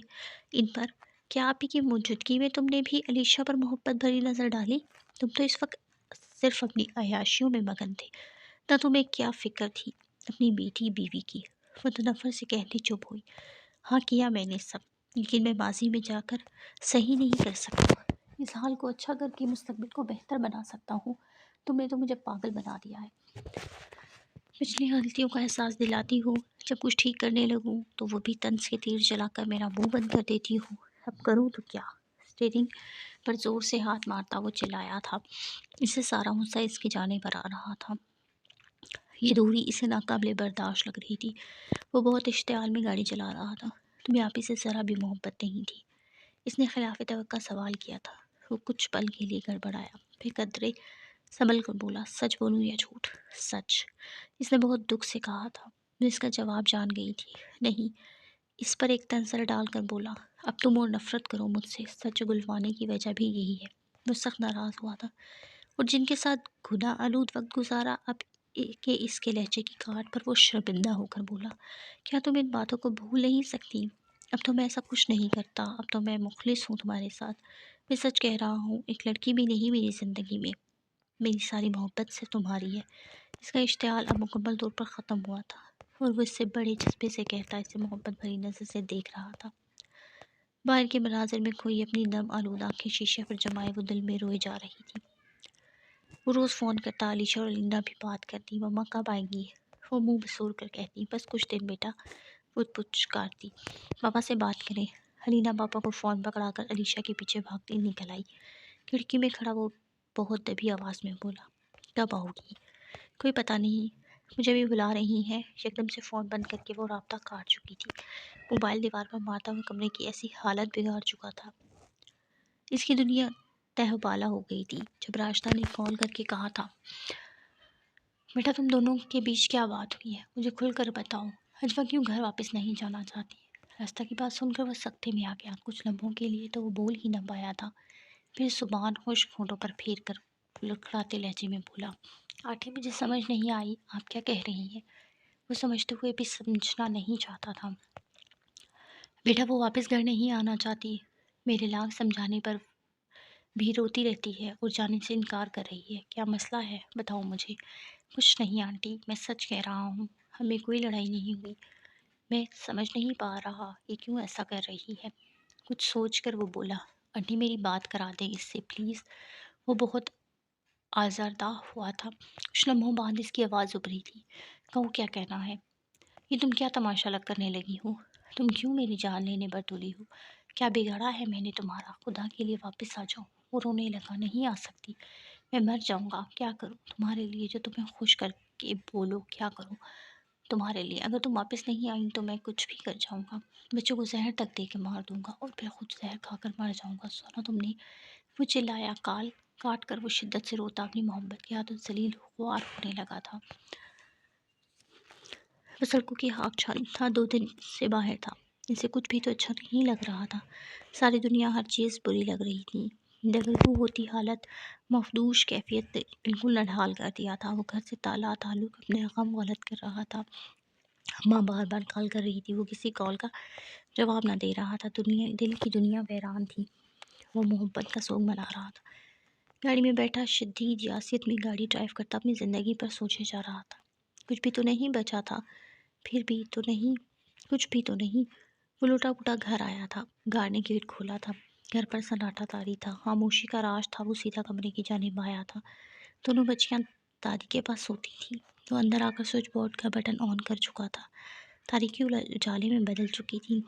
ان پر؟ کیا آپ ہی کی موجودگی میں تم نے بھی علیشا پر محبت بھری نظر ڈالی؟ تم تو اس وقت صرف اپنی عیاشیوں میں مگن تھے، نہ تمہیں کیا فکر تھی اپنی بیٹی بیوی کی؟ وہ تنفر سے کہتی چپ ہوئی۔ ہاں، کیا میں نے سب، لیکن میں ماضی میں جا کر صحیح نہیں کر سکتا، اس حال کو اچھا کر کے مستقبل کو بہتر بنا سکتا ہوں۔ تم نے تو مجھے پاگل بنا دیا ہے، پچھلی غلطیوں کا احساس دلاتی ہو، جب کچھ ٹھیک کرنے لگوں تو وہ بھی طنز کے تیر جلا کر میرا منہ بند کر دیتی ہو۔ اب کروں تو کیا؟ اسٹیئرنگ پر زور سے ہاتھ مارتا وہ چلایا تھا۔ اسے سارا غصہ اس کی جانب پر آ رہا تھا۔ یہ دوری اسے ناقابل برداشت لگ رہی تھی۔ وہ بہت اشتعال میں گاڑی چلا رہا تھا۔ تمہیں آپ ہی سے ذرا بھی محبت نہیں تھی؟ اس نے خلاف توقع سوال کیا تھا۔ وہ کچھ پل کے لیے گڑبڑایا، پھر قدرے سنبھل کر بولا، سچ بولوں یا جھوٹ؟ سچ، اس نے بہت دکھ سے کہا تھا۔ میں اس کا جواب جان گئی تھی۔ نہیں، اس پر ایک تنزر ڈال کر بولا، اب تم اور نفرت کرو مجھ سے، سچ گلوانے کی وجہ بھی یہی ہے۔ وہ سخت ناراض ہوا تھا، اور جن کے ساتھ گناہ آلود وقت گزارا، اب کہ اس کے لہجے کی کاٹ پر وہ شرمندہ ہو کر بولا، کیا تم ان باتوں کو بھول نہیں سکتی؟ اب تو میں ایسا کچھ نہیں کرتا، اب تو میں مخلص ہوں تمہارے ساتھ، میں سچ کہہ رہا ہوں، ایک لڑکی بھی نہیں میری زندگی میں، میری ساری محبت سے تمہاری ہے۔ اس کا اشتعال اب مکمل طور پر ختم ہوا تھا، اور وہ اس سے بڑے جذبے سے کہتا اسے محبت بھری نظر سے دیکھ رہا تھا۔ باہر کے مناظر میں کھوئی اپنی نم آلود آنکھیں شیشے پر جمائے وہ دل میں روئے جا رہی تھی۔ وہ روز فون کرتا، علیشا اور لینا بھی بات کرتی، مما کب آئیں گی؟ وہ منہ بسور کر کہتی، بس کچھ دن بیٹا، پچ پچ کاٹتی، پاپا سے بات کریں۔ حلینا پاپا کو فون پکڑا کر علیشا کے پیچھے بھاگتی نکل آئی۔ کھڑکی میں کھڑا وہ بہت دبی آواز میں بولا، کب آؤ گی؟ کوئی پتہ نہیں، مجھے بھی بلا رہی ہیں۔ یکدم سے فون بند کر کے وہ رابطہ کاٹ چکی تھی۔ موبائل دیوار پر مارتا ہوا کمرے کی ایسی حالت بگاڑ چکا تھا، اس کی دنیا تہہ بالا ہو گئی تھی۔ جب راشدہ نے کال کر کے کہا تھا، بیٹا تم دونوں کے بیچ کیا بات ہوئی ہے، مجھے کھل کر بتاؤ، اجوا کیوں گھر واپس نہیں جانا چاہتی؟ راستہ کی بات سن کر وہ سکتے میں آ گیا۔ کچھ لمحوں کے لیے تو وہ بول ہی نہ پایا تھا، پھر زبان خشک ہونٹوں پر پھیر کر لڑکھڑاتے لہجے میں بولا، آٹھی مجھے سمجھ نہیں آئی، آپ کیا کہہ رہی ہیں؟ وہ سمجھتے ہوئے بھی سمجھنا نہیں چاہتا تھا۔ بیٹا وہ واپس گھر نہیں آنا چاہتی، میرے لاکھ سمجھانے پر بھی روتی رہتی ہے اور جانے سے انکار کر رہی ہے۔ کیا مسئلہ ہے، بتاؤ مجھے۔ کچھ نہیں آنٹی، میں سچ کہہ رہا ہوں، ہمیں کوئی لڑائی نہیں ہوئی، میں سمجھ نہیں پا رہا یہ کیوں ایسا کر رہی ہے۔ کچھ سوچ کر وہ بولا، آنٹی میری بات کرا دیں اس سے پلیز۔ وہ بہت آزردہ ہوا تھا۔ کچھ لمحوں بعد اس کی آواز ابھری تھی، کہو کیا کہنا ہے؟ یہ تم کیا تماشا لگ کرنے لگی ہو؟ تم کیوں میری جان لینے پر تلی ہو؟ کیا بگاڑا ہے میں نے تمہارا؟ خدا کے لیے واپس آ جاؤ۔ وہ رونے لگا، نہیں آ سکتی، میں مر جاؤں گا، کیا کروں تمہارے لیے جو تمہیں خوش کر کے، بولو کیا کروں تمہارے لیے؟ اگر تم واپس نہیں آئی تو میں کچھ بھی کر جاؤں گا، بچوں کو زہر تک دے کے مار دوں گا اور پھر خود زہر کھا کر مر جاؤں گا۔ سنا تم نے؟ وہ چلایا، کال کاٹ کر وہ شدت سے روتا اپنی محبت کی عادت ذلیل خوار ہونے لگا تھا۔ وہ سڑکوں کی ہاک چھال تھا، 2 دن سے باہر تھا، اسے کچھ بھی تو اچھا نہیں لگ رہا تھا۔ ساری دنیا، ہر چیز بری لگ رہی تھی۔ دگرگوں ہوتی حالت، مفدوش کیفیت نے بالکل نڈھال کر دیا تھا۔ وہ گھر سے تالا تعلق اپنے غم غلط کر رہا تھا۔ ماں بار بار کال کر رہی تھی، وہ کسی کال کا جواب نہ دے رہا تھا۔ دل کی دنیا ویران تھی، وہ محبت کا سوگ منا رہا تھا۔ گاڑی میں بیٹھا شدید یاسیت میں گاڑی ڈرائیو کرتا اپنی زندگی پر سوچے جا رہا تھا۔ کچھ بھی تو نہیں بچا تھا، پھر بھی تو نہیں، کچھ بھی تو نہیں۔ وہ لوٹا پوٹا گھر آیا تھا، گارڈ نے گیٹ کھولا تھا، گھر پر سناٹا طاری تھا، خاموشی کا راج تھا۔ وہ سیدھا کمرے کی جانب آیا تھا، دونوں بچیاں دادی کے پاس سوتی تھیں۔ وہ اندر آ کر سوئچ بورڈ کا بٹن آن کر چکا تھا، تاریکی اجالے میں بدل چکی تھی۔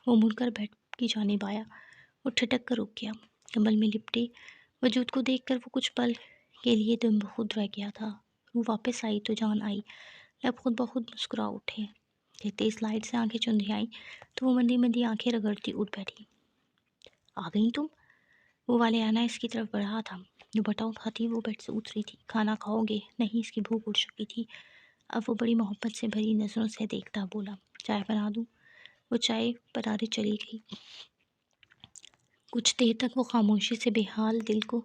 وہ مڑ کر بیڈ کی جانب آیا اور ٹھٹک کر رک گیا۔ کمبل میں لپٹے وجود کو دیکھ کر وہ کچھ پل کے لیے دم بخود رہ گیا تھا۔ وہ واپس آئی تو جان آئی، لب خود بخود مسکرا اٹھے۔ تیز لائٹ سے آنکھیں چندھی آئیں تو وہ مندی مندی آنکھیں رگڑتی اٹھ بیٹھی۔ آ گئی تم؟ وہ والے آنا اس کی طرف بڑھا تھا، دوپٹہ اٹھاتی وہ بیڈ سے اتری تھی۔ کھانا کھاؤ گے؟ نہیں، اس کی بھوک اٹھ چکی تھی۔ اب وہ بڑی محبت سے بھری نظروں سے دیکھتا بولا، چائے بنا دوں؟ وہ چائے بنانے چلی گئی۔ کچھ دیر تک وہ خاموشی سے بے حال دل کو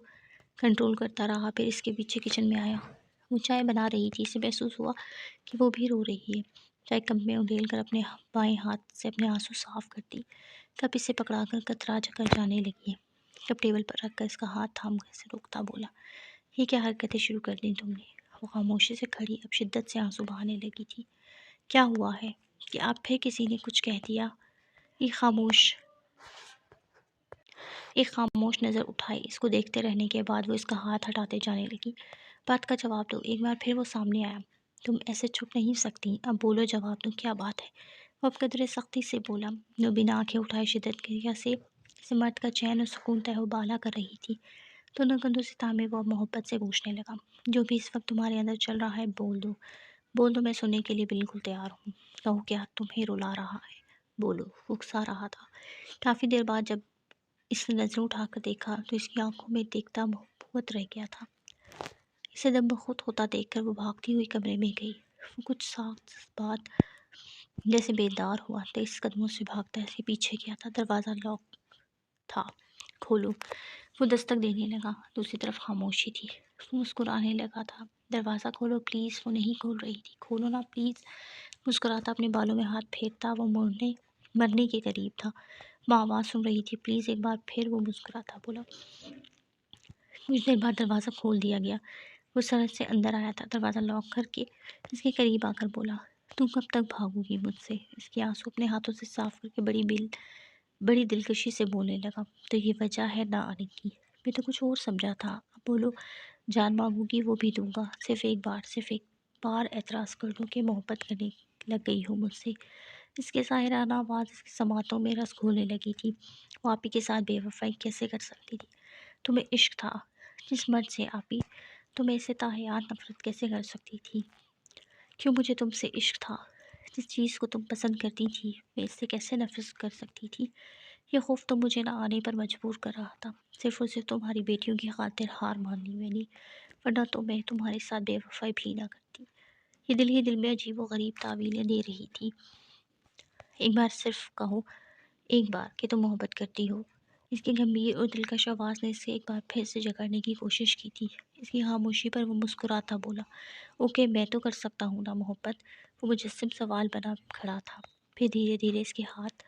کنٹرول کرتا رہا، پھر اس کے پیچھے کچن میں آیا۔ وہ چائے بنا رہی تھی، اسے محسوس ہوا کہ وہ بھی رو رہی ہے۔ چائے کپ میں ادیل کر اپنے بائیں ہاتھ سے اپنے آنسو صاف کرتی، کپ اسے پکڑا کر کترا کر جانے لگی۔ کپ ٹیبل پر رکھ کر اس کا ہاتھ تھام کر اسے روکتا بولا، یہ کیا حرکتیں شروع کر دیں تم نے؟ وہ خاموشی سے کھڑی، اب شدت سے آنسو بہانے لگی تھی۔ کیا ہوا ہے کہ آپ پھر کسی نے کچھ کہہ دیا؟ ایک خاموش نظر اٹھائی، اس کو دیکھتے رہنے کے بعد وہ اس کا ہاتھ ہٹاتے جانے لگی۔ بات کا جواب دو۔ ایک بار پھر وہ سامنے آیا، تم ایسے چھپ نہیں سکتی، اب بولو، جواب دو، کیا بات ہے؟ وہ اب قدرے سختی سے بولا۔ وہ بنا آنکھیں اٹھائے شدت کی سے مرد کا چین اور سکون تہ و بالا کر رہی تھی۔ دونوں کندھوں سے تھامے وہ اب محبت سے پوچھنے لگا، جو بھی اس وقت تمہارے اندر چل رہا ہے بول دو، بول دو، میں سننے کے لیے بالکل تیار ہوں۔ کہو کیا تمہیں رلا رہا ہے، بولو۔ وہ اکسا رہا تھا۔ کافی دیر بعد جب اس نے نظریں اٹھا کر دیکھا تو اس کی آنکھوں میں دیکھتا محبت رہ گیا تھا۔ اسے دم بخود ہوتا دیکھ کر وہ بھاگتی ہوئی کمرے میں گئی۔ وہ کچھ ساتھ بعد جیسے بیدار ہوا، تیز قدموں سے بھاگتا اسے پیچھے گیا تھا۔ دروازہ لاک تھا، کھولو۔ وہ دستک دینے لگا، دوسری طرف خاموشی تھی۔ وہ مسکرانے لگا تھا، دروازہ کھولو پلیز۔ وہ نہیں کھول رہی تھی، کھولو نا پلیز۔ مسکراتا اپنے بالوں میں ہاتھ پھیرتا وہ مرنے کے قریب تھا۔ ماں آواز سن رہی تھی، پلیز۔ ایک بار پھر وہ مسکراتا بولا۔ کچھ دیر بعد دروازہ کھول دیا گیا۔ وہ سرد سے اندر آیا تھا، دروازہ لاک کر کے اس کے قریب آ کر بولا، تم کب تک بھاگو گی مجھ سے؟ اس کے آنسو اپنے ہاتھوں سے صاف کر کے بڑی دلکشی سے بولنے لگا، تو یہ وجہ ہے نہ آنے کی؟ میں تو کچھ اور سمجھا تھا۔ اب بولو، جان مانگو گی وہ بھی دوں گا، صرف ایک بار اعتراض کر دو کہ محبت کرنے لگ گئی ہو مجھ سے۔ اس کے ظاہرانہ آواز اس کے سماعتوں میں رس گھولنے لگی تھی۔ وہ آپی کے ساتھ بے وفائی کیسے کر سکتی تھی؟ تمہیں عشق تھا جس مرد سے آپی، تم ایسے تاحیات نفرت کیسے کر سکتی تھی؟ کیوں مجھے تم سے عشق تھا، جس چیز کو تم پسند کرتی تھی میں اس سے کیسے نفرت کر سکتی تھی؟ یہ خوف تو مجھے نہ آنے پر مجبور کر رہا تھا، صرف اور صرف تمہاری بیٹیوں کی خاطر ہار مان لی میں نے، ورنہ تو میں تمہارے ساتھ بے وفائی بھی نہ کرتی۔ یہ دل ہی دل میں عجیب و غریب تعویلیں دے رہی تھی۔ ایک بار صرف کہو، ایک بار کہ تم محبت کرتی ہو۔ اس کی گمبھیر اور دلکش آواز نے اسے ایک بار پھر سے جگانے کی کوشش کی تھی۔ اس کی خاموشی پر وہ مسکراتا بولا، اوکے، میں تو کر سکتا ہوں نا محبت؟ وہ مجسم سوال بنا کھڑا تھا، پھر دھیرے دھیرے اس کے ہاتھ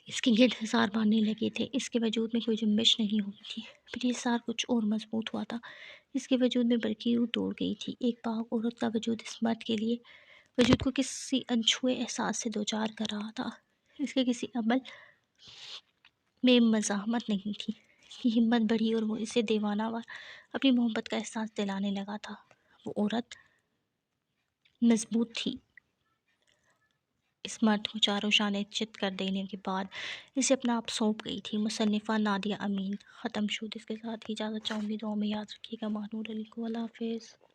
اس کے گرد حصار باندھنے لگے تھے۔ اس کے وجود میں کوئی جنبش نہیں ہوئی تھی، پھر یہ حصار کچھ اور مضبوط ہوا تھا۔ اس کے وجود میں برقی روح دوڑ گئی تھی۔ ایک پاک عورت کا وجود اس مرد کے لیے وجود کو کسی انچھوئے احساس سے دوچار کر رہا تھا۔ اس کے کسی عمل میں مزاحمت نہیں تھی، اس کی ہمت بڑھی اور وہ اسے دیوانہ وار اپنی محبت کا احساس دلانے لگا تھا۔ وہ عورت مضبوط تھی۔ اس مرد کو چاروں جانیں چت کر دینے کے بعد اسے اپنا آپ سونپ گئی تھی۔ مصنفہ نادیہ امین۔ ختم شد۔ اس کے ساتھ ہی اجازت چاہوں گی، دعاؤں میں یاد رکھیے گا۔ ماہ نور علی کو۔ اللہ حافظ۔